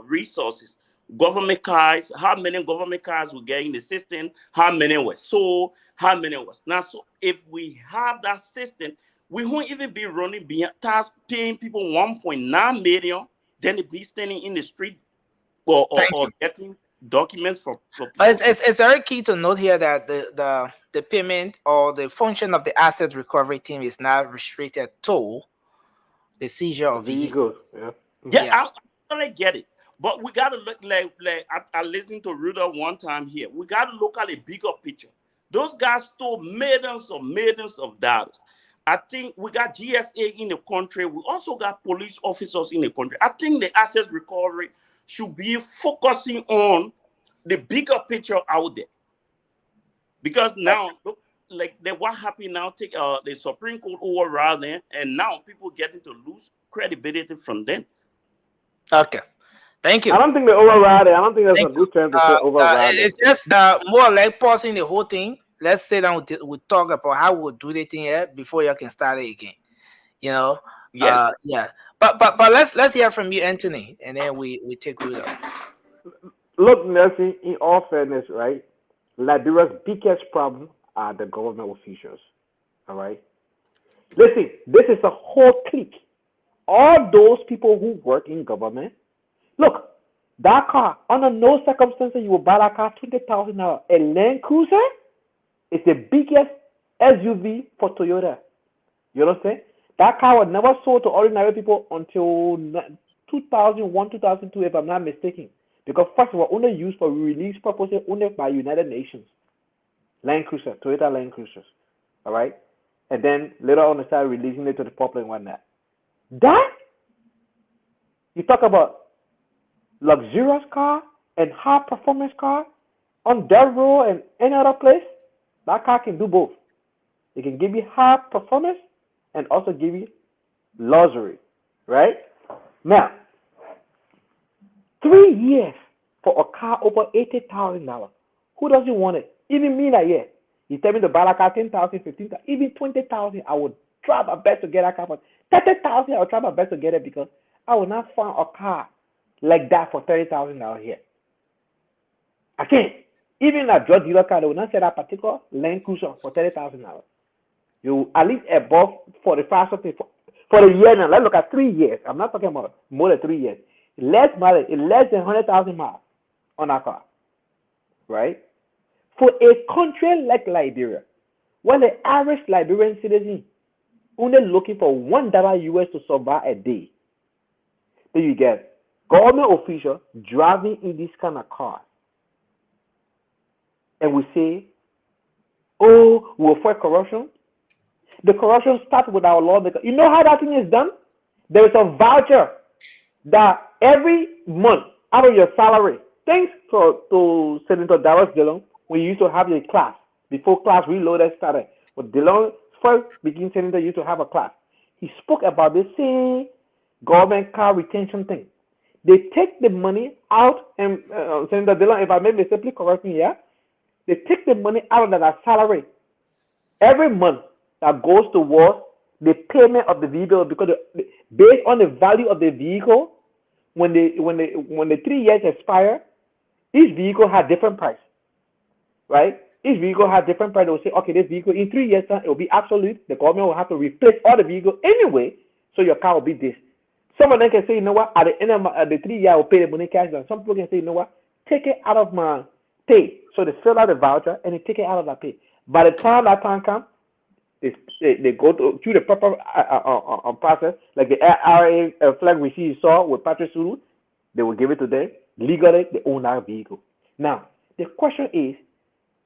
resources. Government cars, how many government cars we get in the system, how many were sold, how many was not. So if we have that system, we won't even be running behind task paying people 1.9 million, then they be standing in the street or getting documents for But it's very key to note here that the payment or the function of the asset recovery team is not restricted to the seizure of vehicles. Yeah, I totally get it. But we gotta look like I listened to Rudolph one time here. We gotta look at a bigger picture. Those guys stole millions of dollars. I think we got GSA in the country. We also got police officers in the country. I think the asset recovery should be focusing on the bigger picture out there. Because now, look, like what happened now, take the Supreme Court override them, and now people getting to lose credibility from them. Okay. Thank you. I don't think they override it. I don't think that's Thank a good term to say override it's it. just more like pausing the whole thing. Let's sit down. We'll talk about how we'll do the thing here before you can start it again. You know. Yes. Yeah. But let's hear from you, Anthony, and then we take Rudolph. Look, Nelson, in all fairness, right? Liberia's biggest problem are the government officials. All right. Listen, this is a whole clique. All those people who work in government. Look, that car, under no circumstances you will buy that car $20,000. A Land Cruiser is the biggest SUV for Toyota. You understand? That car was never sold to ordinary people until 2001, 2002, if I'm not mistaken. Because first of all, only used for release purposes only by United Nations. Land Cruiser, Toyota Land Cruisers. All right? And then later on they started releasing it to the public and whatnot. That, you talk about luxurious car and high performance car on that road and any other place, that car can do both. It can give you high performance and also give you luxury, right? Now, 3 years for a car over $80,000. Who doesn't want it? Even me, like, yeah. You tell me to buy a car $10,000, $15,000, even $20,000. I would try my best to get a car for $30,000. I would try my best to get it because I will not find a car like that for $30,000 here. I can't. Even a drug dealer car, they will not sell that particular Land Cruiser for $30,000. You at least above 45 something for the year now. Let's look at 3 years. I'm not talking about more than 3 years. Less mileage, less than 100,000 miles on our car, right? For a country like Liberia, where the average Liberian citizen only looking for $1 US to survive a day, then you get government officials driving in this kind of car, and we say, "Oh, we'll fight corruption." The corruption starts with our lawmakers. You know how that thing is done? There is a voucher that every month out of your salary, thanks to Senator Darius Dillon, we used to have a class before class reloaded started. When Dillon first began senator, used to have a class. He spoke about the same government car retention thing. They take the money out, and Senator Dillon, if I may simply correct me, yeah, they take the money out of that salary every month that goes towards the payment of the vehicle, because based on the value of the vehicle, when the 3 years expire, each vehicle has different price, right? Each vehicle has different price. They will say, okay, this vehicle in 3 years time, it will be obsolete. The government will have to replace all the vehicles anyway, so your car will be this. Some of them can say, you know what, at the end of the 3 years, I will pay the money cash. And some people can say, you know what, take it out of my pay. So they fill out the voucher and they take it out of that pay. By the time that time comes, they go through the proper process, like the IRA flag receipt you saw with Patrick Sulu. They will give it to them. Legally, they own that vehicle. Now, the question is,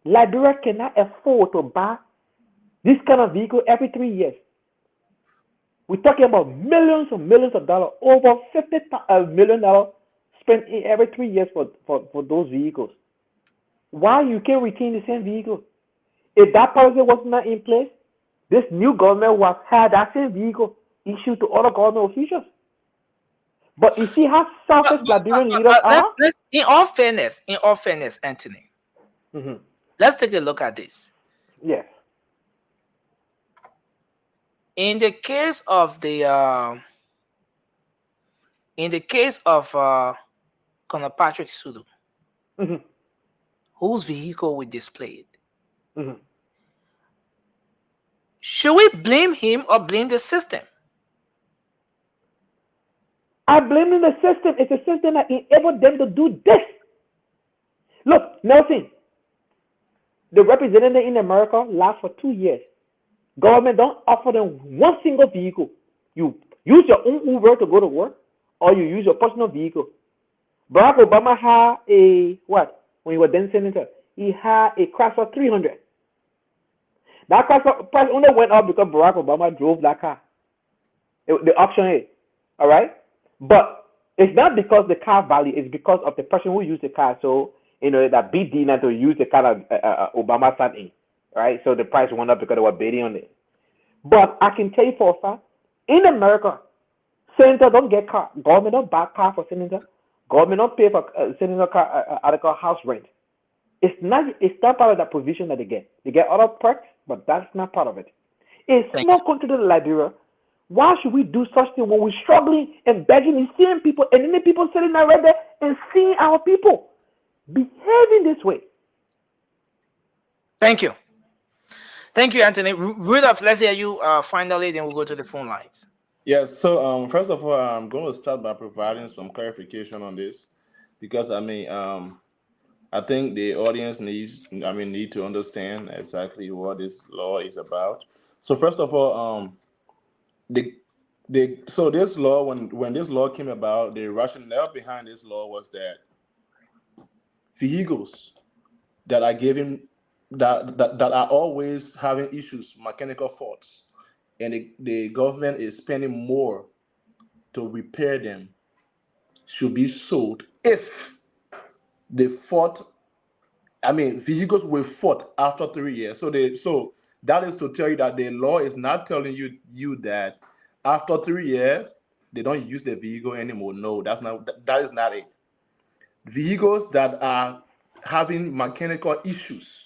Liberia cannot afford to buy this kind of vehicle every 3 years. We're talking about millions and millions of dollars, over $50 million spent every 3 years for those vehicles. Why you can't retain the same vehicle? If that policy was not in place, this new government will have that same vehicle issued to other government officials. But you see how selfish Liberian leaders are? In all fairness, Anthony, let's take a look at this. Yes. In the case of Colonel Patrick Sulu, whose vehicle we displayed, should we blame him or blame the system? I blame the system. It's the system that enabled them to do this. Look, Nelson, the representative in America lasts for 2 years. Government don't offer them one single vehicle. You use your own Uber to go to work, or you use your personal vehicle. Barack Obama had a what? When he was then senator, he had a Chrysler 300. That Chrysler price only went up because Barack Obama drove that car. The option A, all right. But it's not because the car value; it's because of the person who used the car. So that big dealer to use the car that Obama sat in, right? So the price went up because they were bidding on it. But I can tell you for a fact, in America, senator don't get car. Government don't buy car for senator. Government don't pay for senator car article house rent. It's not part of that provision that they get. They get other perks, but that's not part of it. A small country like Liberia, why should we do such thing when we're struggling and begging and seeing people, and then the people sitting there right there and seeing our people behaving this way? Thank you. Thank you, Anthony. Rudolph, let's hear you finally, then we'll go to the phone lines. Yes. So first of all, I'm going to start by providing some clarification on this, because I think the audience need to understand exactly what this law is about. So first of all, so this law, when this law came about, the rationale behind this law was that vehicles that are given that are always having issues, mechanical faults, and the government is spending more to repair them, should be sold if the fault, vehicles were fault after 3 years. So that is to tell you that the law is not telling you that after 3 years they don't use the vehicle anymore. No, that is not it. Vehicles that are having mechanical issues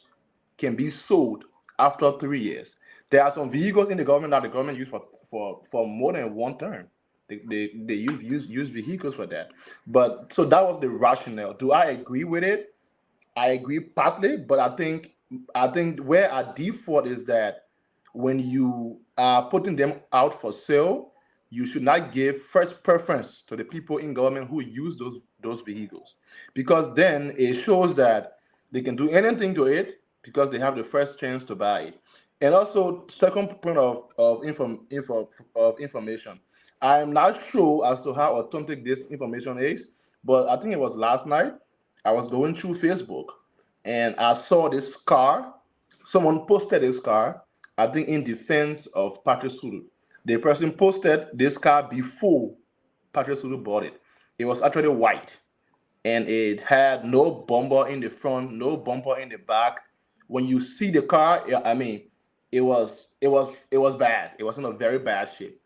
can be sold after 3 years. There are some vehicles in the government that the government use for more than one term. They use vehicles for that. But so that was the rationale. Do I agree with it? I agree partly, but I think where our default is that when you are putting them out for sale, you should not give first preference to the people in government who use those vehicles, because then it shows that they can do anything to it because they have the first chance to buy it. And also, second point of information, I'm not sure as to how authentic this information is, but I think it was last night. I was going through Facebook and I saw this car. Someone posted this car, I think in defense of Patrick Sulu. The person posted this car before Patrick Sulu bought it. It was actually white and it had no bumper in the front, no bumper in the back. When you see the car, it was bad. It was in a very bad shape.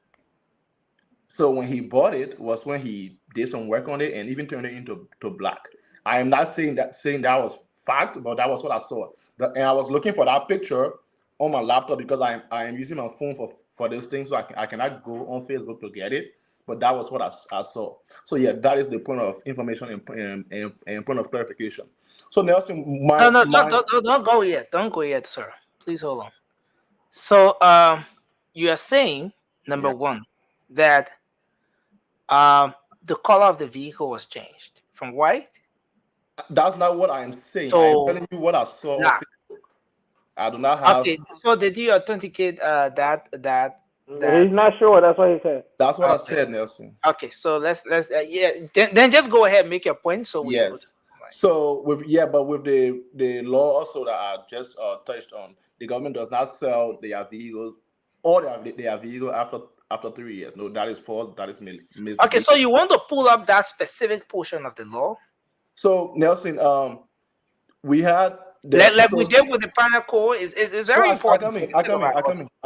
So when he bought it was when he did some work on it and even turned it into black. I am not saying that was fact, but that was what I saw. And I was looking for that picture on my laptop because I am using my phone for this thing, so I cannot go on Facebook to get it. But that was what I saw. So yeah, that is the point of information and point of clarification. So Nelson, don't go yet. Don't go yet, sir. Please hold on. So you are saying, number one, that the color of the vehicle was changed from white? That's not what I'm saying. So, I'm telling you what I saw on Facebook. I do not have. Okay, so did you authenticate that? He's not sure. That's what he said. That's what I said, Nelson. Okay, so let's then just go ahead and make your point. So we yes. So with the law also that I just touched on, the government does not sell their vehicles or their vehicle after 3 years. No, that is false. That is mis. Okay, so you want to pull up that specific portion of the law? So Nelson, we had we did with the final core is very important. I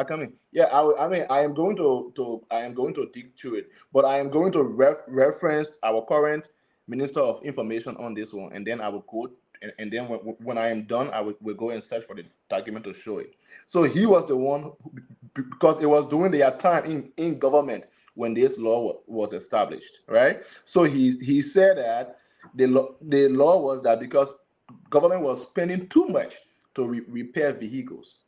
come in. Yeah, I am going to dig through it, but I am going to reference our current Minister of Information on this one, and then I will go and then when I am done, I will go and search for the document to show it. So he was the one because it was during their time in government when this law was established, right? So he said that the law was that because government was spending too much to repair vehicles,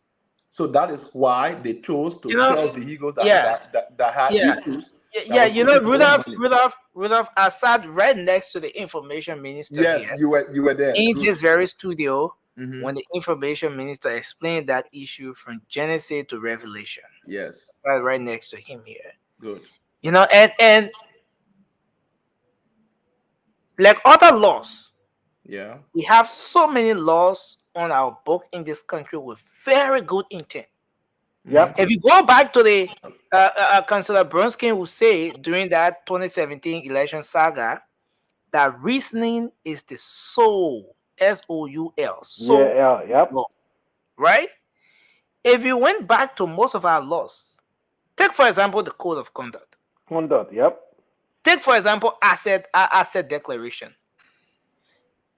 so that is why they chose to sell vehicles that had issues Yeah, you know, Rudolph Assad right next to the information minister Yes, here. you were there. In Good. this very studio, Mhm. when the information minister explained that issue from Genesis to Revelation. Yes. Right next to him here. Good. You know, and like other laws, Yeah. we have so many laws on our book in this country with very good intent. Yep. If you go back to the Councillor Brunskin who said during that 2017 election saga that reasoning is the soul, soul, soul Yeah, yep. law, right? If you went back to most of our laws, take for example the code of conduct. Conduct, yep. Take for example asset declaration.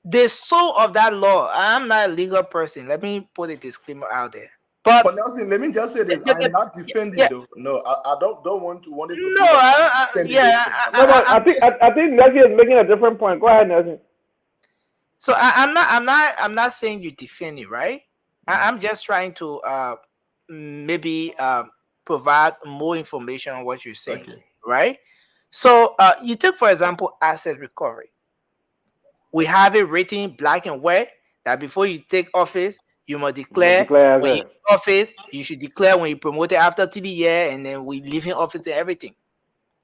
The soul of that law. I'm not a legal person. Let me put a disclaimer out there. But Nelson, let me just say this: I'm not defending though. No, I don't want it to no, be I think Nelson is making a different point. Go ahead, Nelson. So I'm not saying you defend it, right? I'm just trying to maybe provide more information on what you're saying, right? So you take for example asset recovery. We have it written black and white that before you take office, you must declare when you in office. You should declare when you promoted after 3 years, and then we leave in office and everything.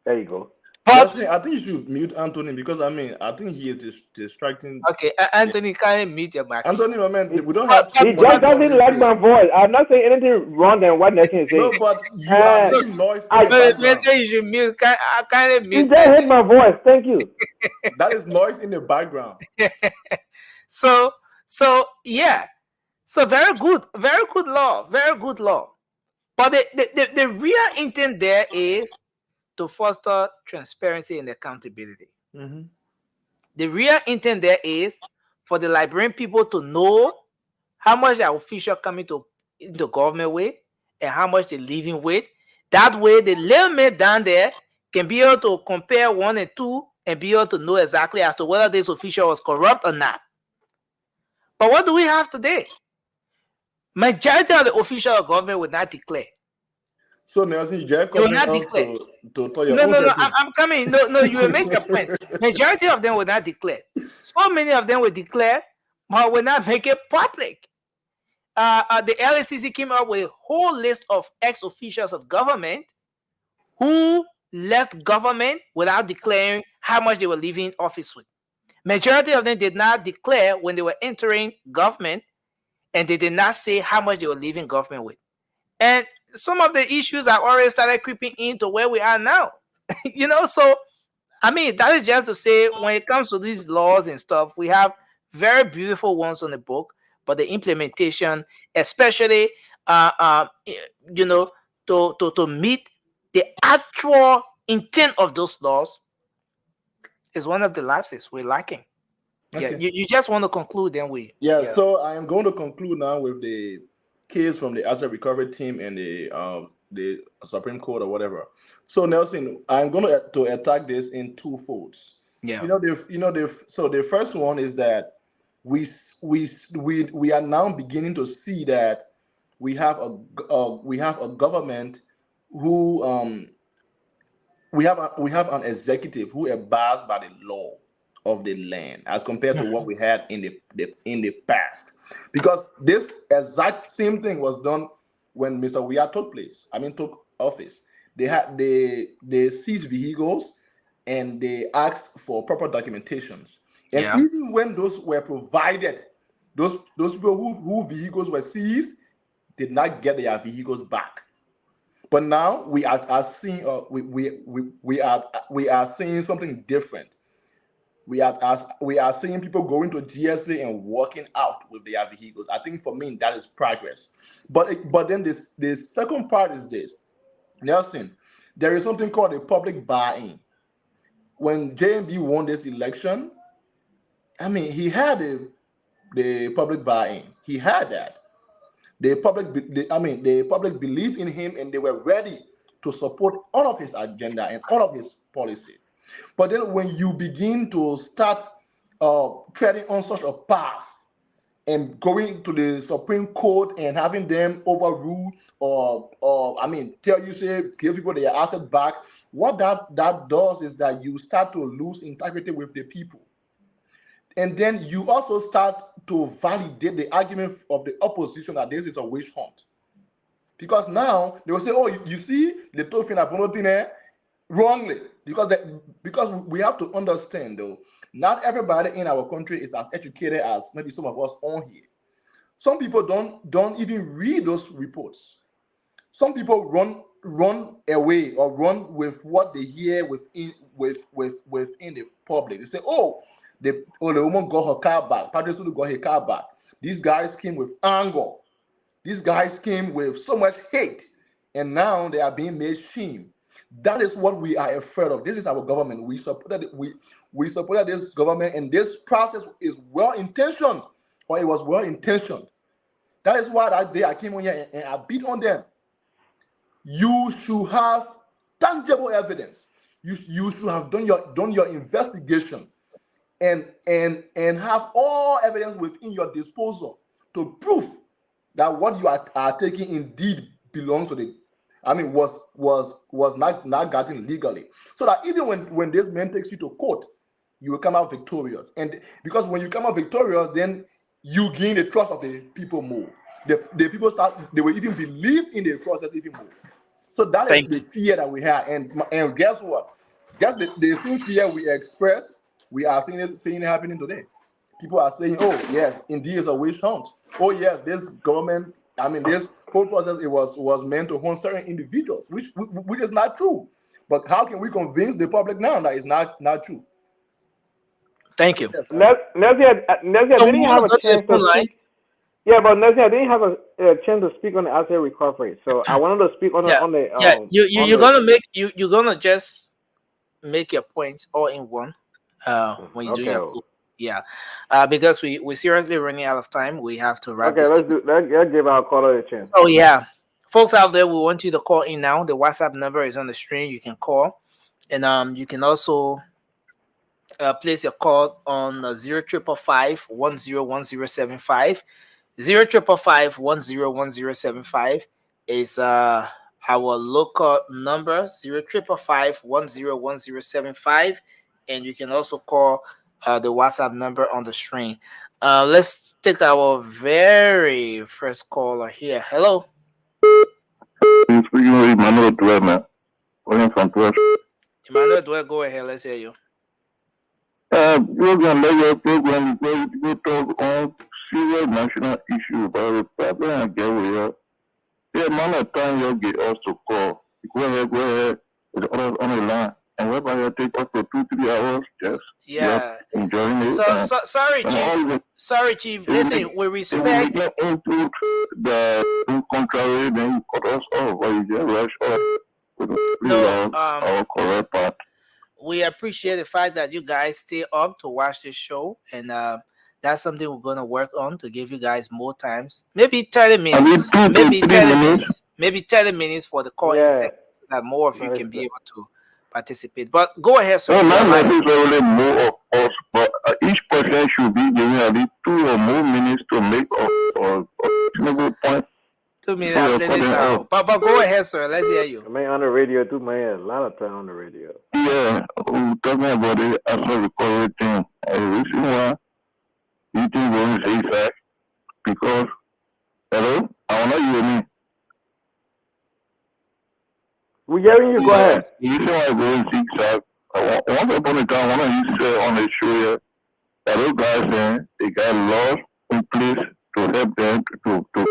There you go. But I think you should mute Anthony because I think he is distracting. Okay, Anthony, can you mute your mic? Anthony, my man, we don't have. He just doesn't like my voice. I'm not saying anything wrong than what Nelson is saying. No, but you are making noise. Let's say you should mute. Can mute? You just hit my voice. Thank you. That is noise in the background. So yeah. So very good law, very good law. But the real intent there is to foster transparency and accountability. Mm-hmm. The real intent there is for the Liberian people to know how much their official coming into government with and how much they're living with. That way, the layman down there can be able to compare 1 and 2 and be able to know exactly as to whether this official was corrupt or not. But what do we have today? Majority of the official of government will not declare. So Nelson, you just coming out to tell your No, I'm coming. No, you will make a point. Majority of them will not declare. So many of them will declare, but will not make it public. The LACC came up with a whole list of ex-officials of government who left government without declaring how much they were leaving office with. Majority of them did not declare when they were entering government, and they did not say how much they were leaving government with. And some of the issues have already started creeping into where we are now. So I mean, that is just to say when it comes to these laws and stuff, we have very beautiful ones on the book, but the implementation, especially to meet the actual intent of those laws, is one of the lapses we're lacking. Okay. Yeah, you just want to conclude, then we. Yeah, so I am going to conclude now with the case from the asset recovery team and the Supreme Court or whatever. So Nelson, I'm going to attack this in two folds. Yeah. So the first one is that we are now beginning to see that we have a government who we have an executive who abides by the law of the land as compared to what we had in the past, because this exact same thing was done when Mr. Weah took office. They seized vehicles and they asked for proper documentations, and even when those were provided, those people who vehicles were seized did not get their vehicles back. But now we are seeing we are seeing something different. We are seeing people going to GSA and walking out with their vehicles. I think for me that is progress. But then the second part is this, Nelson. There is something called a public buy-in. When JMB won this election, I mean, he had the public buy-in. He had that. The public believed in him and they were ready to support all of his agenda and all of his policy. But then when you begin to start treading on such a path and going to the Supreme Court and having them overrule or tell you, say, give people their asset back. What that does is that you start to lose integrity with the people. And then you also start to validate the argument of the opposition that this is a witch hunt. Because now they will say, oh, you see, the Tofina wrongly. Because we have to understand, though, not everybody in our country is as educated as maybe some of us on here. Some people don't even read those reports. Some people run away or run with what they hear within the public. They say, oh, the woman got her car back. Patrick got her car back. These guys came with anger. These guys came with so much hate, and now they are being made shame. That is what we are afraid of. This is our government. We supported this government, and this process is well intentioned, or it was well intentioned. That is why that day I came on here and I beat on them. You should have tangible evidence. You should have done your investigation and have all evidence within your disposal to prove that what you are taking indeed belongs to was not gotten legally. So that even when this man takes you to court, you will come out victorious. And because when you come out victorious, then you gain the trust of the people more. The people they will even believe in the process even more. So that is the fear that we have. And guess what? Just the same fear we express, we are seeing it happening today. People are saying, oh, yes, indeed it's a witch hunt. Oh, yes, this government, this whole process, it was meant to hunt certain individuals, which is not true. But how can we convince the public now that it's not true? Thank you. Nezia, I didn't have a chance to speak. Yeah, but Nezia, I didn't have a chance to speak on the asset recovery. So I wanted to speak on the. You're gonna just make your points all in one when you do your because we seriously running out of time. We have to wrap. Okay, let's give our caller a chance. Oh yeah, folks out there, we want you to call in now. The WhatsApp number is on the screen. You can call, and you can also place your call on 0555 101075. 0555 is our local number. 0555 101075, and you can also call the WhatsApp number on the screen. Let's take our very first caller here. Hello. I'm speaking with Emmanuel Dwell, man. Emmanuel Dwell, go ahead. Let's hear you. We're going to let your program go talk on serious national issue about the problem and get with you. The amount of time you get us to call, go ahead, with others on the line. And whereby you take us for 2-3 hours, just enjoying it. So sorry, Chief. Sorry, Chief. Listen, we respect. If we get into the contrary, then you cut us off, or you just rush off with our correct part. We appreciate the fact that you guys stay up to watch this show, and that's something we're gonna work on to give you guys more times. Maybe 30 minutes. Maybe 30 minutes for the calling section, so that more of you can be able to participate. But go ahead, sir. No, not necessarily more of us, but each person should be given at least 2 or more minutes to make a reasonable point. 2 minutes. But go ahead, sir. Let's hear you. Man, on the radio too, man. A lot of time on the radio. Yeah, we're talking about the asset recovery thing. The reason why you think going zigzag because hello, I want to hear me. We're hearing you. Go ahead. The reason why I'm going zigzag, once upon a time, one of you said on the show here that those guys they got laws in place to help them to cook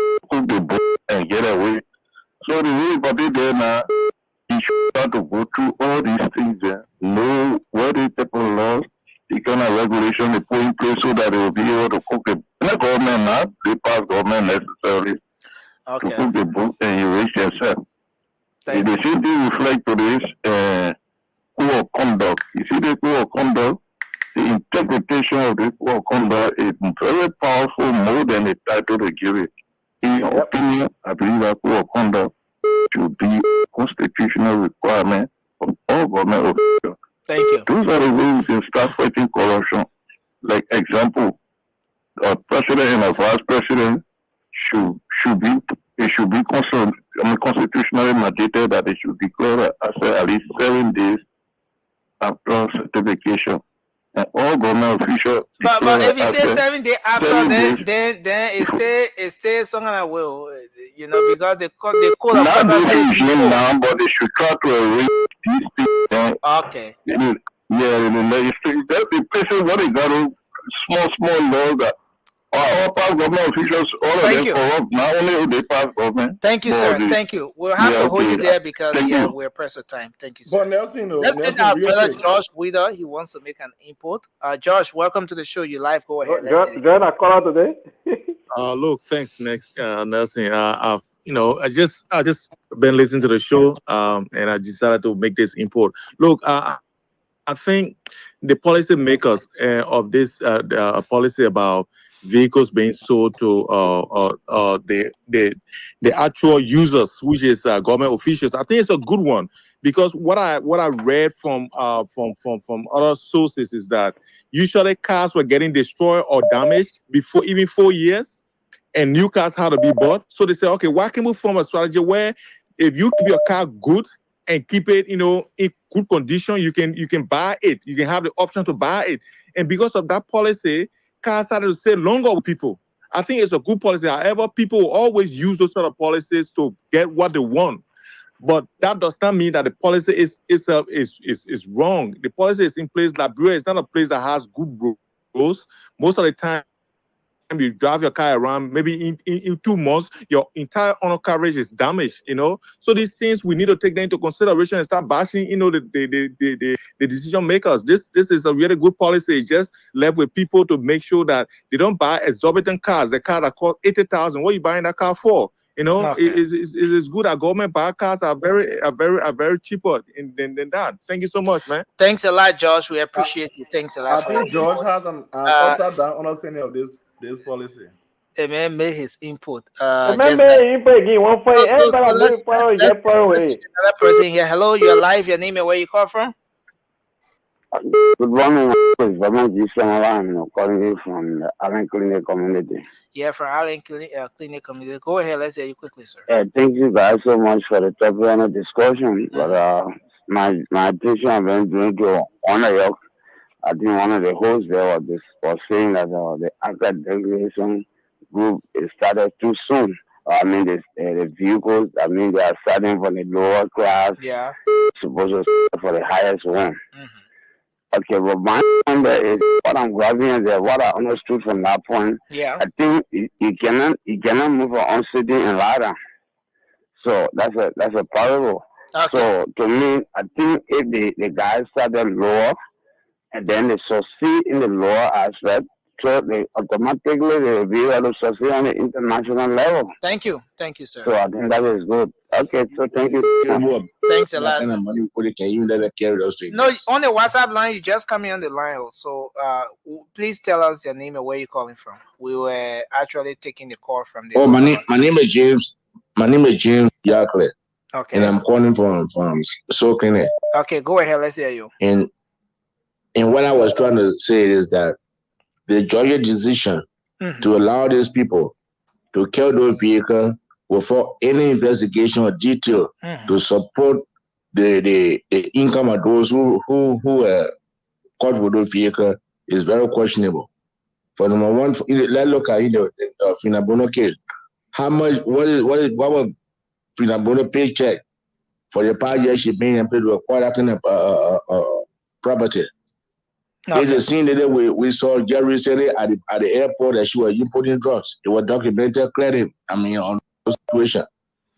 the boat and get away. So the way about it there now, you should start to go through all these things there, know what the type of laws, the kind of regulation they put in place so that they will be able to cook the not government now, they pass government necessarily to cook the boat and erase yourself. The same thing reflect to this code of conduct. You see the code of conduct, the interpretation of the code of conduct is very powerful, more than the title they give it. In your opinion, I believe that code of conduct should be a constitutional requirement from all government officials. Thank you. Those are the ways we can start fighting corruption. Like example, a president and a vice president should be it should be constitutionally mandated that it should declare at least 7 days after certification. And all government officials. But if you say 7 days after, 7 then it stays something like will, because the code of not conduct this says regime before. now, but they should try to arrange these things. Okay. Yeah, the legislature, that's the places where they got small laws that all past government officials, all of them corrupt. Not only they pass government. Thank you, sir. Thank you. We'll have to hold you there because we're pressed for time. Thank you, sir. But Nelson, let's take our brother Josh Wheeler. He wants to make an input. Josh, welcome to the show. You live. Go ahead. Join a caller today. Look, thanks, Nelson. I just been listening to the show, and I decided to make this input. Look, I think the policymakers of this policy about vehicles being sold to the actual users, which is government officials, I think it's a good one, because what I read from other sources is that usually cars were getting destroyed or damaged before even 4 years, and new cars had to be bought. So they say, okay, why can't we form a strategy where if you keep your car good and keep it, in good condition, you can buy it. You can have the option to buy it. And because of that policy, cars started to stay longer with people. I think it's a good policy. However, people will always use those sort of policies to get what they want. But that does not mean that the policy is wrong. The policy is in place. Liberia is not a place that has good roads. Most of the time, you drive your car around, maybe in 2 months, your entire honor coverage is damaged, So these things, we need to take them into consideration and start bashing, the decision makers. This is a really good policy. It's just left with people to make sure that they don't buy exorbitant cars. The car that cost 80,000, what are you buying that car for? Okay. It is good that government buy cars are very cheaper than that. Thank you so much, man. Thanks a lot, Josh. We appreciate you. Thanks a lot. I think George has an upside down understanding of this policy. The man made his input. Let's another person here. Hello, you're live. Your name and where you call from? Good morning. I'm calling you from the Allen Clinic community. Yeah, from Allen Clinic community. Go ahead. Let's hear you quickly, sir. Thank you guys so much for the topic and the discussion. But my attention I've been doing to honor you. I think one of the hosts there was saying that the agitation group is started too soon. I mean, the vehicles, I mean, they are starting from the lower class. Yeah. Supposed to start for the highest one. Mm-hmm. Okay, but my number is what I'm grabbing is what I understood from that point. Yeah. I think you cannot move on sitting and ladder. So that's a parable. Okay. So to me, I think if the guys started lower, and then they succeed in the lower aspect, so they automatically will be able to succeed on the international level. Thank you, sir. So I think that is good. Okay, so thank you. Thanks a lot. No, on the WhatsApp line, you just come in on the line. So please tell us your name and where you're calling from. We were actually taking the call from the. My name is James. My name is James Yakle. Okay. And I'm calling from Soul Clinic. Okay, go ahead. Let's hear you. And what I was trying to say is that the Georgia decision to allow these people to kill those vehicles without any investigation or detail to support the income of those who caught with those vehicles is very questionable. For number one, let's look at Finabono case. How much? What was Finabono paycheck for the past year she being paid to acquire that kind of property? Okay. It's the scene that we saw Jerry recently at the airport that she was importing drugs. It was documented clearly. On the situation.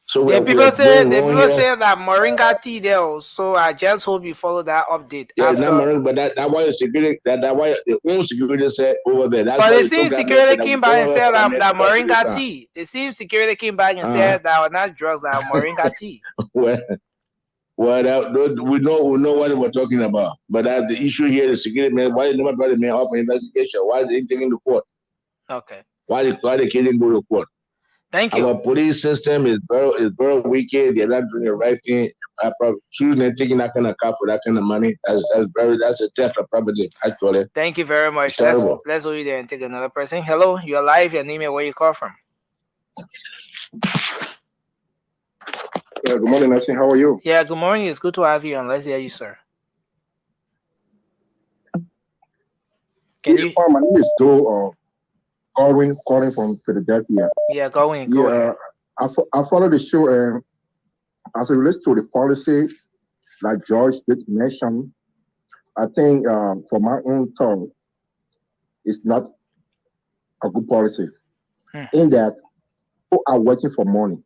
So people say that Moringa tea there also. I just hope you follow that update. Yeah, not Moringa, but that why the security that why the own security said over there. That's but they seem security came back and said that Moringa tea. They seem security came back and said that were not drugs, that Moringa tea. Well, we know what we're talking about, but the issue here is security man. Why did nobody brought the man up for investigation? Why did they take him to court? Okay. Why the kid didn't go to court? Thank you. Our police system is very wicked. They're not doing the right thing. choosing and taking that kind of car for that kind of money. That's a theft of property, actually. Thank you very much. Let's go you there and take another person. Hello, you're live. Your name and where you call from. Yeah, good morning, Nancy. How are you? Yeah, good morning. It's good to have you on. Let's hear you, sir. Can you? My name is Joe calling from Philadelphia. Yeah, go ahead. I follow the show, and as it relates to the policy, like George did mention, I think for my own thought, it's not a good policy. In that, people are working for money.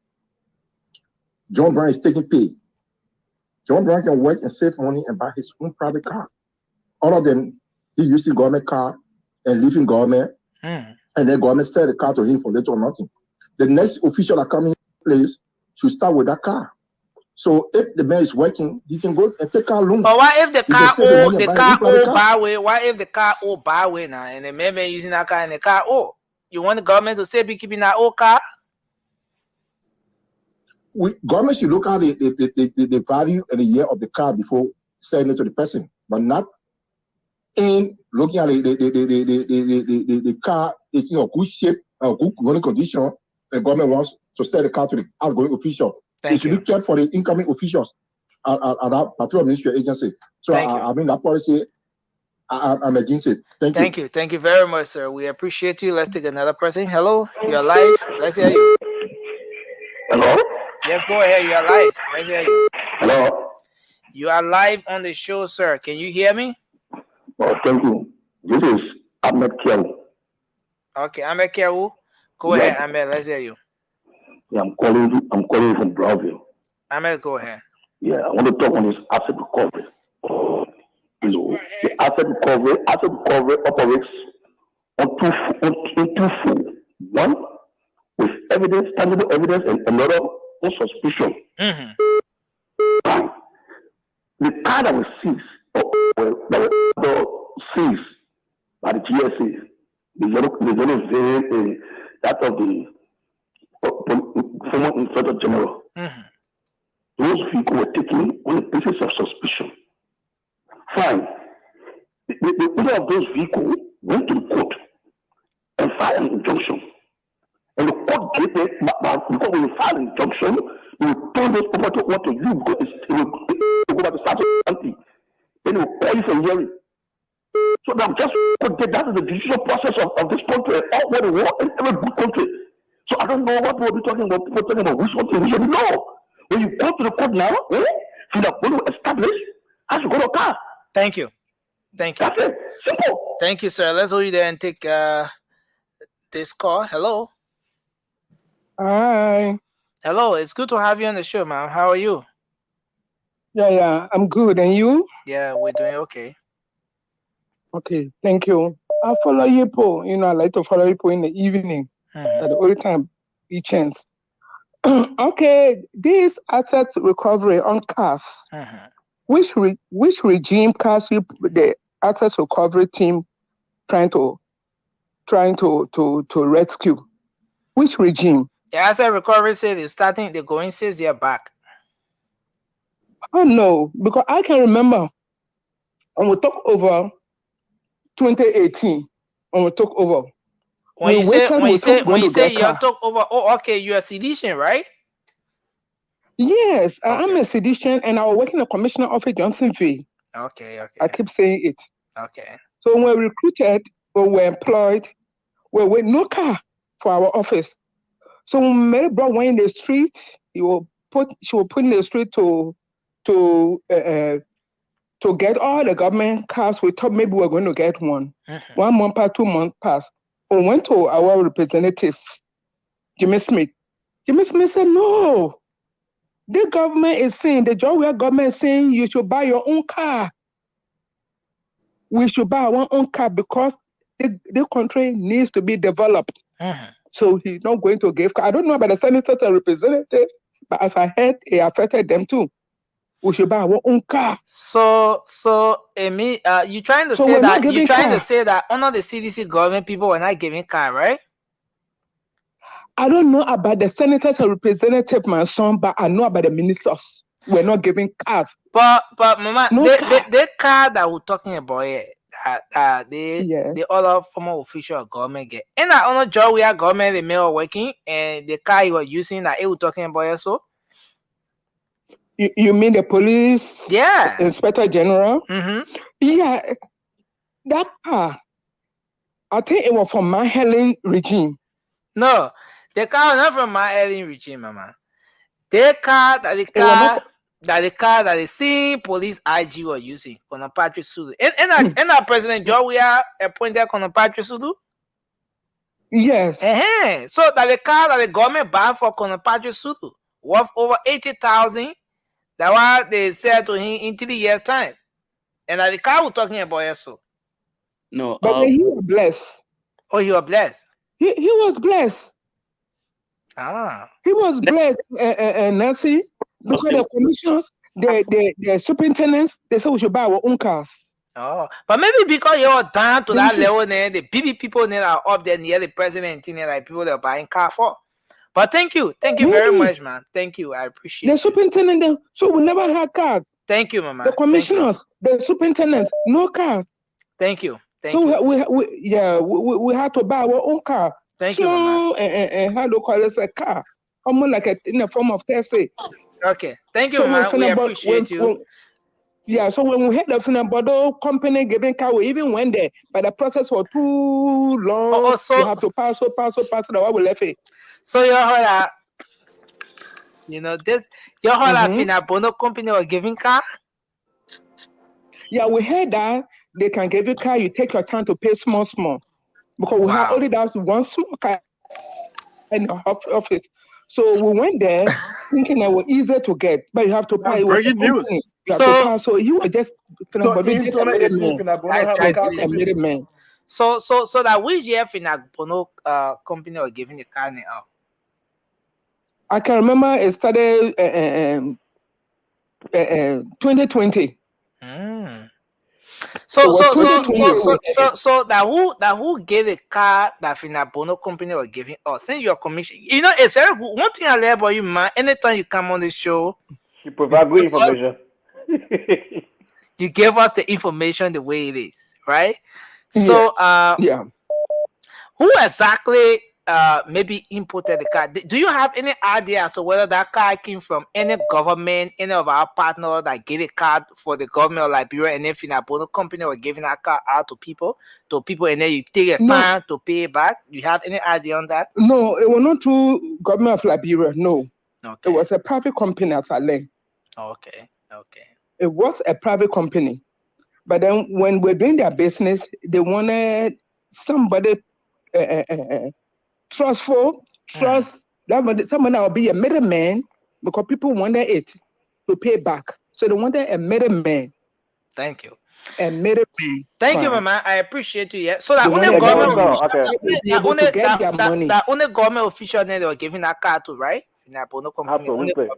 John Brown is taking pay. John Brown can work and save money and buy his own private car. Other than he using government car and leaving government, and then government sell the car to him for little or nothing. The next official that comes in place should start with that car. So if the man is working, he can go and take car loan. But what if the car buy way? What if the car buy way now and the man using that car and the car you want the government to still be keeping that old car? Government should look at the value and the year of the car before selling it to the person, but not in looking at the car is in a good shape, good running condition, and government wants to sell the car to the outgoing official. It should be kept for the incoming officials at that particular ministry agency. So I mean that policy, I'm against it. Thank you. Thank you very much, sir. We appreciate you. Let's take another person. Hello, you're live. Let's hear you. Hello? Yes, go ahead. You are live. Let's hear you. Hello? You are live on the show, sir. Can you hear me? Oh, thank you. This is Ahmed Kiawu. Okay, Ahmed Kiawu. Go ahead, Ahmed. Let's hear you. Yeah, I'm calling from Brownsville. Ahmed, go ahead. Yeah, I want to talk on this asset recovery. You know, the asset recovery operates on two fold. One, with evidence, tangible evidence, and another on suspicion. The car that was seized, by the GSA, the yellow vein, that of the former Inspector General. Those vehicles were taken on the basis of suspicion. Fine. The owner of those vehicles went to the court and filed an injunction. And the court gave it, because when you file an injunction, you will turn those property over to you because it will go back to Saturday. Then it will call you for hearing. So now just that is the judicial process of this country, all over the world, in every good country. So I don't know what we'll be talking about. People talking about which one we should know. When you go to the court now, you are going to establish how to go to a car. Thank you. That's it. Simple. Thank you, sir. Let's hold you there and take this call. Hello. Hi. Hello. It's good to have you on the show, ma'am. How are you? Yeah, I'm good. And you? Yeah, we're doing okay. Okay, thank you. I follow you, Paul. I like to follow you in the evening. At the only time, each chance. Okay, this asset recovery on cars. Which regime cars the asset recovery team trying to rescue? Which regime? The asset recovery said they're going 6 years back. Oh no, because I can remember when we took over 2018. When we took over. When you say you took over, okay, you're a sedition, right? Yes, I'm a sedition, and I was working in the commissioner office, Johnsonville. Okay. I keep saying it. Okay. So when we recruited, when we were employed, we had no car for our office. So when Mary Brown went in the street, she will put in the street to get all the government cars. We thought maybe we were going to get one. 1 month passed, 2 months passed. We went to our representative, Jimmy Smith. Jimmy Smith said, no. The government is saying, the Georgia government is saying you should buy your own car. We should buy our own car because the country needs to be developed. So he's not going to give car. I don't know about the senators and representatives, but as I heard, it affected them too. We should buy our own car. So Amy, you're trying to say that under the CDC government, people were not giving car, right? I don't know about the senators and representatives, my son, but I know about the ministers. We're not giving cars. But Mama, No the car that we're talking about here, the Yeah. the other former official of government get. And I on a job where government the mail working and the car you were using that it was talking about here, so You mean the police? Yeah. Inspector General? Mm-hmm. Yeah, that car. I think it was from my Helen regime. No, the car was not from my Ellen regime, Mama. The car that the same police IG were using, Colonel Patrick Sudu. And our President Joe we are appointed Colonel Patrick Sudu. Yes. So that the car that the government bought for Colonel Patrick Sudu worth over 80,000. That was they said to him in 3 years' time. And that the car we're talking about also. No, But then he was blessed. Oh, you were blessed. He was blessed. He was blessed, Nancy, because the commissioners, the superintendents, they said we should buy our own cars. Oh, but maybe because you're down to that level, the BB people that are up there near the president, like people that are buying car for. But thank you very much, man. Thank you, I appreciate the superintendent. So we never had cars. Thank you, Mama. The commissioners, the superintendents, no cars. Thank you. We had to buy our own car. Thank you, Mama. And how do you call it, a car? Almost like in the form of taxi. Okay. Thank you, Mama. We appreciate you. So when we had the Finabado company giving car, we even went there, but the process was too long. You have to pass, the way we left it. So you heard that, this, you heard that Finabado company was giving car? Yeah, we heard that they can give you car, you take your time to pay small. Because we have only that one small car in the office. So we went there thinking it was easier to get, but you have to pay. Breaking news. So you were just in 2018, Finabado had a middleman. So that which year Finabado company was giving the car now? I can remember it started 2020. So that who gave a car that Finabado company was giving us? Since your commission, it's very good. One thing I love about you, man. Anytime you come on the show, you provide good information. You gave us the information the way it is, right? So who exactly maybe imported the car? Do you have any idea as to whether that car came from any government, any of our partners that gave a car for the government of Liberia, and then Finabado company were giving that car out to people, and then you take your time to pay it back? Do you have any idea on that? No, it was not through government of Liberia. No, it was a private company at Saleh. Okay. It was a private company, but then when we're doing their business, they wanted somebody trust that someone that will be a middleman, because people wanted it to pay back. So they wanted a middleman. Thank you. A middleman. Thank you, Mama. I appreciate you. Yeah. So that only government that only government official they were giving that car to, right? Absolutely.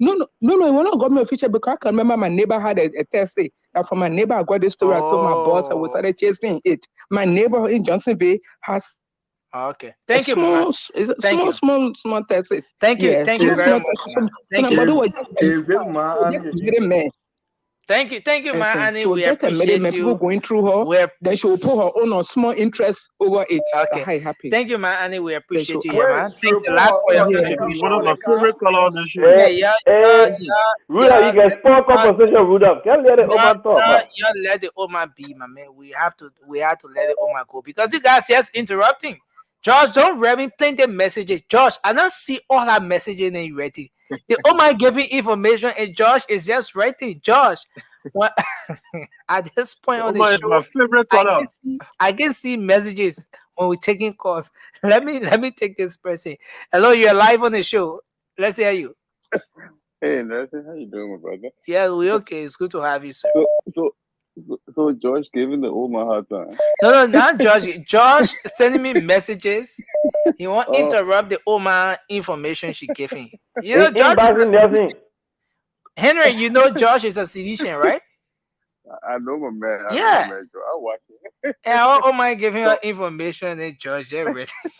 No, it was not government official, because I can remember my neighbor had a taxi. And from my neighbor, I got this story. I told my boss, and we started chasing it. My neighbor in Johnsonville has. Okay. Thank you, Mama. Small taxi. Thank you. Yes. Thank you very much. Thank you. Is this man? Thank you, Ma Annie. So we appreciate you. People going through her, then she will put her own on small interest over it. Okay. Happy. Thank you, Ma Annie. We appreciate you, man. Thank you a lot for your contribution. One of my favorite color on the show. Rudolph, you can spoil conversation, Rudolph. Can't let the Oman talk. You let the Oman be, my man. We have to let the Oman go, because you guys just interrupting. Josh, don't read me plenty messages. Josh, I don't see all that messaging and you writing. The Oman giving information and Josh is just writing. Josh, what at this point on the show, my favorite color. I can see messages when we're taking calls. Let me take this person. Hello, you're live on the show. Let's hear you. Hey, Nelson, how you doing, my brother? Yeah, we're okay. It's good to have you, sir. So George giving the Oman hard time. No, not George. George sending me messages. He won't interrupt the Oman information she gave him. You know, George Henry, you know George is a Seditian, right? I know my man. Yeah. I watch it. And Oman giving her information and George everything.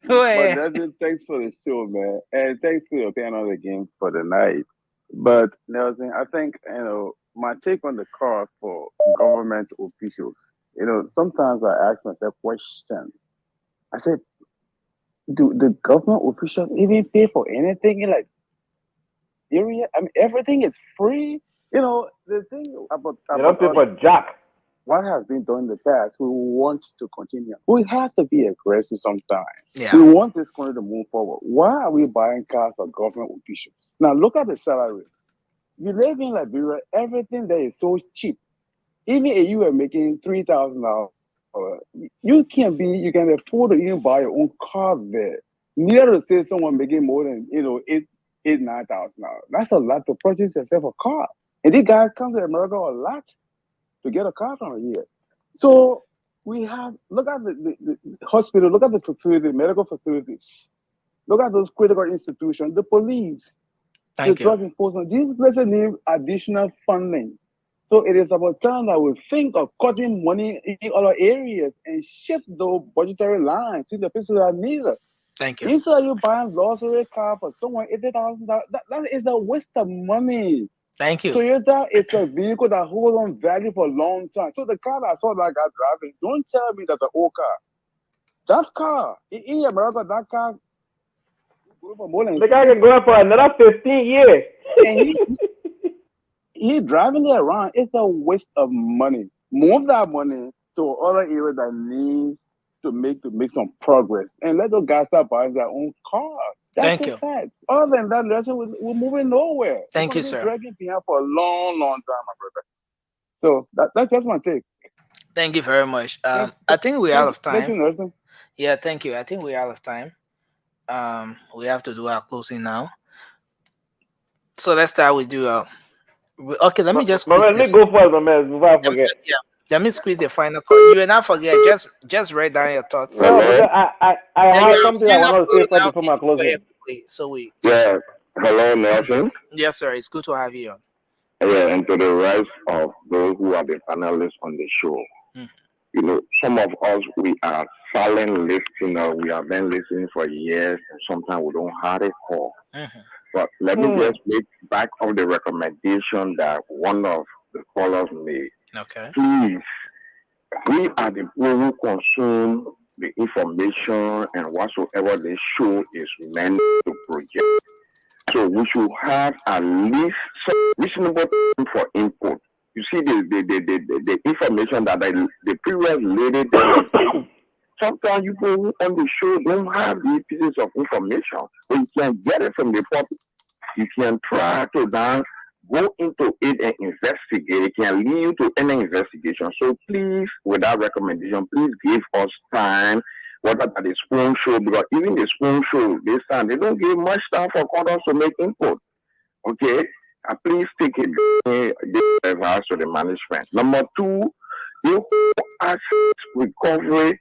Go But ahead. Nelson, thanks for the show, man, and thanks for your panel again for the night. But Nelson, I think my take on the car for government officials. Sometimes I ask myself question. I said, do the government officials even pay for anything? Like, area? I mean, everything is free. The thing about They don't pay us, for jack. what has been done in the past, we want to continue. We have to be aggressive sometimes. Yeah. We want this country to move forward. Why are we buying cars for government officials? Now, look at the salary. You live in Liberia, everything there is so cheap. Even if you are making $3,000, you can afford to even buy your own car there. Neither to say someone making more than $9,000. That's a lot to purchase yourself a car. And these guys come to America a lot to get a car from here. So we have, look at the hospital, look at the facility, medical facilities, look at those critical institutions, the police, the drug enforcement. These places need additional funding. So it is about time that we think of cutting money in other areas and shift those budgetary lines to the places that need it. Thank you. Instead of you buying luxury car for someone $80,000, that is a waste of money. Thank you. Toyota is a vehicle that holds on value for a long time. So the car that I saw that guy driving, don't tell me that's an old car. That car, in America, that car, the guy can go for another 15 years. And he driving it around. It's a waste of money. Move that money to other areas that need to make some progress, and let those guys start buying their own cars. That's a fact. Other than that, we're moving nowhere. Thank you, sir. Dragging behind for a long, long time, my brother. So that's just my take. Thank you very much. I think we're out of time. Listen. Yeah, thank you. I think we're out of time. We have to do our closing now. So let's start with okay, let me just. Let me go first, man, before I forget. Yeah. Let me squeeze the final call. You will not forget. Just write down your thoughts. No, because I have something I want to say first before my closing. So we. Yeah. Hello, Nelson. Yes, sir. It's good to have you on. Yeah, and to the rest of those who are the panelists on the show. Some of us, we are silent listeners. We have been listening for years, and sometimes we don't have a call. But let me just make back of the recommendation that one of the callers made. Okay. Please, we are the people who consume the information and whatsoever the show is meant to project. So we should have at least some reasonable time for input. You see the information that the previous lady did. Sometimes you go on the show don't have these pieces of information, but you can get it from the public. You can try to then go into it and investigate. It can lead you to any investigation. So please, with that recommendation, please give us time. What about the spoon show? Because even the spoon show, this time, they don't give much time for callers to make input. Okay? Please take it, give advice to the management. Number two, you ask recovery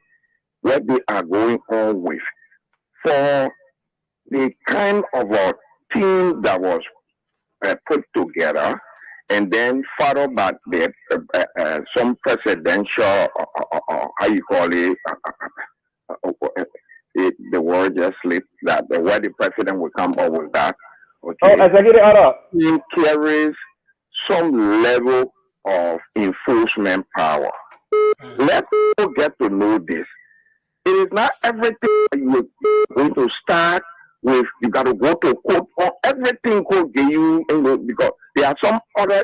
what they are going on with. For the kind of a team that was put together, and then followed by some presidential, how you call it, the word just slipped, that where the president will come up with that. Okay. Executive order. It carries some level of enforcement power. Let people get to know this. It is not everything that you're going to start with. You got to go to court for everything court give you, because there are some other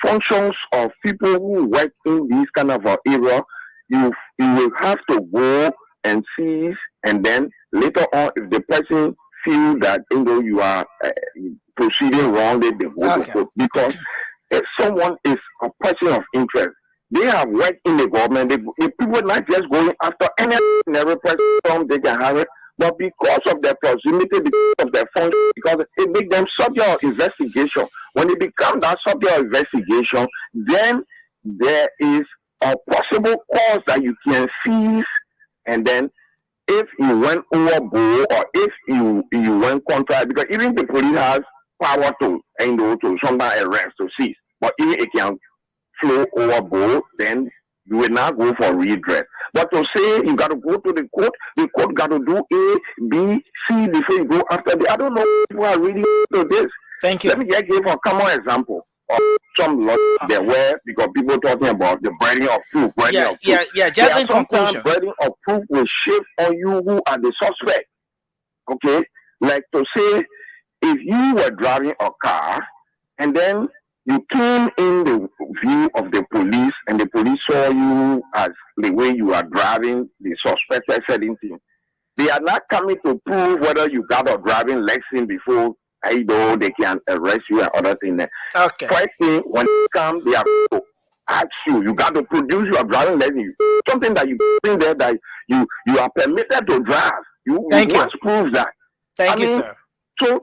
functions of people who work in this kind of area. You will have to go and seize, and then later on, if the person feel that you are proceeding wrongly, they go to court. Because if someone is a person of interest, they have worked in the government. The people not just going after any person they can have it, but because of their proximity, because of their function, because it makes them subject of investigation. When it becomes that subject of investigation, then there is a possible cause that you can seize, and then if you went overboard or if you went contrary, because even the police has power to somebody arrest, to seize, but even it can flow overboard, then you will not go for redress. But to say you got to go to the court got to do A, B, C before you go after the. I don't know if people are really into this. Thank you. Let me just give a common example of some laws there were, because people talking about the burden of proof. Just in conclusion, burden of proof will shift on you who are the suspect. Okay, like to say, if you were driving a car and then you came in the view of the police and the police saw you as the way you are driving, the suspected certain thing, they are not coming to prove whether you got a driving lesson before they can arrest you and other things. Okay. First thing, when they come, they are to ask you. You got to produce your driving lesson. Something that you bring there that you are permitted to drive. You must prove that. Thank you, sir. So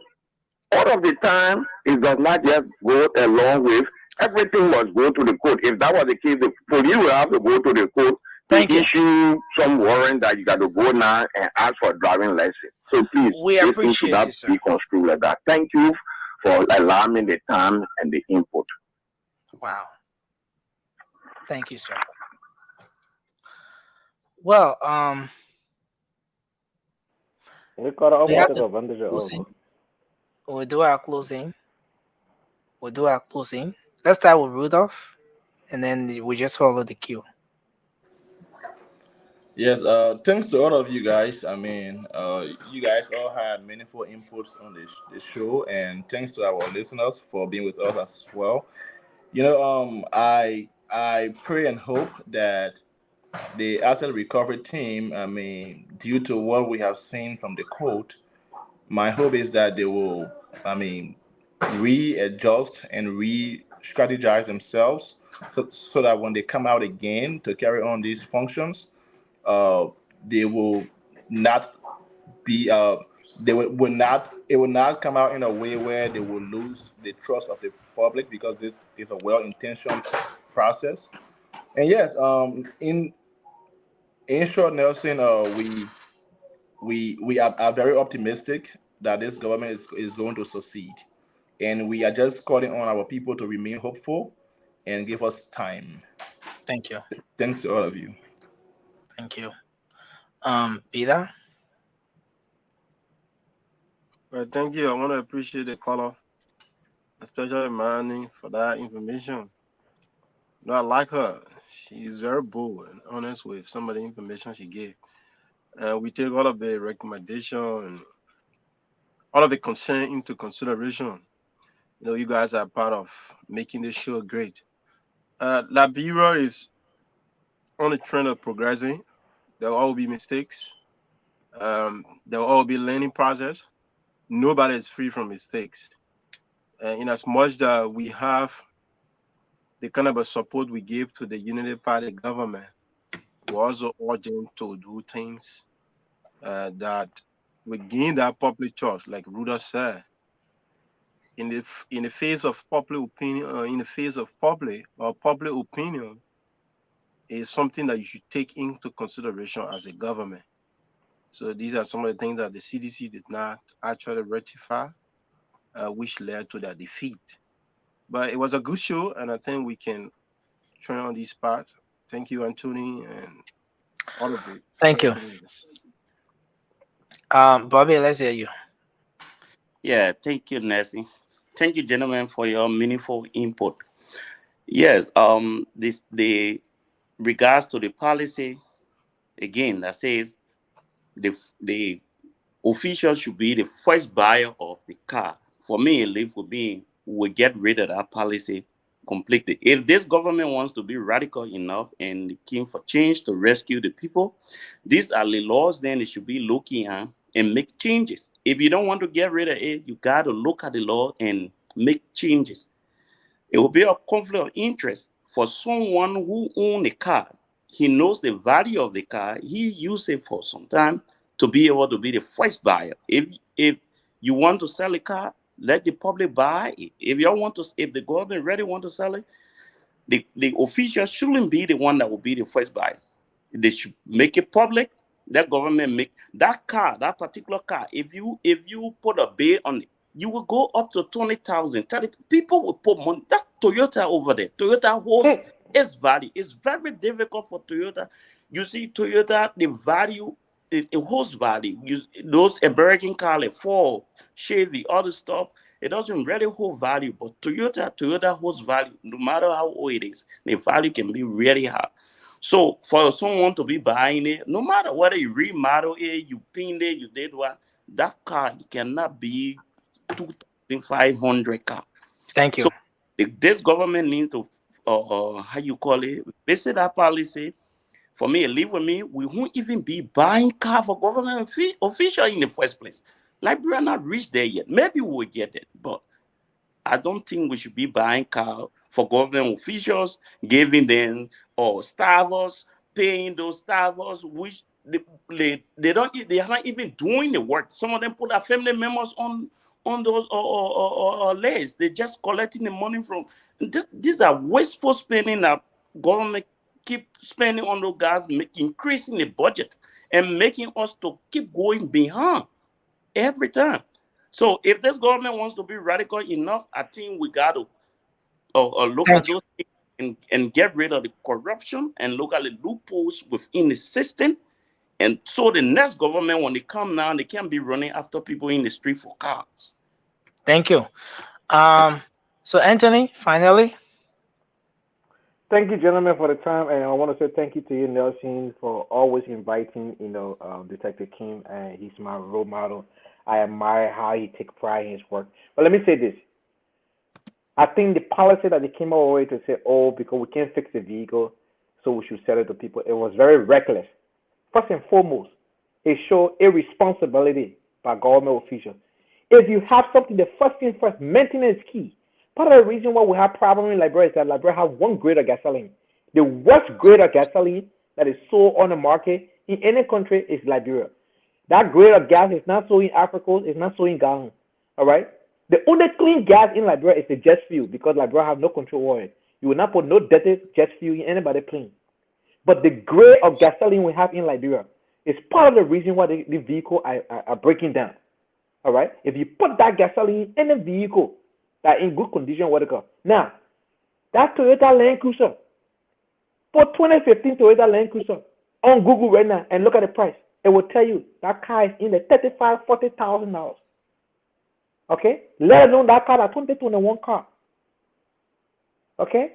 all of the time, it does not just go along with everything must go to the court. If that was the case, the police will have to go to the court to issue some warrant that you got to go now and ask for a driving license. So please, we appreciate that be construed like that. Thank you for allowing me the time and the input. Wow. Thank you, sir. Well, we'll do our closing. Let's start with Rudolph, and then we just follow the queue. Yes, thanks to all of you guys. I mean, you guys all had meaningful inputs on this show, and thanks to our listeners for being with us as well. You know, I pray and hope that the asset recovery team, I mean, due to what we have seen from the court, my hope is that they will, I mean, readjust and re-strategize themselves so that when they come out again to carry on these functions, they will not be it will not come out in a way where they will lose the trust of the public, because this is a well-intentioned process. And yes, in short, Nelson, we are very optimistic that this government is going to succeed, and we are just calling on our people to remain hopeful and give us time. Thank you. Thanks to all of you. Thank you. Peter? Well, thank you. I want to appreciate the caller, especially Manny, for that information. I like her. She's very bold and honest with some of the information she gave. We take all of the recommendation and all of the concern into consideration. You guys are part of making this show great. Liberia is on a trend of progressing. There will all be mistakes. There will all be learning process. Nobody is free from mistakes. In as much that we have the kind of a support we give to the Unity Party government, we also urge them to do things that will gain that public trust, like Ruda said. In the face of public opinion, in the face of public opinion, is something that you should take into consideration as a government. So these are some of the things that the CDC did not actually rectify, which led to their defeat. But it was a good show, and I think we can turn on this part. Thank you, Anthony, and all of it. Thank you. Bobby, let's hear you. Yeah, thank you, Nancy. Thank you, gentlemen, for your meaningful input. Yes, the regards to the policy, again, that says the official should be the first buyer of the car. For me, it would be we get rid of that policy completely. If this government wants to be radical enough and keen for change to rescue the people, these are the laws then they should be looking at and make changes. If you don't want to get rid of it, you got to look at the law and make changes. It will be a conflict of interest for someone who owns a car. He knows the value of the car. He uses it for some time to be able to be the first buyer. If you want to sell a car, let the public buy it. If the government really want to sell it, the official shouldn't be the one that will be the first buyer. They should make it public. That government make that car, that particular car. If you put a bid on it, you will go up to 20,000. People will put money. That Toyota over there, Toyota holds its value. It's very difficult for Toyota. You see, Toyota, the value, it holds value. Those American cars like Ford, Chevy, all the stuff, it doesn't really hold value. But Toyota holds value. No matter how old it is, the value can be really high. So for someone to be buying it, no matter whether you remodel it, you paint it, you did what, that car cannot be 2,500 car. Thank you. So this government needs to, how you call it, visit that policy. For me, live with me, we won't even be buying car for government official in the first place. Like we're not reached there yet. Maybe we'll get it, but I don't think we should be buying car for government officials, giving them or staffers, paying those staffers, which they are not even doing the work. Some of them put their family members on those or less. They're just collecting the money from. These are wasteful spending that government keep spending on those guys, increasing the budget and making us to keep going behind every time. So if this government wants to be radical enough, I think we got to look at those things and get rid of the corruption and look at the loopholes within the system. And so the next government, when they come now, they can't be running after people in the street for cars. Thank you. So Anthony, finally. Thank you, gentlemen, for the time, and I want to say thank you to you, Nelson, for always inviting, Detective Kim, and he's my role model. I admire how he takes pride in his work. But let me say this: I think the policy that they came up with to say, "Oh, because we can't fix the vehicle, so we should sell it to people," it was very reckless. First and foremost, it showed irresponsibility by government officials. If you have something, the first thing first, maintenance is key. Part of the reason why we have problems in Liberia is that Liberia has one grade of gasoline. The worst grade of gasoline that is sold on the market in any country is Liberia. That grade of gas is not sold in Africa, it's not sold in Ghana. All right? The only clean gas in Liberia is the jet fuel because Liberia have no control over it. You will not put no dirty jet fuel in anybody's plane. But the grade of gasoline we have in Liberia is part of the reason why the vehicle are breaking down. All right? If you put that gasoline in a vehicle that in good condition, what it call. Now, that Toyota Land Cruiser, put 2015 Toyota Land Cruiser on Google right now and look at the price. It will tell you that car is in the $35,000-$40,000. Okay? Let alone that car, that 2021 car. Okay?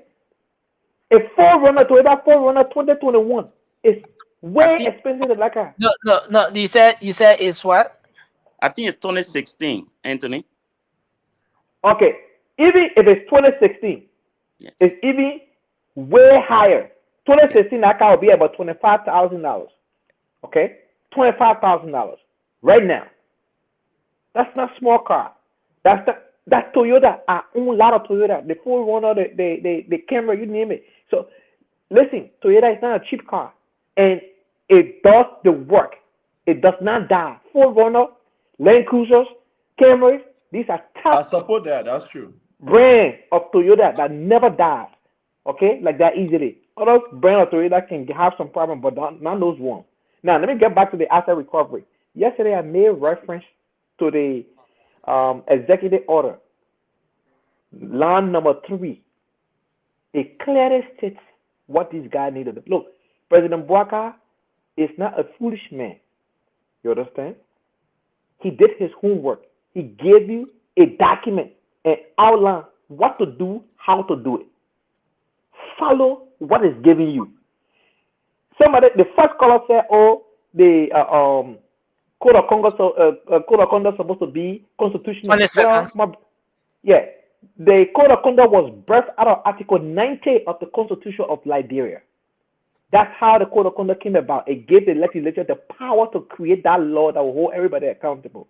A Toyota 4Runner 2021 is way expensive than that car. No. You said it's what? I think it's 2016, Anthony. Okay, even if it's 2016, yes, it's even way higher. 2016, that car will be about $25,000. Okay, $25,000 right now. That's not small car. That's Toyota. I own a lot of Toyota. The 4Runner, the Camry, you name it. So listen, Toyota is not a cheap car, and it does the work. It does not die. 4Runner, Land Cruisers, Camrys. These are top. I support that. That's true. Brand of Toyota that never dies. Okay, like that easily. Other brand of Toyota can have some problem, but not those ones. Now let me get back to the asset recovery. Yesterday I made reference to the executive order, line number 3. It clearly states what this guy needed to do. Look, President Bouaka is not a foolish man. You understand? He did his homework. He gave you a document and outline what to do, how to do it. Follow what is given you. The first caller said, "Oh, the code of conduct is supposed to be constitutional." 20 seconds. Well, the code of conduct was birthed out of Article 90 of the Constitution of Liberia. That's how the code of conduct came about. It gave the legislature the power to create that law that will hold everybody accountable.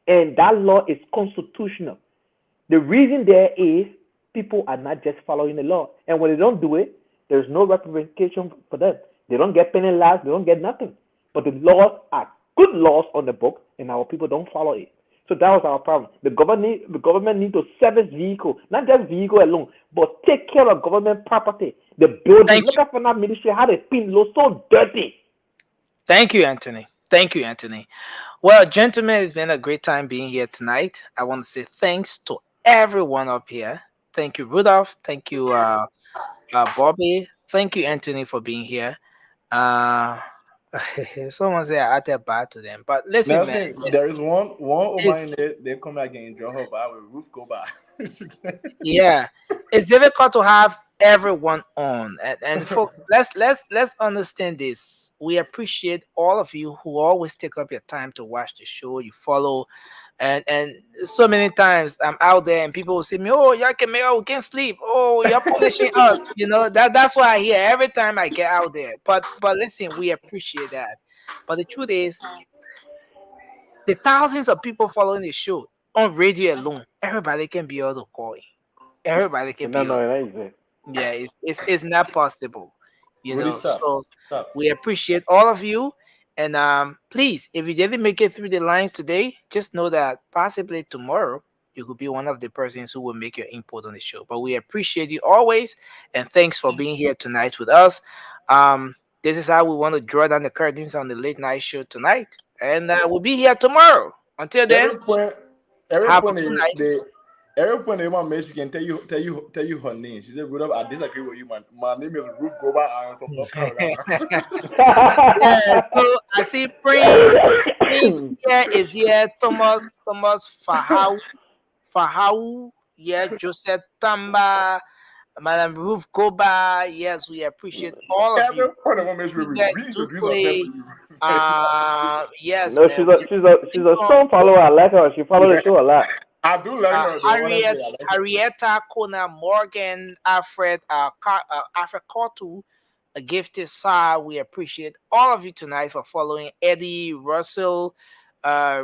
And that law is constitutional. The reason there is people are not just following the law. And when they don't do it, there's no representation for them. They don't get penalized. They don't get nothing. But the laws are good laws on the book, and our people don't follow it. So that was our problem. The government need to service vehicle, not just vehicle alone, but take care of government property. The building. Look at that ministry, how they pin low so dirty. Thank you, Anthony. Thank you, Anthony. Well, gentlemen, it's been a great time being here tonight. I want to say thanks to everyone up here. Thank you, Rudolph. Thank you, Bobby. Thank you, Anthony, for being here. Someone say I added bad to them, but listen, man. Nelson, there is one over in there. They come back and draw her by with roof go by. Yeah, it's difficult to have everyone on, and folks, let's understand this. We appreciate all of you who always take up your time to watch the show. You follow, and so many times I'm out there and people will say me, oh, y'all can make, oh, we can't sleep, oh, you're punishing us. That's why I hear every time I get out there. But listen, we appreciate that. But the truth is, the thousands of people following the show on radio alone, everybody can be able to call in. Everybody can be No, on. it ain't. Yeah, it's not possible. Really, stop. So Stop. we appreciate all of you. And please, if you didn't make it through the lines today, just know that possibly tomorrow you could be one of the persons who will make your input on the show. But we appreciate you always, and thanks for being here tonight with us. This is how we want to draw down the curtains on the late night show tonight, and we'll be here tomorrow. Until then, every point they want me, she can tell you her name. She said, "Rudolph, I disagree with you, man. My name is Ruth Goba. I am from North Carolina." Yeah, so I see Prince is here. Thomas Fahau, yeah, Joseph Tamba, Madam Ruth Goba. Yes, we appreciate all of you. Yes, No, man. she's a strong follower. I like her. She follows the show a lot. I do like her. Harrietta, Kona, Morgan, Alfred, Alfred Cortu, a gifted Sir. We appreciate all of you tonight for following Eddie, Russell. Yeah.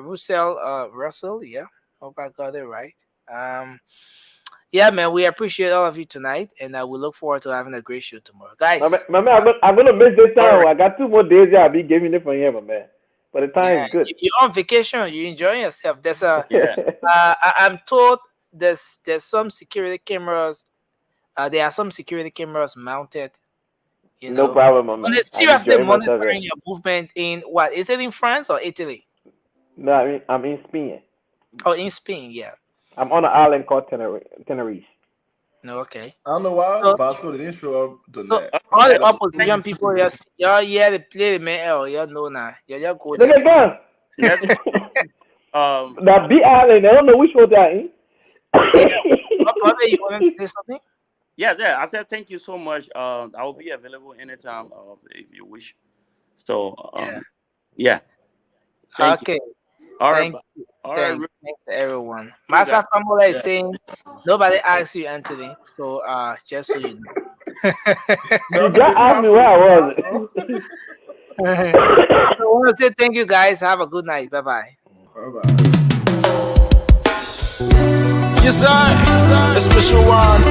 Hope I got it right. Yeah, man, we appreciate all of you tonight, and we look forward to having a great show tomorrow, guys. My man, I'm gonna miss this time. I got 2 more days. I'll be giving it for him, my man. But the time is good. You're on vacation. You're enjoying yourself. There's I'm told there's some security cameras. There are some security cameras mounted. No problem, my man. Seriously monitoring your movement in what? Is it in France or Italy? No, I'm in Spain. Oh, in Spain, yeah. I'm on an island called Tenerife. No, okay. I don't know why Vasco didn't show up tonight. All the opposition people, y'all they play the man. Y'all know now. Y'all go there. Look at that. That big island. I don't know which one that is. You wanted to say something? Yeah. I said thank you so much. I will be available anytime if you wish. So yeah. Thank you. All right. Thanks to everyone. Masa Famula is saying nobody asked you, Anthony. So just so you know. You got asked me where I was. I want to say thank you, guys. Have a good night. Bye-bye. Bye-bye. Yes, sir. A special one.